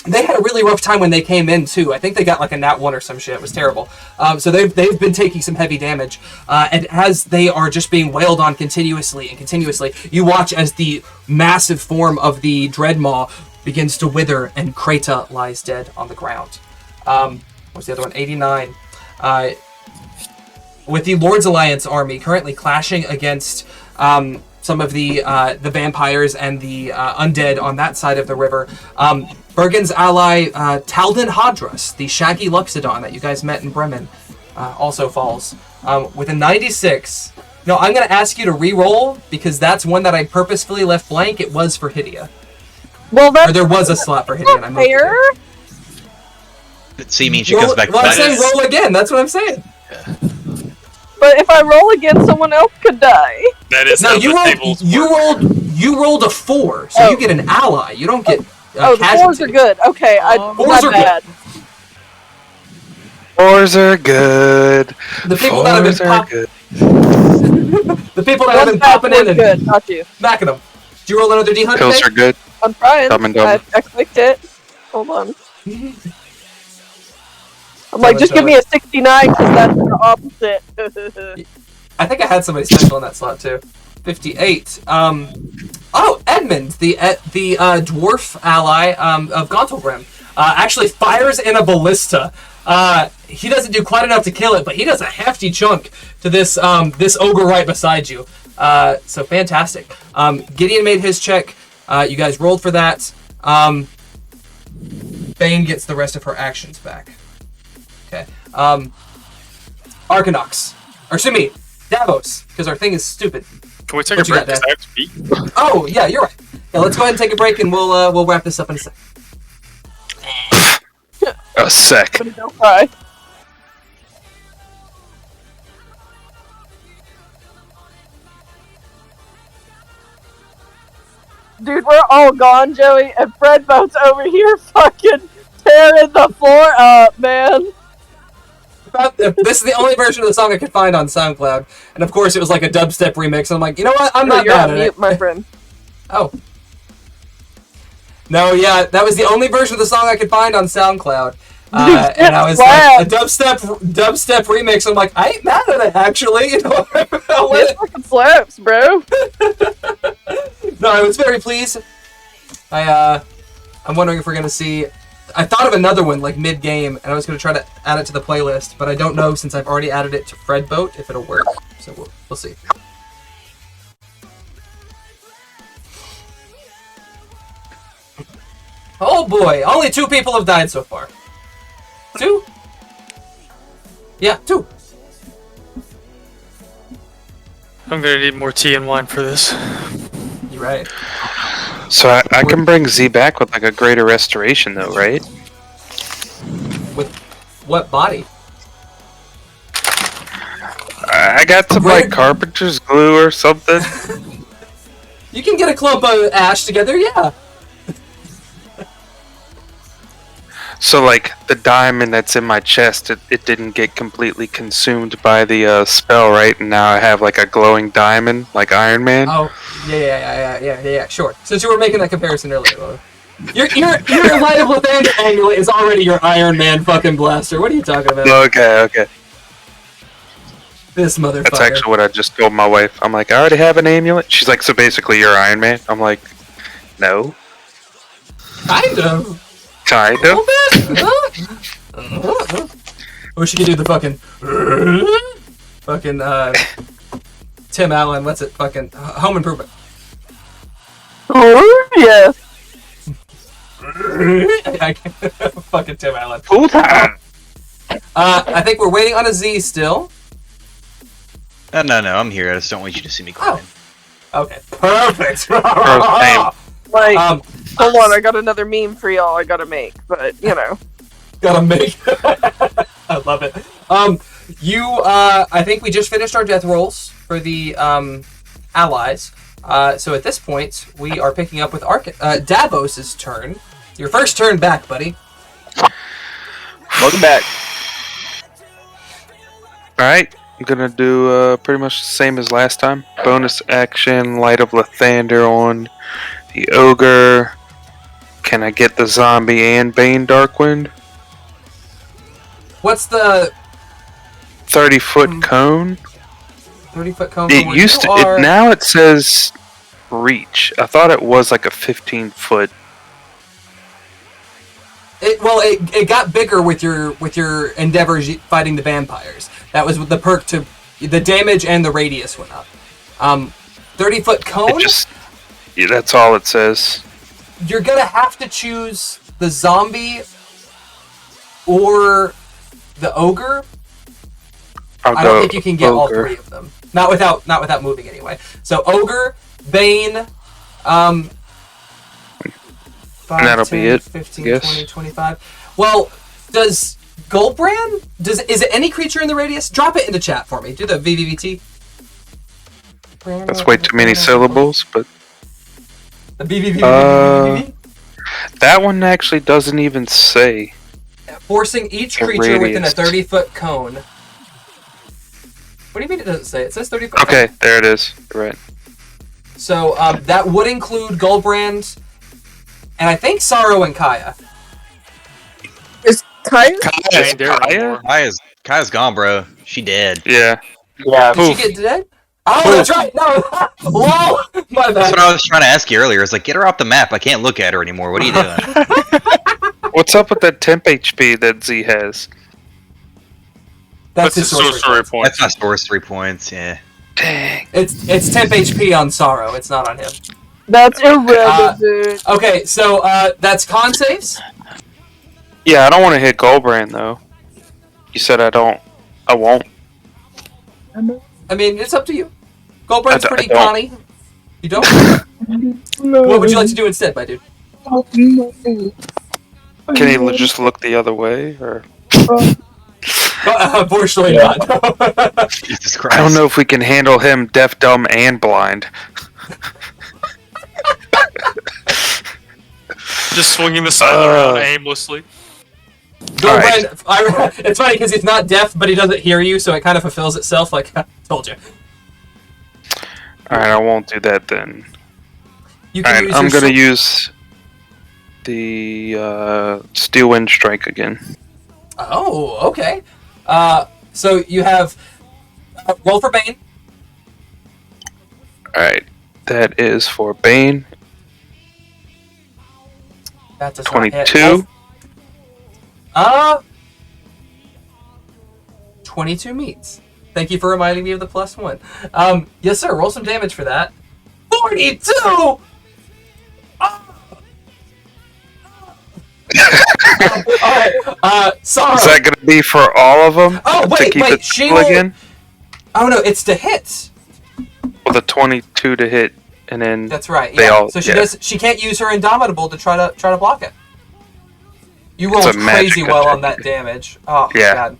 they had a really rough time when they came in too. I think they got like a nat 1 or some shit. It was terrible. So they've been taking some heavy damage, and as they are just being wailed on continuously, you watch as the massive form of the Dreadmaw begins to wither, and Krata lies dead on the ground. What's the other one? 89. With the Lord's Alliance army currently clashing against some of the vampires and the undead on that side of the river. Bergen's ally, Taldan Hadras, the shaggy Luxodon that you guys met in Bremen, also falls. With a 96. No, I'm going to ask you to re-roll, because that's one that I purposefully left blank. It was for Hydia. Well, that's... Or there was a slot for Hydia. And I fair. So you mean she comes back to I'm that? saying roll again. That's what I'm saying. But if I roll again, someone else could die. That is No, how the tables work. you rolled a 4, so you get an ally. You don't get the casualty. 4s are good. Okay, Fours are bad. good. 4s are good. The people that have been the people that have been popping in and good. Not you. backing them. Did you roll another D100? Pills are good. I'm trying. Dumb and dumb. I clicked it. Hold on. I'm like, just give me a 69 because that's the opposite. I think I had somebody special in that slot too. 58. Oh, Edmund, the dwarf ally of Gauntlgrim, actually fires in a ballista. He doesn't do quite enough to kill it, but he does a hefty chunk to this this ogre right beside you. So fantastic. Gideon made his check. You guys rolled for that. Bane gets the rest of her actions back. Okay. Arcanox. Or excuse me, Davos, because our thing is stupid. Can we take What a you got, break? 'Cause I have to pee. Oh, yeah, you're right. Yeah, let's go ahead and take a break, and we'll wrap this up in a sec. A sec. Don't cry. Dude, we're all gone, Joey, and Fred Boat's over here fucking tearing the floor up, man. This is the only version of the song I could find on SoundCloud, and of course it was like a dubstep remix, and I'm like, you know what? I'm not you're mad on at mute, it. my friend. Oh. No, yeah, that was the only version of the song I could find on SoundCloud. And I was like, a dubstep remix. I'm like, I ain't mad at it, actually. You know, It fucking slaps, bro. No, I was very pleased. I'm wondering if we're gonna see. I thought of another one like mid-game, and I was gonna try to add it to the playlist, but I don't know since I've already added it to Fred Boat if it'll work. So we'll see. Oh boy, only 2 people have died so far. 2? Yeah, 2. I'm gonna need more tea and wine for this. You're right. So I can bring Z back with like a greater restoration though, right? With what body? I got some like carpenter's glue or something. You can get a clump of ash together, yeah. So like the diamond that's in my chest, it didn't get completely consumed by the spell, right? And now I have like a glowing diamond, like Iron Man. Oh, yeah, sure. Since you were making that comparison earlier, your Light of Lathander amulet is already your Iron Man fucking blaster. What are you talking about? Okay. This motherfucker. That's actually what I just told my wife. I'm like, I already have an amulet. She's like, so basically you're Iron Man. I'm like, no. Kind of. Kind A of. little bit. I wish you could do the fucking Tim Allen. What's it? Fucking Home Improvement. Oh, yeah. Fucking Tim Allen. Full time. I think we're waiting on a Z still. No, I'm here. I just don't want you to see me crying. Okay, perfect. Like, hold on, I got another meme for y'all I gotta make, but, you know. Gotta make. I love it. I think we just finished our death rolls for the allies. So at this point, we are picking up with Davos's turn. Your first turn back, buddy. Welcome back. Alright, I'm gonna do pretty much the same as last time. Bonus action, Light of Lathander on the Ogre. Can I get the Zombie and Bane Darkwind? What's the 30-foot cone? 30-foot cone? It used to. Now it says reach. I thought it was like a 15-foot. It got bigger with your endeavors fighting the vampires. That was the perk to the damage and the radius went up. 30-foot cone. That's all it says. You're gonna have to choose the zombie or the ogre. I don't think you can get all three of them. Not without moving anyway. So ogre, Bane, 5, and that'll 10, be it. 15, 20, 25. Well, does Goldbrand? Is it any creature in the radius? Drop it into chat for me. Do the VVVT. That's way too many syllables, but the VVVT. That one actually doesn't even say. Forcing each creature within a 30-foot cone. What do you mean it doesn't say? It says 30-foot. Okay, there it is. You're right. So that would include Goldbrand, and I think Sorrow and Kaya. Is Kaya? Kaya's gone, bro. She dead. Yeah. Yeah. Did she get dead? Oh, that's right. No. Whoa, my bad. That's what I was trying to ask you earlier. It's like, get her off the map. I can't look at her anymore. What are you doing? What's up with that temp HP that Z has? That's his sorcery point. That's not sorcery points. Yeah. Dang. It's temp HP on Sorrow. It's not on him. That's irrelevant. Okay, so that's con saves. Yeah, I don't want to hit Goldbrand though. You said I don't. I won't. I mean, it's up to you. Goldbrand's pretty don't. conny. You don't? What would you like to do instead, my dude? Can he just look the other way, or? Unfortunately, not. Jesus Christ. I don't know if we can handle him deaf, dumb, and blind. Just swinging the scythe around aimlessly. Goldbrand, it's funny because he's not deaf, but he doesn't hear you, so it kind of fulfills itself. Like, told you. All right, I won't do that then. You All can right, I'm gonna use the Steel Wind Strike again. Oh, okay. So you have roll for Bane. All right, that is for Bane. That does 22. 22 meets. Thank you for reminding me of the +1. Yes, sir. Roll some damage for that. 42. Alright, sorry. Is that gonna be for all of them? Oh, to keep it she cool again? Oh no, it's to hit. With a 22 to hit, and then That's right. they Yeah. all. So she yeah. does. She can't use her Indomitable to try to block it. You It's rolled a magic crazy well attack. on that damage. Oh Yeah. god.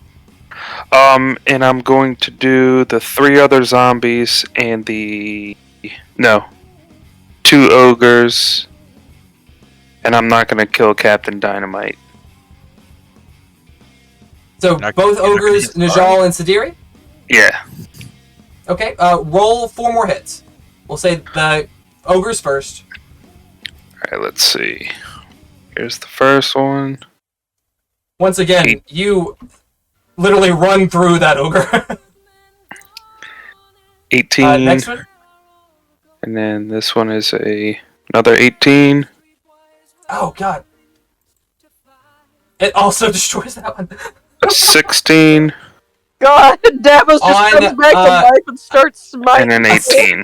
And I'm going to do the 3 other zombies and the 2 ogres, and I'm not gonna kill Captain Dynamite. So both ogres, Najal and Sidiri. Yeah. Okay. Roll 4 more hits. We'll say the ogres first. All right. Let's see. Here's the first one. Once again, you literally run through that ogre. 18. Next one. And then this one is another 18. Oh god. It also destroys that one. A 16. God, Davos just On, comes back to life and starts smiting. And then 18.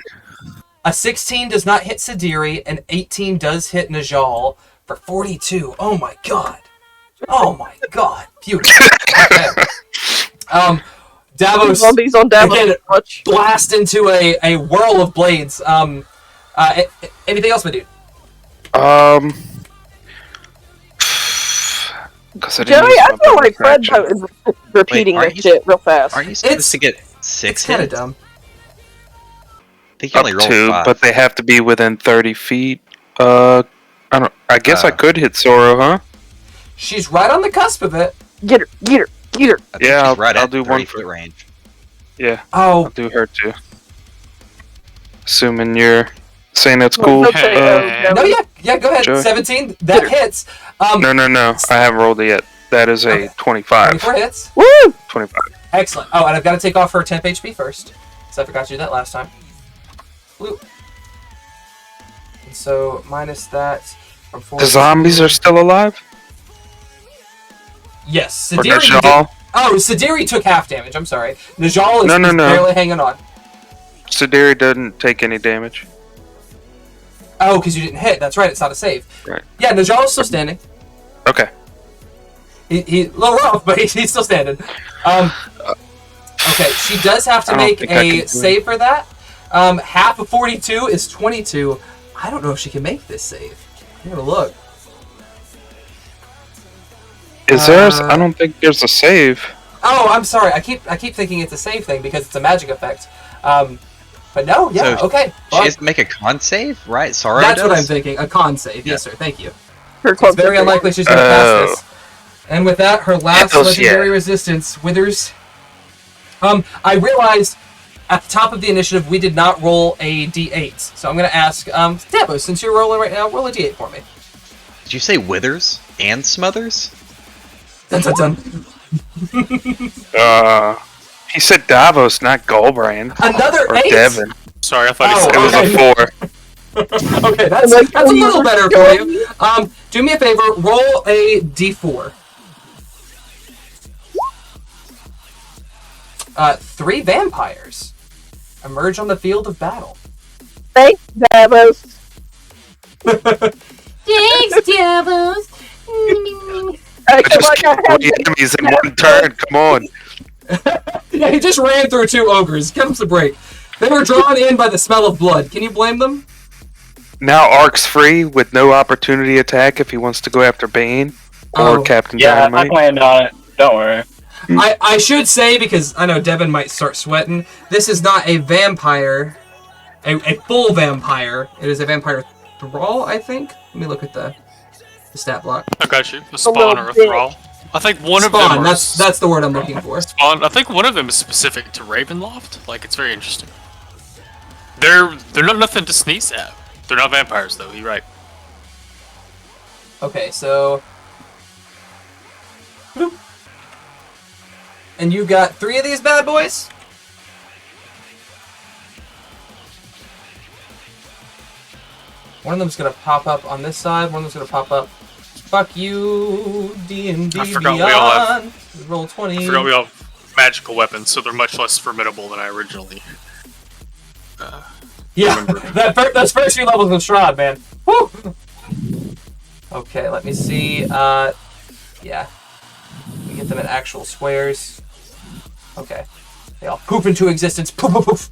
A 16 does not hit Sidiri, and 18 does hit Najal for 42. Oh my god. Oh my god. Beautiful. Okay. Davos Zombies on Davos. again, Much. blast into a whirl of blades. Anything else, my dude? Because I Joey, didn't use I my feel bonus like Fred action. is repeating Wait, aren't this you- shit real fast. Aren't you supposed It's- to get 6 It's kind of hits? dumb. I think you Up only rolled to, 5. but they have to be within 30 feet. I guess I Uh. could hit Zoro, huh? She's right on the cusp of it. Get her, get her, get her. I think Yeah, she's right I'll at do 30 one foot range. Yeah, I'll Oh, do her too. Assuming you're saying that's Well, cool. don't say, Uh, no, yeah, go ahead. Joey. 17, that hits. no, I haven't rolled it yet. That is a Okay. 25. 24 hits. Woo! 25. Excellent. Oh, and I've got to take off her temp HP first, because I forgot to do that last time. Bloop. And so, minus that from 4. The zombies are still alive? Yes, Or Sadiri. Najal? Oh, Sadiri took half damage. I'm sorry. Najal is, No. is barely hanging on. Sadiri doesn't take any damage. Oh, because you didn't hit. That's right. It's not a save. Right. Yeah, Najal is still standing. Okay. He a little rough, but he's still standing. Okay, she does have to I don't make think I can do a it. save for that. Half of 42 is 22. I don't know if she can make this save. I'm gonna look. Is there? I don't think there's a save. Oh, I'm sorry. I keep thinking it's a save thing because it's a magic effect. But no, yeah, So, okay. She Well, has to make a con save, right? Sorrow that's does? what I'm thinking. A con save. Yes, sir. Thank you. Her It's very unlikely she's gonna pass this. And with that, her last Hells legendary yeah. resistance withers. I realized at the top of the initiative we did not roll a d8, so I'm gonna ask Dabo, since you're rolling right now, roll a d8 for me. Did you say withers and smothers? Dun, dun, dun. He said Davos, not Goldbrand. Another Or 8. Devin. Sorry, I thought Oh, he said It was okay. a 4. Okay, that's a little better for you. Do me a favor, roll a d4. 3 vampires emerge on the field of battle. Thanks, Davos. Thanks, Davos. I Acting just like I killed had 3 enemies in one turn. Come on. Yeah, he just ran through 2 ogres. Comes the break. They were drawn in by the smell of blood. Can you blame them? Now Ark's free with no opportunity attack if he wants to go after Bane or Oh. Captain Yeah, I Dynamite. planned on it. Don't worry. I should say, because I know Devin might start sweating, this is not a vampire, a full vampire. It is a vampire thrall, I think. Let me look at the stat block. I got you. A little spawn or a bit. thrall. I think one of Spawn, them. that's the word I'm looking for. Spawn. I think one of them is specific to Ravenloft. Like, it's very interesting. They're not nothing to sneeze at. They're not vampires though. You're right. Okay, so. Bloop. And you got 3 of these bad boys? One of them's gonna pop up on this side, one of them's gonna pop up. Fuck you, D&D I forgot we all have- Beyond. Roll 20. I forgot we all have magical weapons, so they're much less formidable than I originally. Yeah, those first few levels of Strahd, man. Woo! Okay, let me see. Yeah. Let me get them in actual squares. Okay. They all poof into existence. Poof, poof, poof.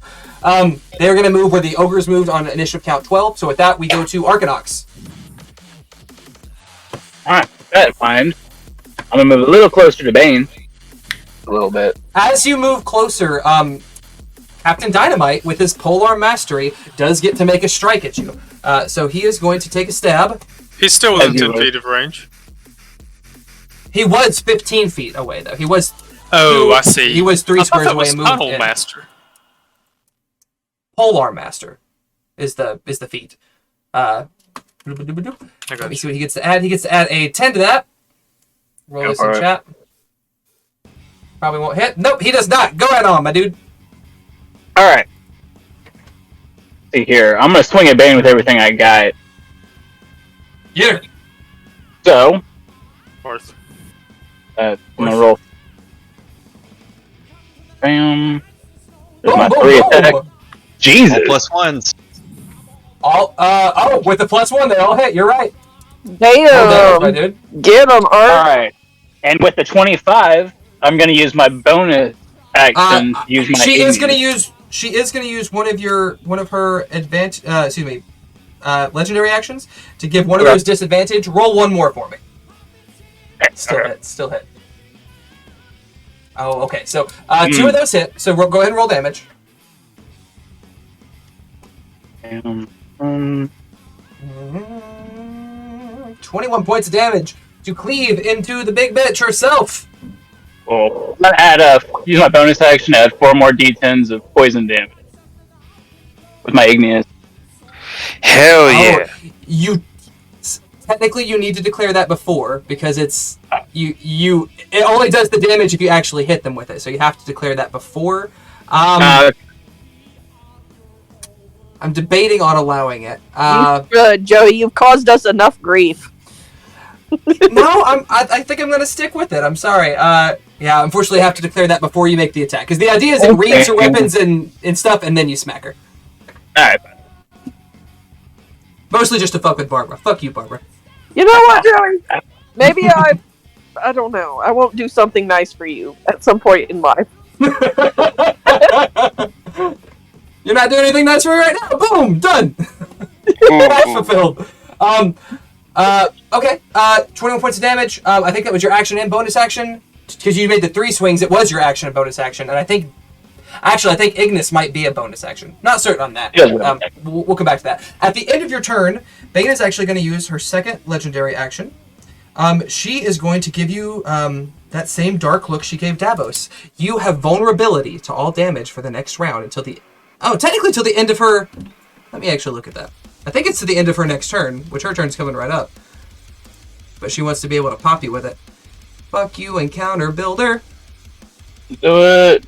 They're going to move where the ogres moved on initiative count 12. So with that, we go to Arcanox. Alright, with that in mind, I'm gonna move a little closer to Bane. A little bit. As you move closer, Captain Dynamite, with his polearm mastery, does get to make a strike at you. So he is going to take a stab. He's still within As you 10 would. feet of range. He was 15 feet away, though. He was. Oh, I see. He was 3 I thought squares that away was and moved Tunnel in. Master. Polearm master is the feat. I Let got me you. see what he gets to add. He gets to add a 10 to that. Roll Go this in for it. chat. Probably won't hit. Nope, he does not. Go ahead on, my dude. Alright. See here, I'm gonna swing at Bane with everything I got. Yeah. So, Fourth. I'm gonna roll. Bam. There's my Boom, 3 boom, attack. boom. Jesus! Plus ones. Oh, with the +1, they all hit. You're right. Damn. My dude. Get him, Art. Alright. And with the 25, I'm gonna use my bonus action. Use my She is 80s. gonna use. She is gonna use one of her legendary actions to give one of Okay. those disadvantage. Roll one more for me. Still hit. Oh, okay. So 2 of those hit. So go ahead and roll damage. 21 points of damage to cleave into the big bitch herself. Cool. I'm gonna add use my bonus action to add 4 more d10s of poison damage with my igneous. Hell yeah! Technically you need to declare that before because it's it only does the damage if you actually hit them with it. So you have to declare that before. I'm debating on allowing it. Joey, you've caused us enough grief. No, I think I'm gonna stick with it. I'm sorry. Yeah, unfortunately, I have to declare that before you make the attack because the idea is it reads your weapons and stuff, and then you smack her. All right. Mostly just to fuck with Barbara. Fuck you, Barbara. You know what, Joey? Maybe I don't know. I won't do something nice for you at some point in life. You're not doing anything nice for me right now. Boom, done. Task fulfilled. Okay. 21 points of damage. I think that was your action and bonus action because you made the 3 swings. It was your action and bonus action, and I think Ignis might be a bonus action. Not certain on that. We'll come back to that. At the end of your turn, Bane is actually going to use her second legendary action. She is going to give you that same dark look she gave Davos. You have vulnerability to all damage for the next round until the end of her. Let me actually look at that. I think it's to the end of her next turn, which her turn's coming right up. But she wants to be able to pop you with it. Fuck you, encounter builder. Do it.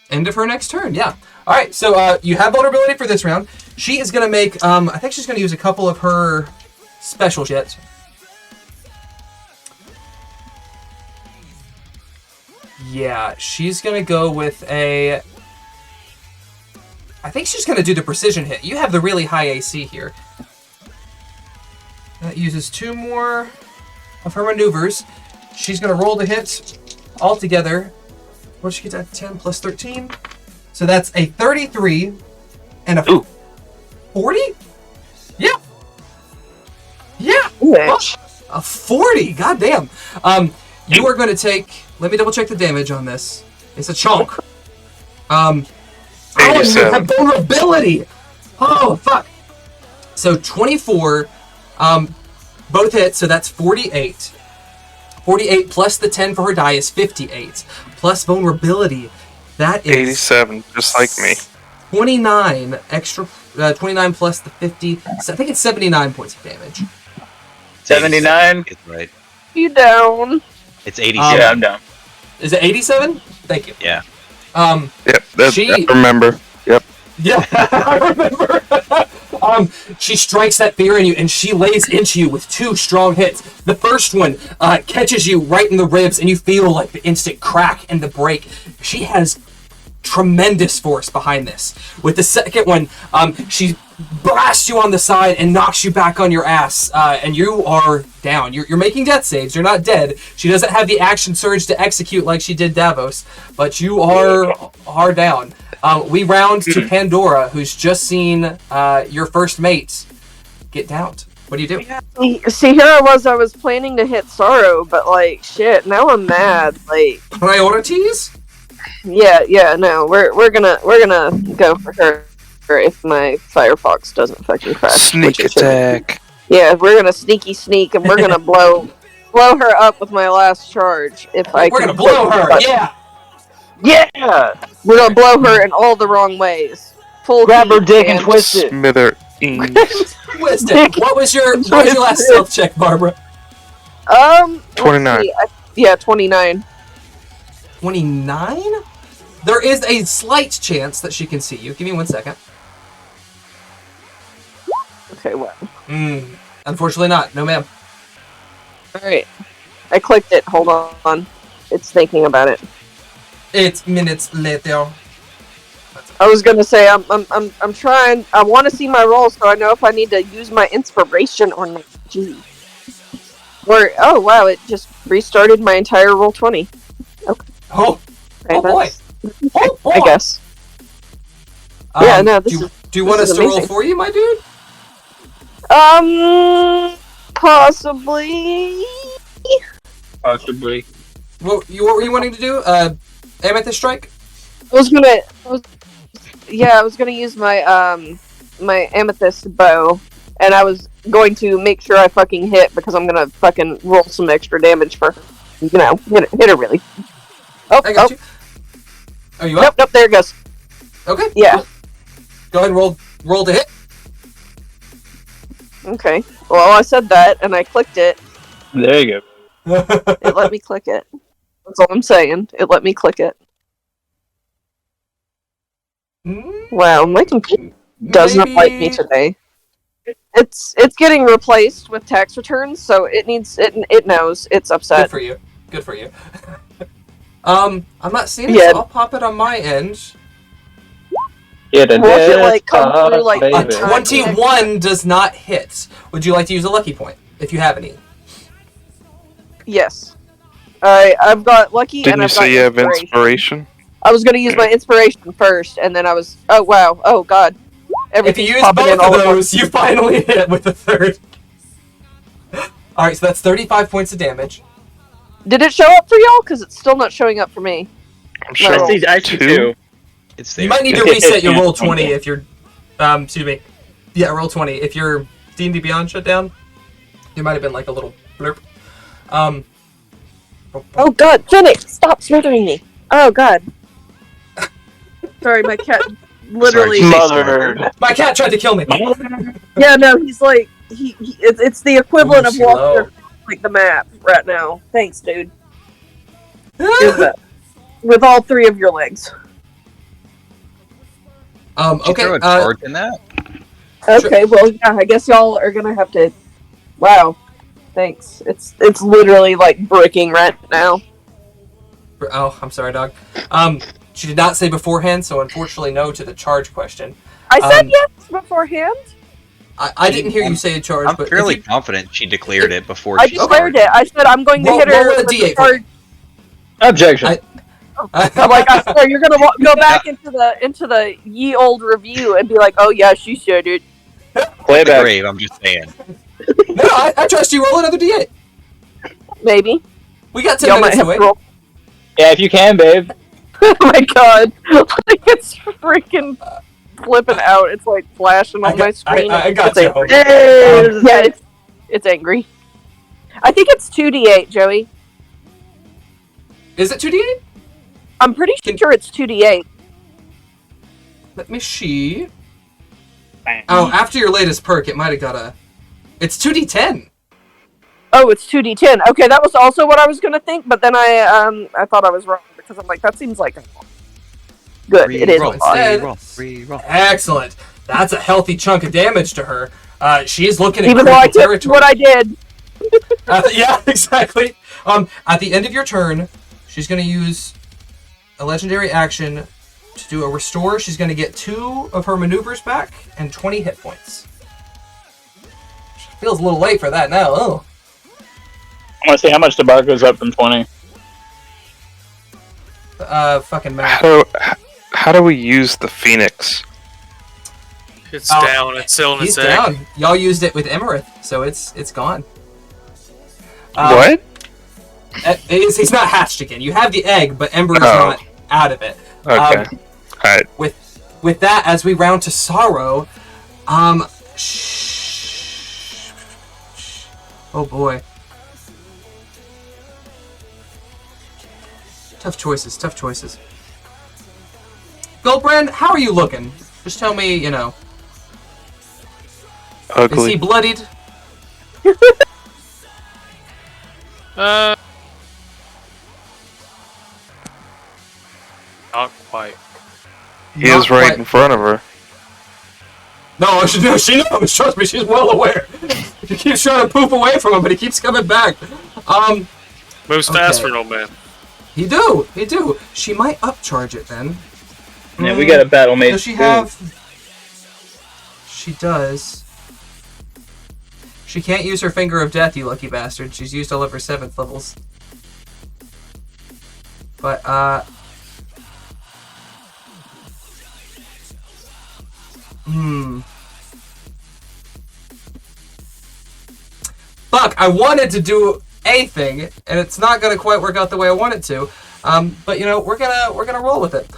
End of her next turn, yeah. All right, so you have vulnerability for this round. She is going to make, I think she's going to use a couple of her special shits. Yeah, she's going to go with a... I think she's going to do the precision hit. You have the really high AC here. That uses 2 more of her maneuvers. She's going to roll the hit all together. What did she get at 10 plus 13? So that's a 33 and a 40? Yeah. Yeah. A 40. Goddamn. You are going to take... Let me double check the damage on this. It's a chunk. You have vulnerability. Oh, fuck. So 24, both hits, so that's 48. 48 plus the 10 for her die is 58. Plus vulnerability, that is... 87, just like me. 29 extra, 29 plus the 50, so I think it's 79 points of damage. 79? Right. You down. It's 87. Yeah, I'm down. Is it 87? Thank you. Yeah. Yep, I remember. Yep. Yeah, I remember. She strikes that fear in you, and she lays into you with 2 strong hits. The first one catches you right in the ribs, and you feel like the instant crack and the break. She has tremendous force behind this. With the second one, she blasts you on the side and knocks you back on your ass, and you are down. You're making death saves. You're not dead. She doesn't have the action surge to execute like she did Davos, but you are down. We round to Pandora, who's just seen your first mate get downed. What do you do? See, here I was planning to hit Sorrow, but like, shit, now I'm mad. Like, priorities? Yeah, no, we're gonna go for her if my Firefox doesn't fucking crash. Sneak attack. Yeah, we're gonna sneak, and we're gonna blow her up with my last charge. We're gonna blow her. Yeah, we're gonna blow her in all the wrong ways. Full grab her dick and twist it. Smither. Twist it. What was your last stealth check, Barbara? 29. Yeah, 29. 29? There is a slight chance that she can see you. Give me 1 second. Okay, well. Unfortunately not. No, ma'am. Alright. I clicked it. Hold on. It's thinking about it. It's minutes later. I was gonna say I'm trying. I want to see my roll so I know if I need to use my inspiration or not. Gee. Or oh wow, it just restarted my entire roll 20. Okay. Oh boy. Oh boy. I guess. Do you want us to roll for you, my dude? Possibly. Possibly. What were you wanting to do? Amethyst strike? I was gonna use my my amethyst bow, and I was going to make sure I fucking hit because I'm gonna fucking roll some extra damage for her. You know, hit her really. Oh, I got you. Are you up? Nope, there it goes. Okay. Yeah. Cool. Go ahead and roll to hit. Okay. Well, I said that, and I clicked it. There you go. It let me click it. That's all I'm saying. It let me click it. Wow, my computer does not like me today. It's getting replaced with tax returns, so it knows it's upset. Good for you. I'm not seeing it, so I'll pop it on my end. Get a Watch it like come through like A 21 does not hit. Would you like to use a lucky point if you have any? Yes. I've got lucky. Didn't and you I've got say you have inspiration? I was going to use my inspiration first, and then I was. Oh wow! Oh god! If you use both of those, you finally hit with the third. All right, so that's 35 points of damage. Did it show up for y'all? Because it's still not showing up for me. I'm sure. I see two. It's there. You might need to reset your roll 20 if you're. Excuse me. Yeah, roll 20. If your D&D Beyond shut down, there might have been like a little blurb. Oh god, Phoenix, stop smothering me. Oh god. Sorry, my cat literally Smothered. My cat tried to kill me. Yeah, no, he's like it's the equivalent of walking like the map right now. Thanks, dude. Here's that. With all three of your legs. Did you Okay. throw a charge in that? Okay, well yeah, I guess y'all are gonna have to. Wow. Thanks. It's literally like bricking right now. Oh, I'm sorry, dog. She did not say beforehand, so unfortunately no to the charge question. I said yes beforehand. I didn't hear you say a charge, I'm but fairly confident she declared it before I she declared it. I said I'm going to hit her roll a with D8 the charge. Objection. I'm like, I swear, you're gonna go back into the ye old review and be like, oh yeah, she said it. Play the back. grave, I'm just saying. No, I trust you. Roll another D8. Maybe. We got 10 Y'all might minutes have to wait. to roll. Yeah, if you can, babe. Oh my god. Like it's freaking flipping out. It's like flashing on my screen. I got it's you. angry. Yeah, it's angry. I think it's 2d8, Joey. Is it 2D8? I'm pretty sure it's 2d8. Let me see. Oh, after your latest perk, it might have got a... It's 2D10. Oh, it's 2d10. Okay, that was also what I was gonna think, but then I thought I was wrong because I'm like, that seems like a good. It is. Reroll. Excellent. That's a healthy chunk of damage to her. She is looking at even though I critical did territory. what I did. Yeah, exactly. At the end of your turn, she's going to use a legendary action to do a restore. She's going to get 2 of her maneuvers back and 20 hit points. She feels a little late for that now. Oh. I want to see how much the bar goes up from 20. Fucking math. How do we use the Phoenix? It's down. It's still in He's its egg. down. Y'all used it with Emerith, so it's gone. What? He's not hatched again. You have the egg, but Ember is not out of it. Okay. Alright. With that, as we round to Sorrow, oh boy. Tough choices. Goldbrand, how are you looking? Just tell me, you know. Ugly. Is he bloodied? Not quite. He is right in front of her. No, she knows. Trust me, she's well aware. She keeps trying to poop away from him, but he keeps coming back. Moves fast for an old man. He do. She might upcharge it then. Yeah, we got a battle mate. Does she have... She does. She can't use her Finger of Death, you lucky bastard. She's used all of her 7th levels. But, Fuck, I wanted to do a thing, and it's not gonna quite work out the way I want it to. But you know, we're gonna roll with it.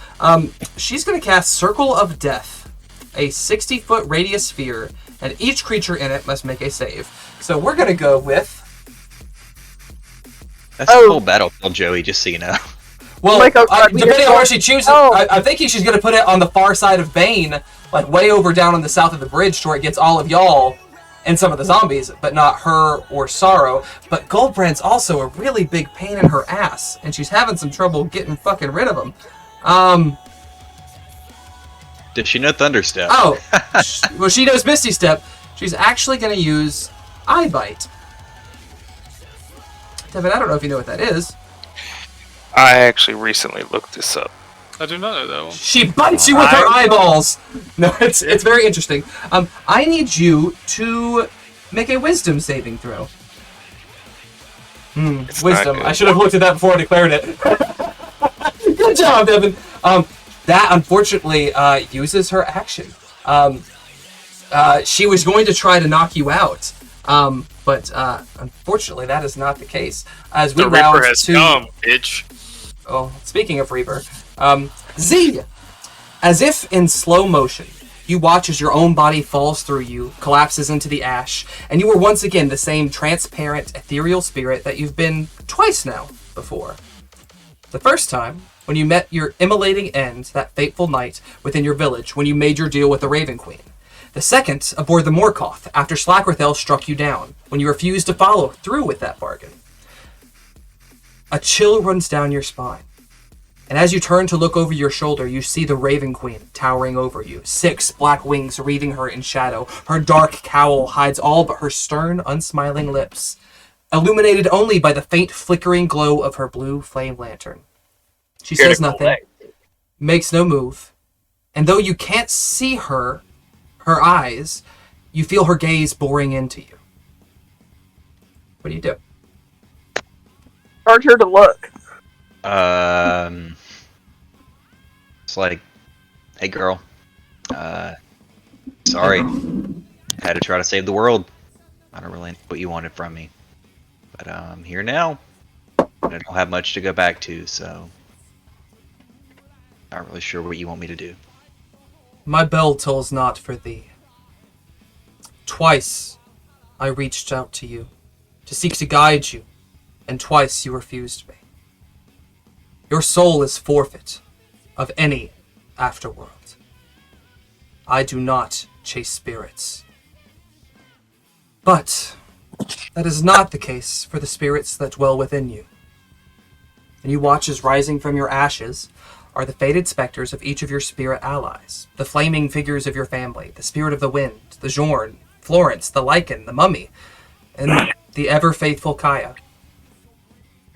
She's gonna cast Circle of Death, a 60-foot radius sphere, and each creature in it must make a save. So we're gonna go with. That's the whole battlefield, Joey. Just so you know. Well, depending on where she chooses, I think she's gonna put it on the far side of Bane, like way over down on the south of the bridge, to where it gets all of y'all and some of the zombies, but not her or Sorrow. But Goldbrand's also a really big pain in her ass, and she's having some trouble getting fucking rid of him. Does she know Thunderstep? Oh, well, she knows Misty Step. She's actually going to use Eye Bite. Devin, I don't know if you know what that is. I actually recently looked this up. I do not know that one. She bites you with her eyeballs. No, it's very interesting. I need you to make a Wisdom saving throw. Wisdom. I should have looked at that before I declared it. Good job, Devin. That unfortunately uses her action. She was going to try to knock you out, but unfortunately that is not the case. As we The round Reaper has to come, bitch. Oh, speaking of Reaper, Z, as if in slow motion, you watch as your own body falls through you, collapses into the ash, and you are once again the same transparent, ethereal spirit that you've been twice now before. The first time, when you met your immolating end that fateful night within your village when you made your deal with the Raven Queen. The second, aboard the Morkoth, after Slackerthel struck you down, when you refused to follow through with that bargain. A chill runs down your spine. And as you turn to look over your shoulder, you see the Raven Queen towering over you, 6 black wings wreathing her in shadow. Her dark cowl hides all but her stern, unsmiling lips, illuminated only by the faint flickering glow of her blue flame lantern. She says nothing, makes no move, and though you can't see her eyes, you feel her gaze boring into you. What do you do? Charge her to look. It's like, hey girl, sorry, had to try to save the world. I don't really know what you wanted from me, but I'm here now. I don't have much to go back to, so not really sure what you want me to do. My bell tolls not for thee. Twice I reached out to you to seek to guide you, and twice you refused me. Your soul is forfeit of any afterworld. I do not chase spirits. But that is not the case for the spirits that dwell within you. And you watch as rising from your ashes are the faded specters of each of your spirit allies, the flaming figures of your family, the spirit of the wind, the Jorn, Florence, the Lycan, the mummy, and the ever-faithful Kaya.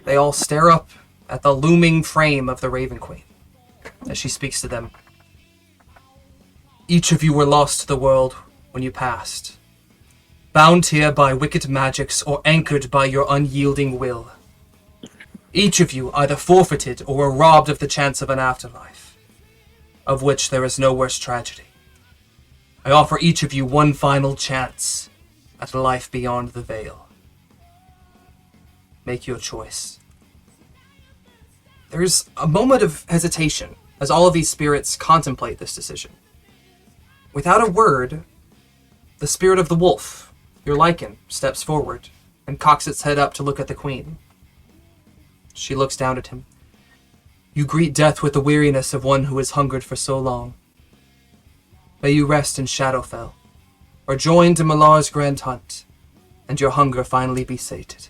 They all stare up at the looming frame of the Raven Queen as she speaks to them. Each of you were lost to the world when you passed, bound here by wicked magics or anchored by your unyielding will. Each of you either forfeited or were robbed of the chance of an afterlife, of which there is no worse tragedy. I offer each of you one final chance at a life beyond the veil. Make your choice. There's a moment of hesitation as all of these spirits contemplate this decision. Without a word, the spirit of the wolf, your Lycan, steps forward and cocks its head up to look at the queen. She looks down at him. You greet death with the weariness of one who has hungered for so long. May you rest in Shadowfell, or join to Malar's grand hunt, and your hunger finally be sated.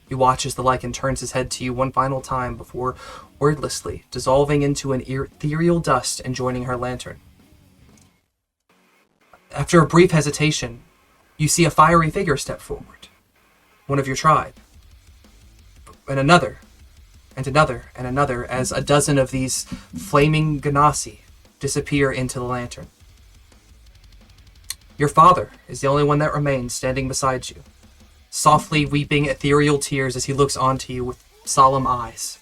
You watch as the Lycan turns his head to you one final time before wordlessly dissolving into an ethereal dust and joining her lantern. After a brief hesitation, you see a fiery figure step forward, one of your tribe, and another, and another, and another, as a dozen of these flaming Ganassi disappear into the lantern. Your father is the only one that remains standing beside you, softly weeping ethereal tears as he looks onto you with solemn eyes.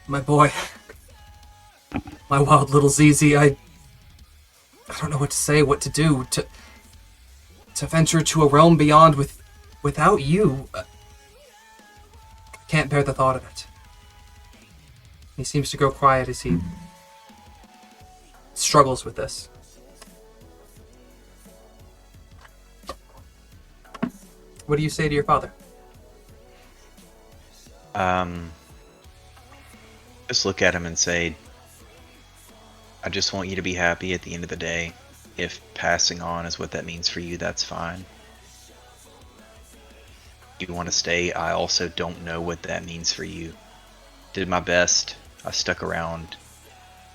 My boy, my wild little ZZ, I don't know what to say, what to do. to venture to a realm beyond without you. Can't bear the thought of it. He seems to grow quiet as he struggles with this. What do you say to your father? Just look at him and say, I just want you to be happy at the end of the day. If passing on is what that means for you, that's fine. If you want to stay, I also don't know what that means for you. Did my best. I stuck around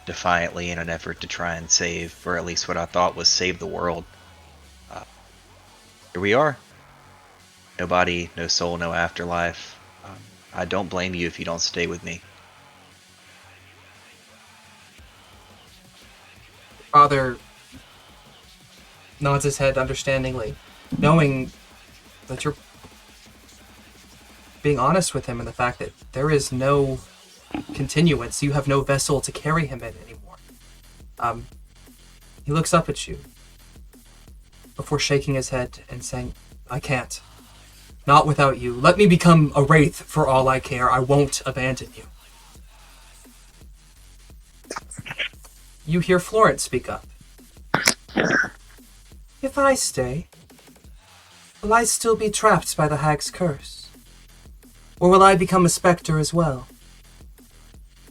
defiantly in an effort to try and save, or at least what I thought was save the world. Here we are. No body, no soul, no afterlife. I don't blame you if you don't stay with me. Father nods his head understandingly, knowing that you're being honest with him in the fact that there is no continuance. You have no vessel to carry him in anymore. He looks up at you before shaking his head and saying, I can't. Not without you. Let me become a wraith for all I care. I won't abandon you. You hear Florence speak up. If I stay, will I still be trapped by the hag's curse? Or will I become a specter as well?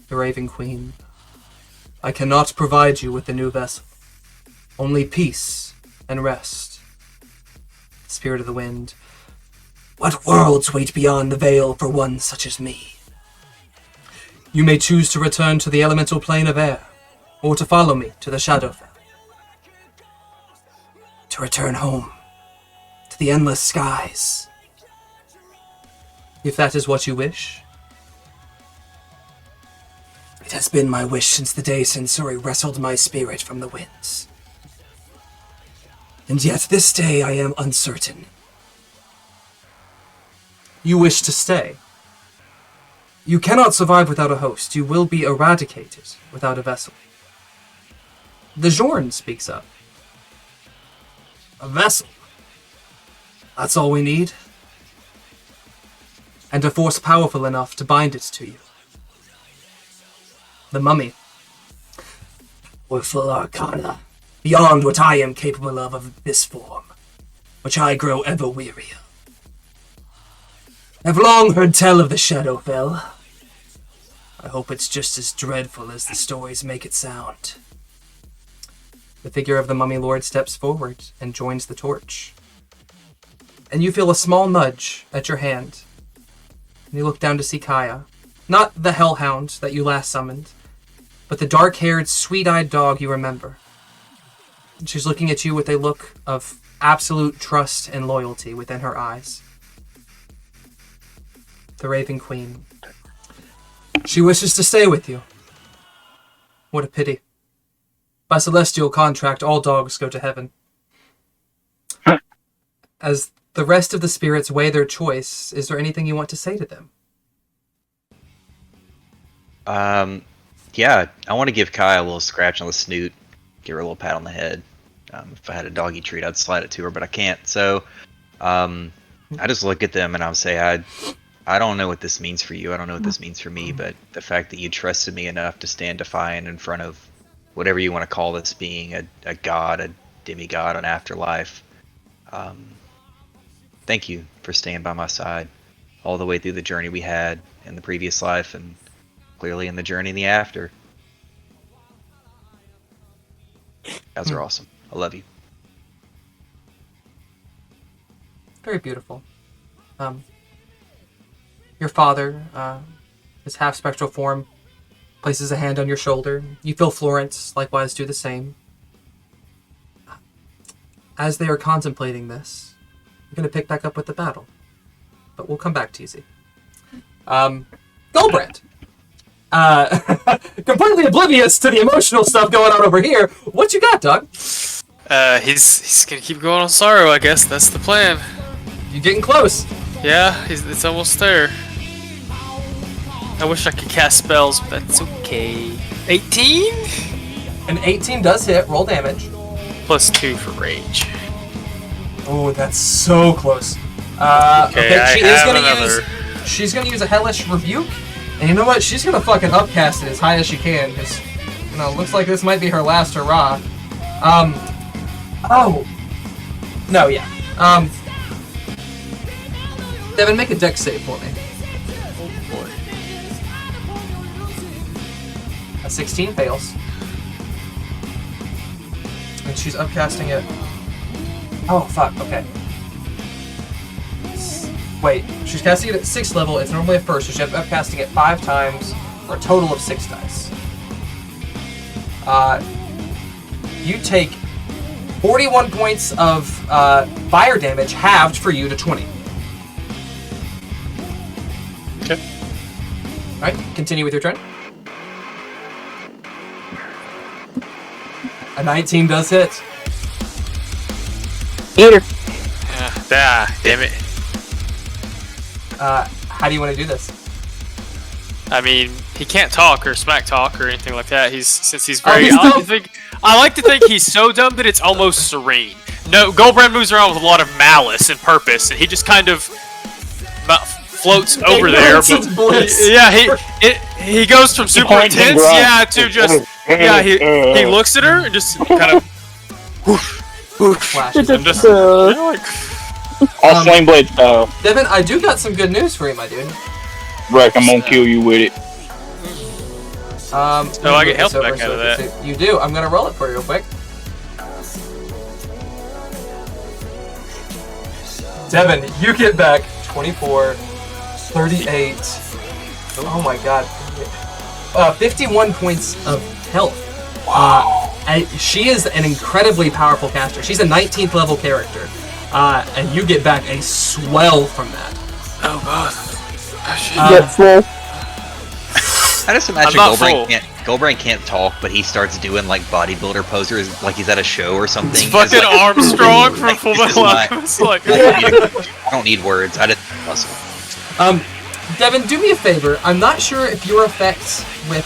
The Raven Queen, I cannot provide you with the new vessel. Only peace and rest. Spirit of the Wind, what worlds wait beyond the veil for one such as me? You may choose to return to the elemental plane of air, or to follow me to the Shadowfell. To return home, to the endless skies. If that is what you wish. It has been my wish since the day Sensori wrestled my spirit from the winds. And yet this day I am uncertain. You wish to stay. You cannot survive without a host. You will be eradicated without a vessel. The Jorn speaks up. A vessel. That's all we need. And a force powerful enough to bind it to you. The mummy. Powerful arcana. Beyond what I am capable of this form. Which I grow ever weary of. I've long heard tell of the Shadowfell. I hope it's just as dreadful as the stories make it sound. The figure of the Mummy Lord steps forward and joins the torch. And you feel a small nudge at your hand. And you look down to see Kaya. Not the hellhound that you last summoned, but the dark-haired, sweet-eyed dog you remember. And she's looking at you with a look of absolute trust and loyalty within her eyes. The Raven Queen. She wishes to stay with you. What a pity. By celestial contract, all dogs go to heaven. As the rest of the spirits weigh their choice, is there anything you want to say to them? Yeah, I want to give Kai a little scratch on the snoot, give her a little pat on the head. If I had a doggy treat, I'd slide it to her, but I can't. So, I just look at them and I'll say, I don't know what this means for you. I don't know what this means for me, but the fact that you trusted me enough to stand defiant in front of whatever you want to call this being, a god, a demigod, an afterlife. Thank you for staying by my side all the way through the journey we had in the previous life and clearly in the journey in the after. You guys are awesome. I love you. Very beautiful. Your father, his half-spectral form, places a hand on your shoulder. You feel Florence likewise do the same. As they are contemplating this, I'm going to pick back up with the battle. But we'll come back to you, Z. Goldbrand. Completely oblivious to the emotional stuff going on over here. What you got, dog? He's gonna keep going on sorrow, I guess. That's the plan. You getting close. Yeah, it's almost there. I wish I could cast spells, but that's okay. 18? An 18 does hit. Roll damage. Plus 2 for rage. Oh, that's so close. Okay, she's gonna use a hellish rebuke, and you know what? She's gonna fucking upcast it as high as she can, because looks like this might be her last hurrah. Oh, no, yeah. Devin, make a dex save for me. Oh boy. A 16 fails, and she's upcasting it. Oh fuck. Okay. Wait, she's casting it at 6th level. It's normally at 1st, so she's upcasting it 5 times for a total of 6 dice. You take 41 points of fire damage, halved for you to 20. Okay. Alright, continue with your turn. A 19 does hit. Eater. Damn it. How do you want to do this? I mean, he can't talk or smack talk or anything like that. Since he's very. He's I like to think he's so dumb that it's almost serene. No, Goldbrand moves around with a lot of malice and purpose, and he just kind of floats over there. But, he goes from super intense, to just he looks at her and just kind of whoosh, whoosh, Flashes. and just All flame blade style. Devin, I do got some good news for you, my dude. Rick, I'm gonna kill you with it. I get health back out of that. You do. I'm gonna roll it for you real quick. Devin, you get back 24, 38. Oh my god. 51 points of health. Wow. She is an incredibly powerful caster. She's a 19th level character. And you get back a swell from that. Oh god. I just imagine Goldbrand can't talk, but he starts doing like bodybuilder poses, like he's at a show or something. It's fucking Armstrong from Full Metal Alchemist. I don't need words. I just muscle. Devin, do me a favor. I'm not sure if your effect with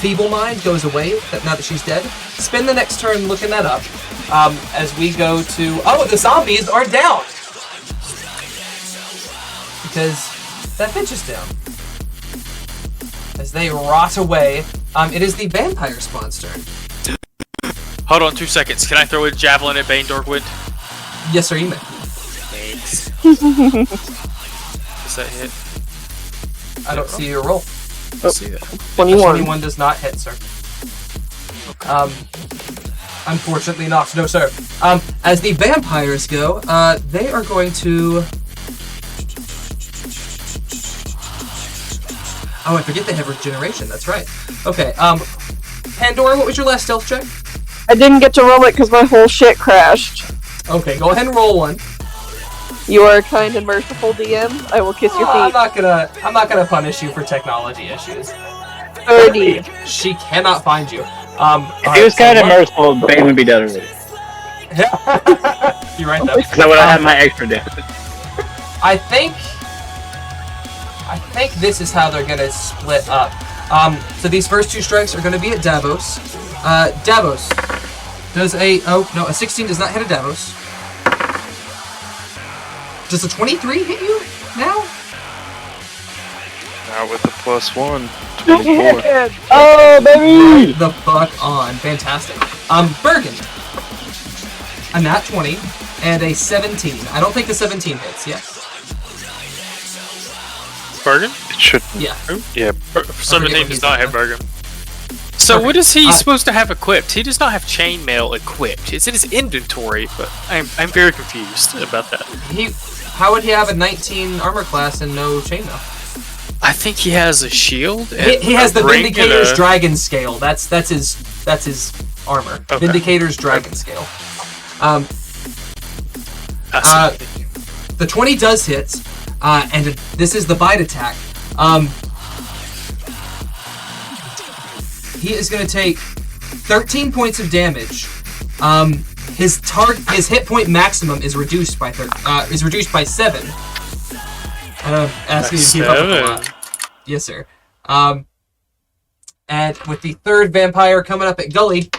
Feeble Mind goes away now that she's dead. Spend the next turn looking that up. As we go to... Oh, the zombies are down! Because that bitch is down. As they rot away, it is the vampire spawn's turn. Hold on 2 seconds. Can I throw a javelin at Bane Dorkwood? Yes, sir, you may. Thanks. Does that hit? I don't see your roll. See that. 21. 21 does not hit, sir. Unfortunately not. No, sir. As the vampires go, they are going to... Oh, I forget they have regeneration. That's right. Okay, Pandora, what was your last stealth check? I didn't get to roll it because my whole shit crashed. Okay, go ahead and roll one. You are a kind and merciful DM. I will kiss your feet. I'm not gonna punish you for technology issues. 30. She cannot find you. If he was kind of merciful, Bane would be dead already. You're right though. Because I would have had my extra damage. I think this is how they're gonna split up. So these first 2 strikes are gonna be at Davos. Davos does a 16 does not hit a Davos. Does a 23 hit you now? Not with the +1. 24. Oh, baby! Right the fuck on. Fantastic. Bergen. A nat 20 and a 17. I don't think the 17 hits, yes? Bergen? It should. Yeah. Yeah. 17 does not have Bergen. So what is he supposed to have equipped? He does not have chainmail equipped. It's in his inventory, but I'm very confused about that. How would he have a 19 armor class and no chainmail? I think he has a shield. He has the Vindicator's Dragon Scale. That's his armor. Okay. Vindicator's Dragon Scale. The 20 does hit, and this is the bite attack. He is going to take 13 points of damage. His hit point maximum is reduced by 7. Asking you to keep up with a lot. Yes, sir. And with the third vampire coming up at Gully.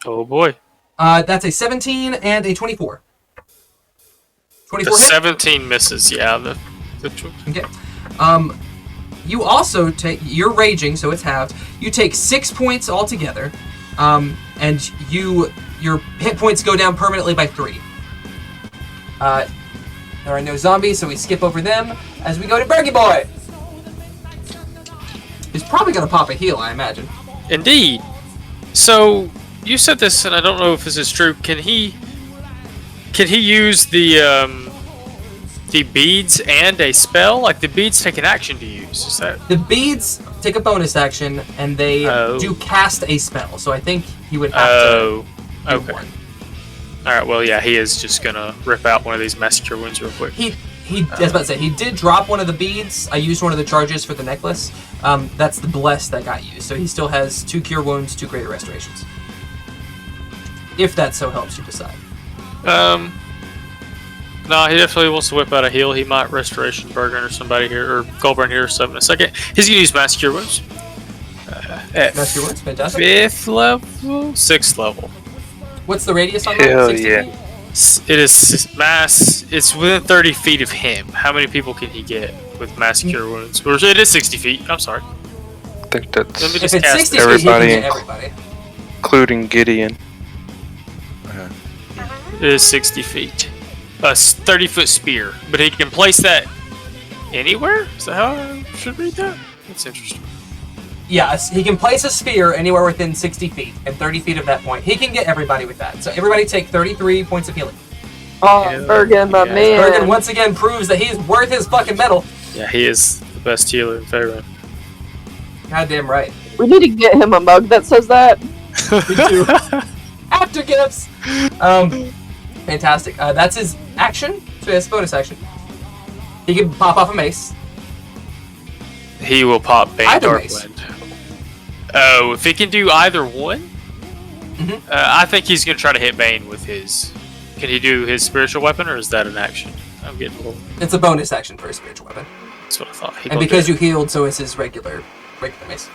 Oh boy. That's a 17 and a 24. 24 hit? 17 misses. Yeah. Okay. You also take. You're raging, so it's halved. You take 6 points altogether, and your hit points go down permanently by 3. There are no zombies, so we skip over them as we go to Bergie Boy. He's probably gonna pop a heal, I imagine. Indeed. So you said this, and I don't know if this is true. Can he use the beads and a spell? Like the beads take an action to use. Is that? The beads take a bonus action, and they do cast a spell. So I think he would have to. Okay. One. All right. Well, yeah, he is just gonna rip out one of these mass cure wounds real quick. I was about to say, he did drop one of the beads. I used one of the charges for the necklace. That's the bless that got used. So he still has 2 cure wounds, 2 greater restorations. If that so helps you decide. No, he definitely wants to whip out a heal. He might restoration Bergen or somebody here, or Goldburn here or something in a second. He's gonna use mass cure wounds. Mass cure wounds, fantastic. 5th level, 6th level. What's the radius on that? Hell 60 yeah. feet? It is mass. It's within 30 feet of him. How many people can he get with mass cure wounds? Or it is 60 feet. I'm sorry. I think that's Let me If just it's cast 60 it. feet, he can Everybody. get everybody. including Gideon. It is 60 feet. A 30-foot spear, but he can place that anywhere. Is that how I should read that? That's interesting. Yes, he can place a spear anywhere within 60 feet, and 30 feet of that point. He can get everybody with that. So everybody take 33 points of healing. Oh, Yeah. Bergen, my Yeah. man. Bergen once again proves that he's worth his fucking medal. Yeah, he is the best healer in Faerun. Goddamn right. We need to get him a mug that says that. Me too. After gifts! Fantastic. That's his action, so he has bonus action. He can pop off a mace. He will pop Bane Either mace. Darkwind. Oh, if he can do either one? Mhm. I think he's going to try to hit Bane with his... Can he do his spiritual weapon, or is that an action? I'm getting a little... It's a bonus action for a spiritual weapon. That's what I thought. He And gonna because do you healed, so is his regular mace. it.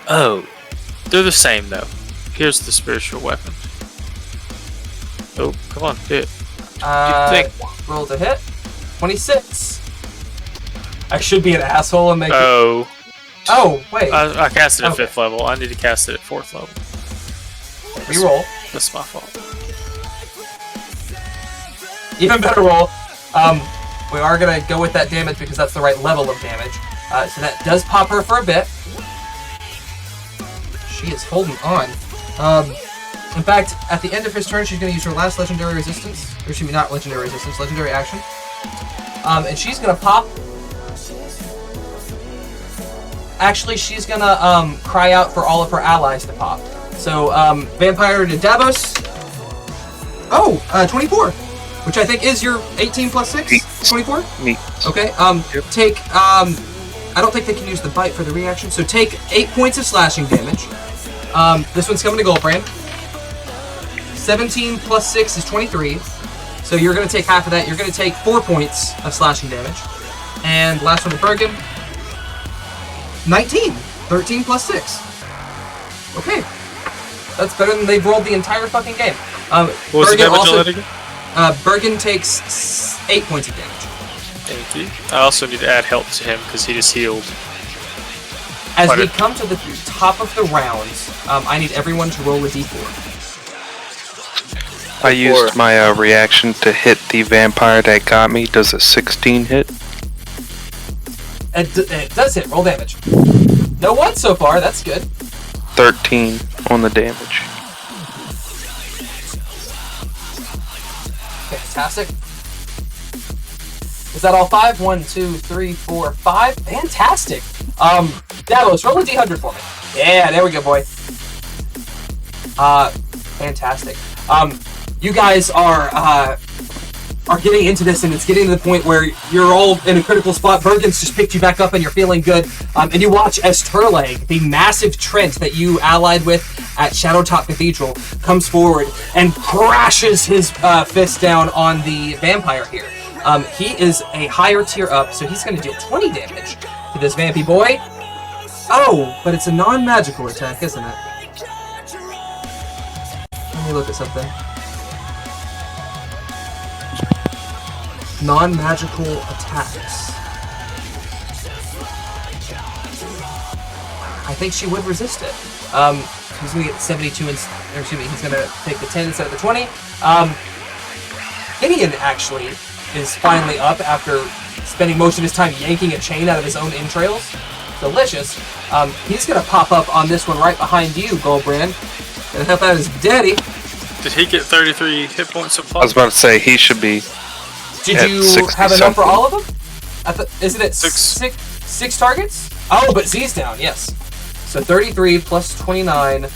Oh. They're the same, though. Here's the spiritual weapon. Oh, come on, do it. Roll to hit. 26. I should be an asshole and make it... Oh. Oh, wait. I cast it at Okay. 5th level. I need to cast it at 4th level. Reroll. That's my fault. Even better roll. We are going to go with that damage because that's the right level of damage. So that does pop her for a bit. She is holding on. In fact, at the end of his turn, she's going to use her last legendary resistance. Or excuse me, not legendary resistance, legendary action. And she's going to pop. Actually, she's going to cry out for all of her allies to pop. So, Vampire to Davos. Oh, 24. Which I think is your 18 plus 6? 24? Neat. Okay, take, I don't think they can use the bite for the reaction, so take 8 points of slashing damage. This one's coming to Goldbrand. 17 plus 6 is 23, so you're going to take half of that. You're going to take 4 points of slashing damage. And last one to Bergen. 19. 13 plus 6. Okay. That's better than they've rolled the entire fucking game. What was the damage on that again? Bergen takes 8 points of damage. Thank you. I also need to add health to him because he just healed. As Quite we a- come to the top of the rounds, I need everyone to roll a d4. I used my reaction to hit the vampire that got me. Does a 16 hit? It does hit. Roll damage. No one so far. That's good. 13 on the damage. Fantastic. Is that all 5? 1, 2, 3, 4, 5. Fantastic. Davos, roll a d100 for me. Yeah, there we go, boy. Fantastic. You guys are getting into this, and it's getting to the point where you're all in a critical spot. Bergen's just picked you back up, and you're feeling good. And you watch as Turleg, the massive Trent that you allied with at Shadowtop Cathedral, comes forward and crashes his fist down on the vampire here. He is a higher tier up, so he's going to deal 20 damage to this vampy boy. Oh, but it's a non-magical attack, isn't it? Let me look at something. non-magical attacks. I think she would resist it. He's going to get 72, he's going to take the 10 instead of the 20. Gideon, actually, is finally up after spending most of his time yanking a chain out of his own entrails. Delicious. He's going to pop up on this one right behind you, Goldbrand. Going to help out his daddy. Did he get 33 hit points of I was about to say he should be. Did you have enough for all of them? Isn't it six targets? Oh, but Z's down, yes. So 33 plus 29.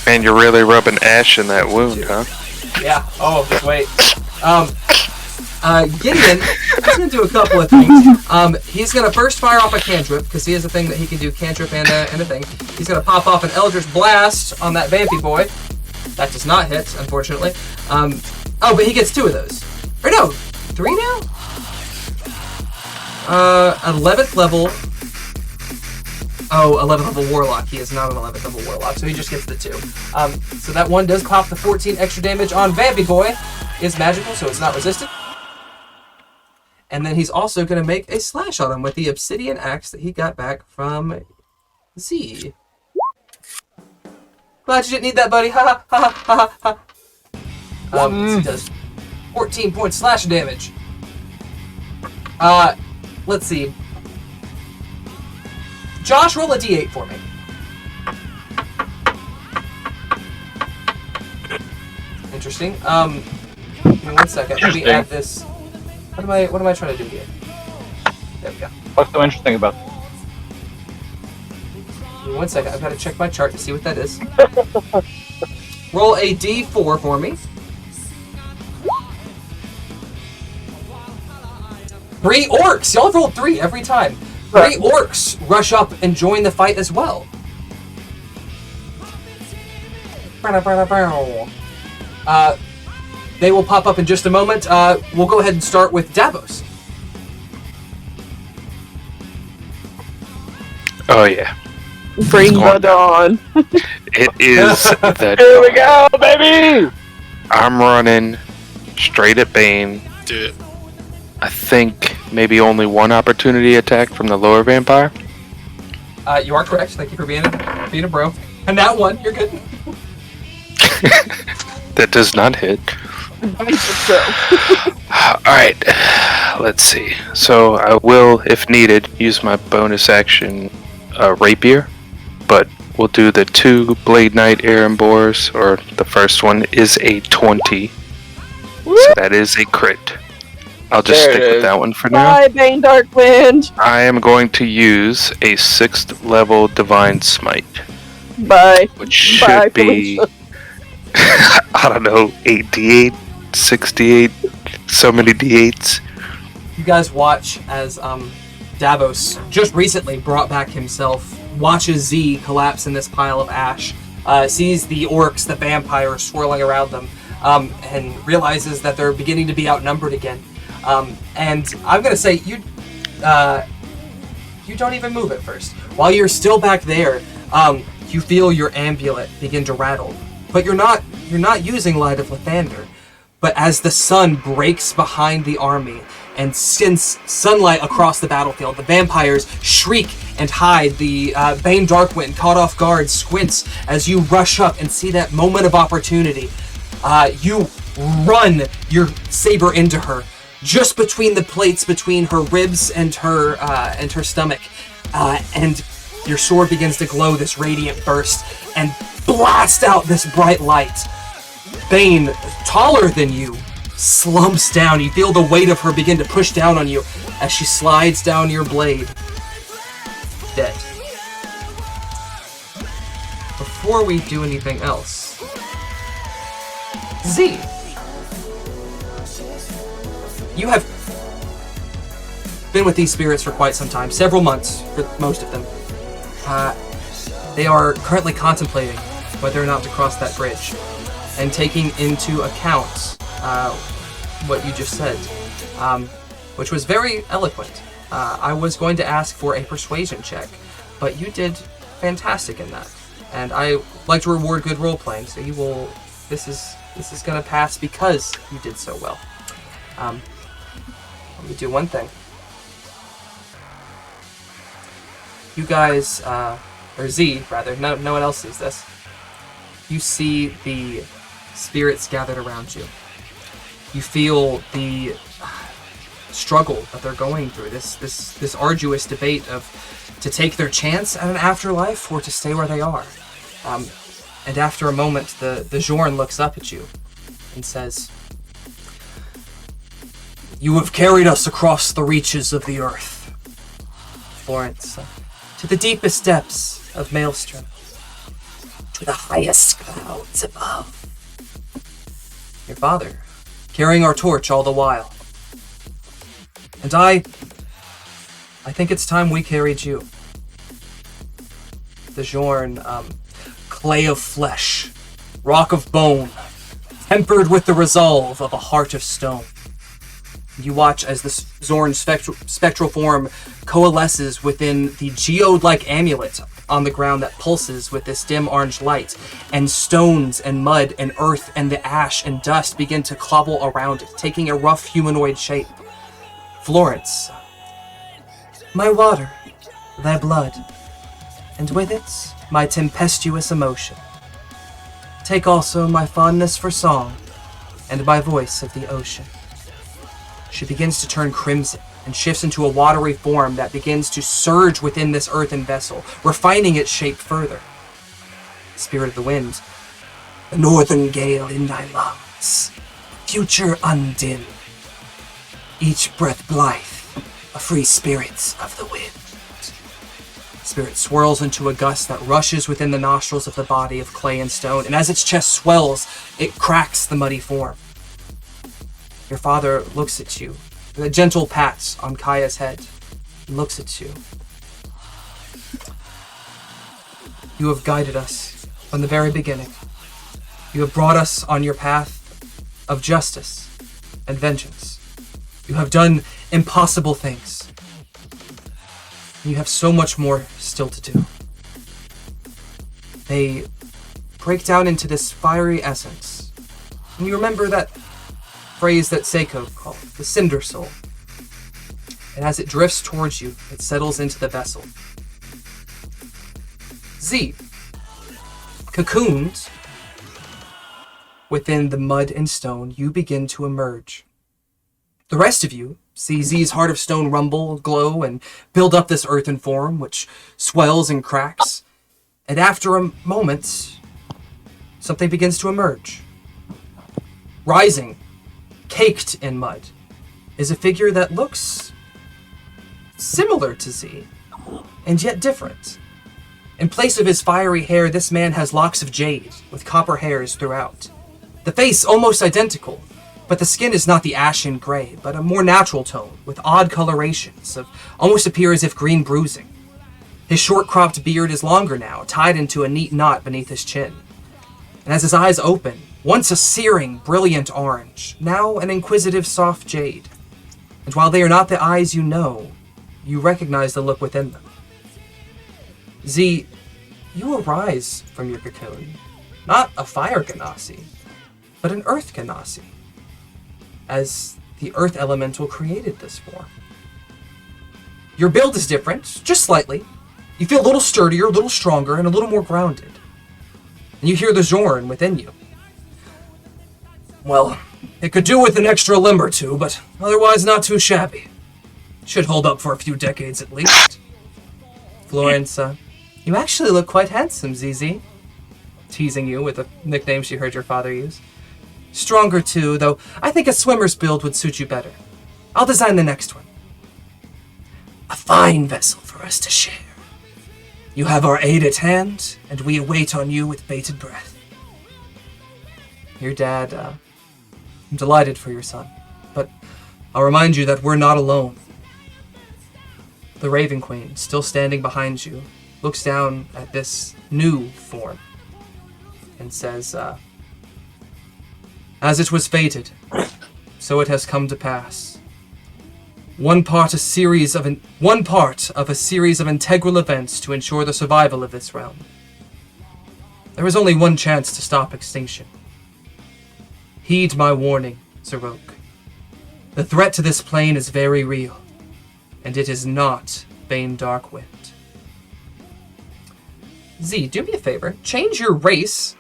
Man, you're really rubbing ash in that wound, huh? Yeah. Oh, wait. Gideon, he's going to do a couple of things. He's going to first fire off a cantrip, because he has a thing that he can do cantrip and a thing. He's going to pop off an Eldritch Blast on that Vampy boy. That does not hit, unfortunately. Oh, but he gets 2 of those. Or no, 3 now? 11th level. Oh, 11th level Warlock. He is not an 11th level Warlock, so he just gets the 2. So that one does pop the 14 extra damage on Vampy boy. Is magical, so it's not resisted. And then he's also going to make a slash on him with the obsidian axe that he got back from Z. Glad you didn't need that, buddy. Ha ha ha ha ha. He does 14 points slash damage. Let's see. Josh, roll a d8 for me. Interesting. Give me 1 second. Let me add this. What am I trying to do here? There we go. What's so interesting about this? Give me 1 second. I've got to check my chart to see what that is. Roll a d4 for me. 3 orcs! Y'all have rolled 3 every time. 3 orcs rush up and join the fight as well. They will pop up in just a moment. We'll go ahead and start with Davos. Oh, yeah. Bring the dawn. It is the Here we go, baby! I'm running straight at Bane. Do it. I think maybe only one opportunity attack from the lower vampire. You are correct. Thank you for being a bro. And that one, you're good. That does not hit. Alright, let's see. So I will, if needed, use my bonus action rapier, but we'll do the 2 Blade Knight Aaron Boars, or the first one is a 20. So that is a crit. I'll just stick with that one for now. Bye, Bane Darkwind. I am going to use a 6th level Divine Smite. Bye. Which should be, I don't know, 8d8, 68, so many d8s. You guys watch as Davos, just recently brought back himself, watches Z collapse in this pile of ash, sees the orcs, the vampires swirling around them, and realizes that they're beginning to be outnumbered again. And I'm gonna say you don't even move at first. While you're still back there, you feel your amulet begin to rattle, but you're not using Light of Lathander. But as the sun breaks behind the army and sends sunlight across the battlefield, the vampires shriek and hide. The Bane Darkwind, caught off guard, squints as you rush up and see that moment of opportunity. You run your saber into her, just between the plates between her ribs and her stomach, and your sword begins to glow this radiant burst and blast out this bright light. Bane, taller than you, slumps down. You feel the weight of her begin to push down on you as she slides down your blade. Dead. Before we do anything else, Z, you have been with these spirits for quite some time, several months for most of them. They are currently contemplating whether or not to cross that bridge, and taking into account what you just said, which was very eloquent. I was going to ask for a persuasion check, but you did fantastic in that, and I like to reward good role playing. So you will. This is going to pass because you did so well. let me do one thing. You guys, or Z, rather, no one else sees this. You see the spirits gathered around you. You feel the struggle that they're going through, this arduous debate of to take their chance at an afterlife or to stay where they are. And after a moment, the Jorn looks up at you and says, "You have carried us across the reaches of the earth, Florence, to the deepest depths of Maelstrom, to the highest clouds above. Your father, carrying our torch all the while. And I think it's time we carried you. The Jorn, clay of flesh, rock of bone, tempered with the resolve of a heart of stone." You watch as the Zorn's spectral form coalesces within the geode-like amulet on the ground that pulses with this dim orange light, and stones and mud and earth and the ash and dust begin to cobble around it, taking a rough humanoid shape. Florence, my water, thy blood, and with it, my tempestuous emotion. Take also my fondness for song, and my voice of the ocean. She begins to turn crimson and shifts into a watery form that begins to surge within this earthen vessel, refining its shape further. Spirit of the wind, the northern gale in thy lungs, future undimmed, each breath blithe, a free spirit of the wind. Spirit swirls into a gust that rushes within the nostrils of the body of clay and stone, and as its chest swells, it cracks the muddy form. Your father looks at you with a gentle pat on Kaya's head and looks at you. You have guided us from the very beginning. You have brought us on your path of justice and vengeance. You have done impossible things. You have so much more still to do. They break down into this fiery essence. And you remember that phrase that Seiko called the Cinder Soul. And as it drifts towards you, it settles into the vessel. Z, cocooned within the mud and stone, you begin to emerge. The rest of you see Z's heart of stone rumble, glow, and build up this earthen form, which swells and cracks. And after a moment, something begins to emerge. Rising, caked in mud, is a figure that looks similar to Z, and yet different. In place of his fiery hair, this man has locks of jade, with copper hairs throughout. The face almost identical, but the skin is not the ashen gray, but a more natural tone, with odd colorations of almost appear as if green bruising. His short-cropped beard is longer now, tied into a neat knot beneath his chin. And as his eyes open, once a searing, brilliant orange, now an inquisitive soft jade. And while they are not the eyes you know, you recognize the look within them. Z, you arise from your cocoon, not a fire Ganassi, but an earth Ganassi, as the earth elemental created this form. Your build is different, just slightly. You feel a little sturdier, a little stronger, and a little more grounded. And you hear the Zorn within you. Well, it could do with an extra limb or two, but otherwise not too shabby. Should hold up for a few decades at least. Florence, you actually look quite handsome, ZZ. Teasing you with a nickname she heard your father use. Stronger too, though I think a swimmer's build would suit you better. I'll design the next one. A fine vessel for us to share. You have our aid at hand, and we await on you with bated breath. Your dad, I'm delighted for your son, but I'll remind you that we're not alone. The Raven Queen, still standing behind you, looks down at this new form and says, as it was fated, so it has come to pass. One part of a series of integral events to ensure the survival of this realm. There is only one chance to stop extinction. Heed my warning, Zarok. The threat to this plane is very real, and it is not Bane Darkwind. Z, do me a favor. Change your race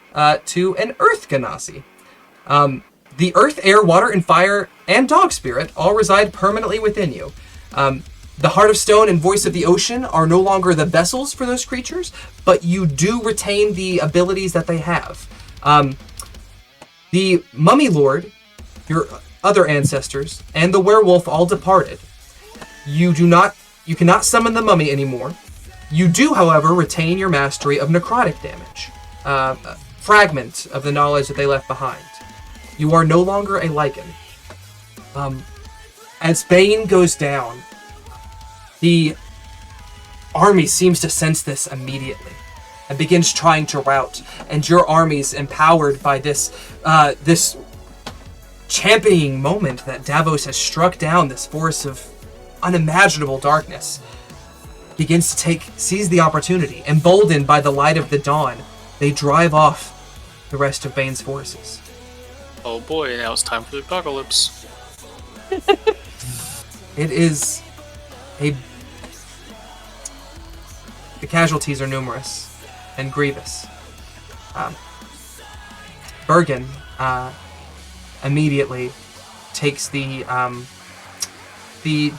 to an Earth Ganassi. The Earth, Air, Water, and Fire, and Dog Spirit all reside permanently within you. The Heart of Stone and Voice of the Ocean are no longer the vessels for those creatures, but you do retain the abilities that they have. The Mummy Lord, your other ancestors, and the werewolf all departed. You cannot summon the mummy anymore. You do, however, retain your mastery of necrotic damage, a fragment of the knowledge that they left behind. You are no longer a Lycan. As Bane goes down, the army seems to sense this immediately and begins trying to rout. And your armies, empowered by this championing moment that Davos has struck down this force of unimaginable darkness, begins to seize the opportunity. Emboldened by the light of the dawn, they drive off the rest of Bane's forces. Oh boy, now it's time for the apocalypse. It is the casualties are numerous and grievous. Bergen immediately takes the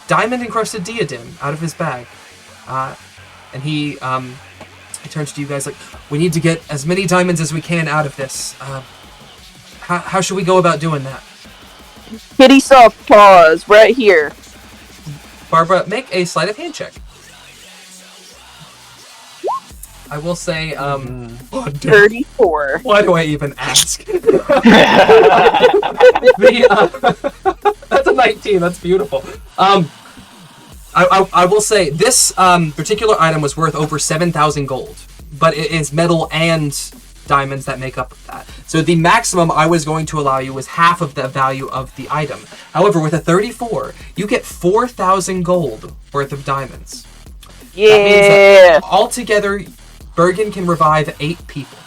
diamond-encrusted diadem out of his bag, and he turns to you guys like, "We need to get as many diamonds as we can out of this. How should we go about doing that?" Kitty soft paws right here. Barbara, make a sleight of hand check. I will say, 34. Why do I even ask? That's a 19. That's beautiful. I will say this particular item was worth over 7,000 gold, but it is metal and diamonds that make up that. So the maximum I was going to allow you was half of the value of the item. However, with a 34, you get 4,000 gold worth of diamonds. Yeah. That means that altogether, Bergen can revive 8 people.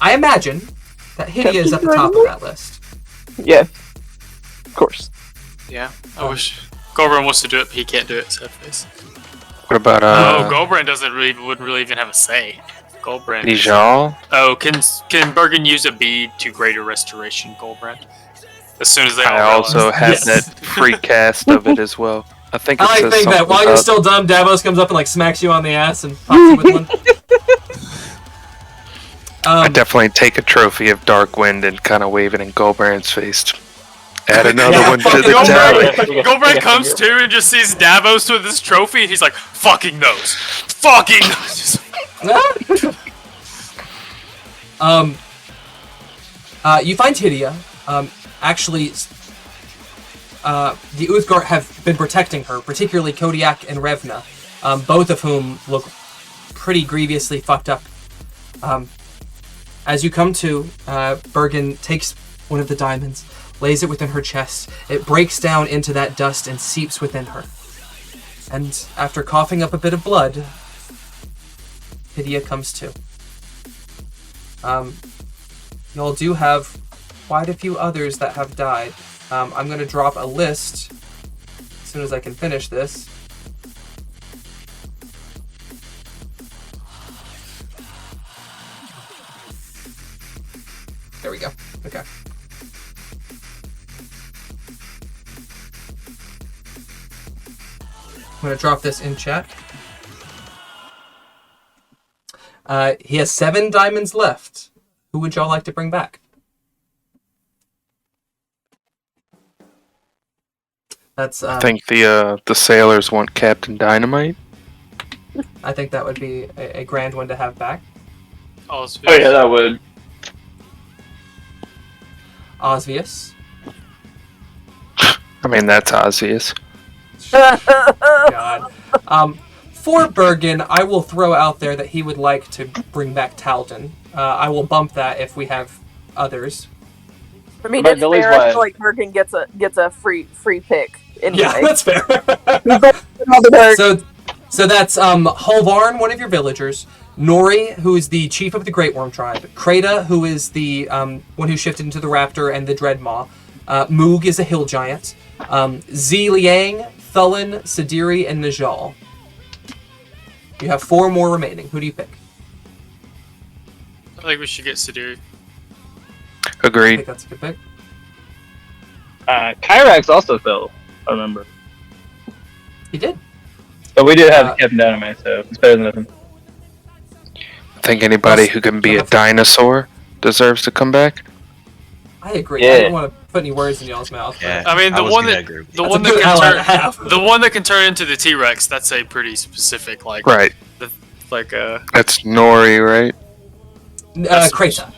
I imagine that Hydia is at the top of that list. Yeah. Of course. Yeah, I wish Goldbrand wants to do it, but he can't do it. Sad face. What about Goldbrand wouldn't really even have a say. Goldbrand. Nijal? Oh, can Bergen use a bead to greater restoration, Goldbrand? As soon as they all I also have that free cast of it as well. I think it I says think that something while you're about- still dumb, Davos comes up and like smacks you on the ass and pops you with one. I definitely take a trophy of Darkwind and kind of wave it in Goldbrand's face. Add another one to the tally. Goldbrand comes to and just sees Davos with this trophy, and he's like, "Fucking those, fucking those." You find Hydia. Actually, the Uthgar have been protecting her, particularly Kodiak and Revna, both of whom look pretty grievously fucked up. As you come to, Bergen takes one of the diamonds, lays it within her chest. It breaks down into that dust and seeps within her. And after coughing up a bit of blood, Hydia comes to. Y'all do have quite a few others that have died. I'm going to drop a list as soon as I can finish this. There we go. Okay. I'm going to drop this in chat. He has 7 diamonds left. Who would y'all like to bring back? That's. I think the sailors want Captain Dynamite. I think that would be a grand one to have back. Oh yeah, that would. Osvius. I mean, that's obvious. God. For Bergen, I will throw out there that he would like to bring back Talden. I will bump that if we have others. I mean, But it's Billy's fair. I wife- feel like Bergen gets a free pick anyway. Yeah, that's fair. So that's Holvarn, one of your villagers. Nori, who is the chief of the Great Worm tribe. Kreda, who is the one who shifted into the Raptor and the Dreadmaw. Moog is a hill giant. Z Liang, Thulin, Sidiri, and Najal. You have 4 more remaining. Who do you pick? I think we should get Sidiri. I Agreed. think that's a good pick. Kyrax also fell, I remember. He did. But we did have Captain Dynamite, so it's better than nothing. I think anybody who can be a dinosaur deserves to come back. I agree. I don't want to put any words in y'all's mouth. Yeah. I mean, the one that the one that can turn into the T-Rex. That's a pretty specific Right. That's Nori, right? Kreta.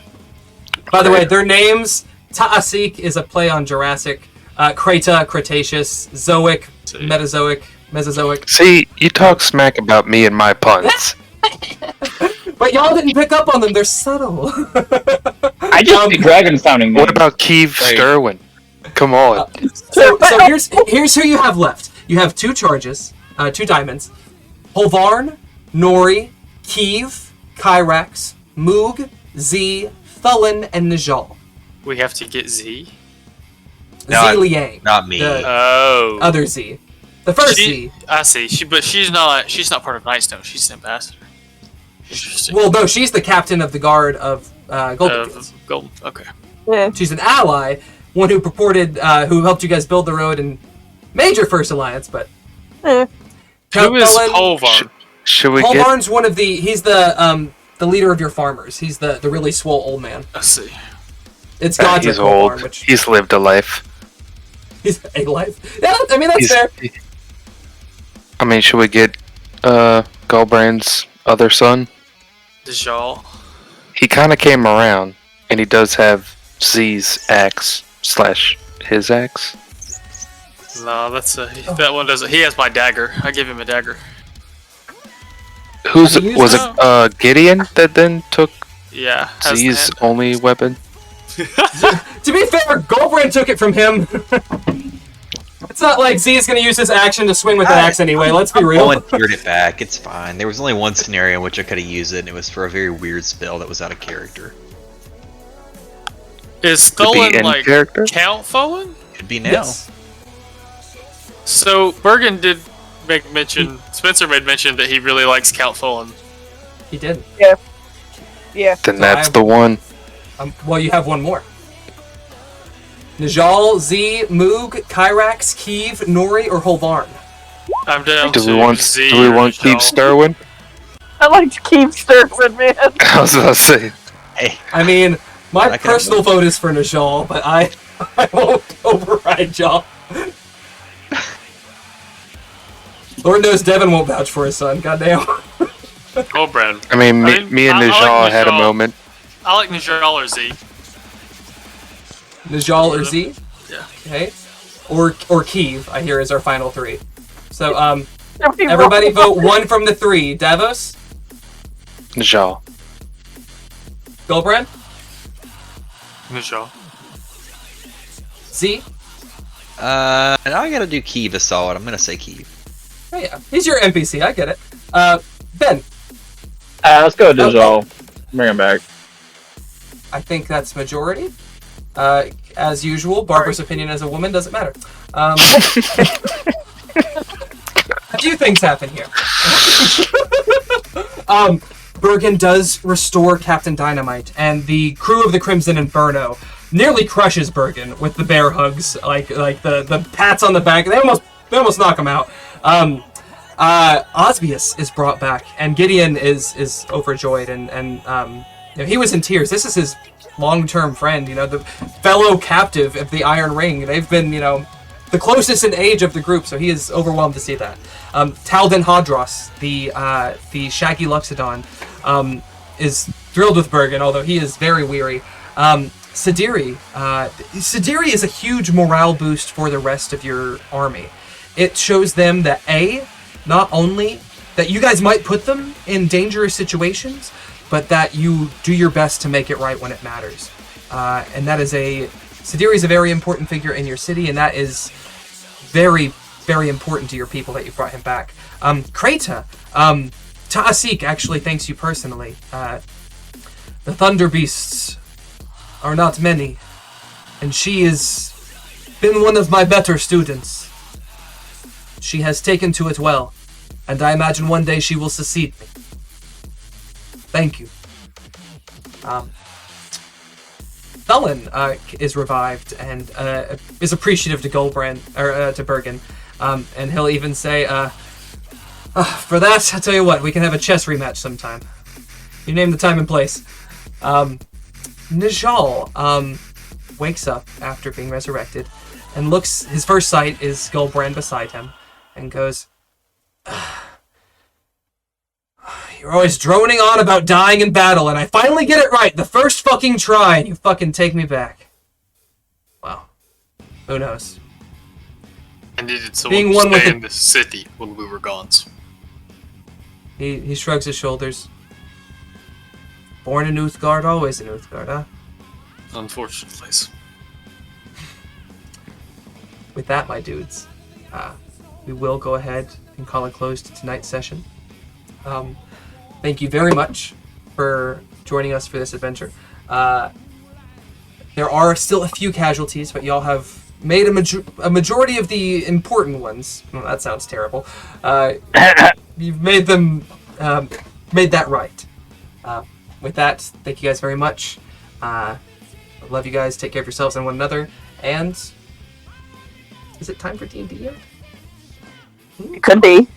By the way, their names, Ta'asik is a play on Jurassic, Kreta, Cretaceous, Zoic, Mesozoic. See, you talk smack about me and my puns. But y'all didn't pick up on them. They're subtle. I just think dragon sounding. What about Keeve Sterwin? Come on. So here's who you have left. You have 2 charges, 2 diamonds. Holvarn, Nori, Keeve, Kyrax, Moog, Z, Thulin, and Najal. We have to get Z. Z Liang. Not me. The other Z. The first Z. I see. But she's not part of Nightstone. She's an ambassador. Interesting. Well, no, she's the captain of the guard of Golden Fields. Golden. Okay. Yeah. She's an ally, one who who helped you guys build the road and made your first alliance, but... Yeah. Who is Holvarn? Should we Holvarn's one of he's the leader of your farmers. He's the really swole old man. I see. It's Godric He's old. Holvarn, which... He's lived a life. He's a life. Yeah, I mean, that's fair. I mean, should we get Galbrand's other son? Dejal. He kind of came around, and he does have Z's axe / his axe. No, that one doesn't. He has my dagger. I give him a dagger. Was it Gideon that then took Z's only weapon? To be fair, Goldbrand took it from him. It's not like Z is going to use his action to swing with an axe anyway, let's be real. I volunteered it back, it's fine. There was only one scenario in which I could have used it, and it was for a very weird spell that was out of character. Is Thulin character? Count Thulin? Could be now. Yes. So, Bergen did make mention, Spencer made mention that he really likes Count Thulin. He did. Yeah. Then that's the one. Well, you have one more. Najal, Z, Moog, Kyrax, Keeve, Nori, or Holvarn? I'm down Do to we want Z Keeve Sterwin? I like to keep Sterwin, man. I was about to say. Hey. I mean, my personal vote is for Najal, but I won't override y'all. Lord knows Devin won't vouch for his son. Goddamn. Goldbrand. I mean, me and Najal had a moment. I like Najal or Z. Najal or Z? Yeah. Okay. Or Keeve, I hear, is our final 3. So, everybody vote 1 from the 3. Davos? Najal. Goldbrand? Najal. Z? Now I gotta do Keeve a solid. I'm gonna say Keeve. Oh yeah, he's your NPC, I get it. Ben? Let's go with Najal. Bring him back. I think that's majority. As usual, Barbara's opinion as a woman doesn't matter. A few things happen here. Bergen does restore Captain Dynamite, and the crew of the Crimson Inferno nearly crushes Bergen with the bear hugs, like the pats on the back. They almost knock him out. Osbius is brought back, and Gideon is overjoyed, and he was in tears. This is his long-term friend, the fellow captive of the Iron Ring. They've been, the closest in age of the group, so he is overwhelmed to see that. Talden Hadros, the Shaggy Luxodon, is thrilled with Bergen, although he is very weary. Sidiri is a huge morale boost for the rest of your army. It shows them that not only that you guys might put them in dangerous situations, but that you do your best to make it right when it matters. And that is Sidiri is a very important figure in your city, and that is very, very important to your people that you brought him back. Kreta, Ta'asik actually thanks you personally. The Thunder Beasts are not many, and she is been one of my better students. She has taken to it well, and I imagine one day she will succeed me. Thank you. Thulin is revived and is appreciative to Goldbrand, or to Bergen. And he'll even say, for that, I'll tell you what, we can have a chess rematch sometime. You name the time and place. Nijal wakes up after being resurrected and looks, his first sight is Goldbrand beside him, and goes, you're always droning on about dying in battle, and I finally get it right the first fucking try, and you fucking take me back. Well, who knows? I needed someone to stay in the city when we were gone. He shrugs his shoulders. Born in Uthgard, always in Uthgard, huh? Unfortunately. With that, my dudes, we will go ahead and call it close to tonight's session. Thank you very much for joining us for this adventure. There are still a few casualties, but y'all have made a majority of the important ones. Well, that sounds terrible. You've made them, made that right. With that, thank you guys very much. I love you guys. Take care of yourselves and one another. And is it time for D&D yet? It could be.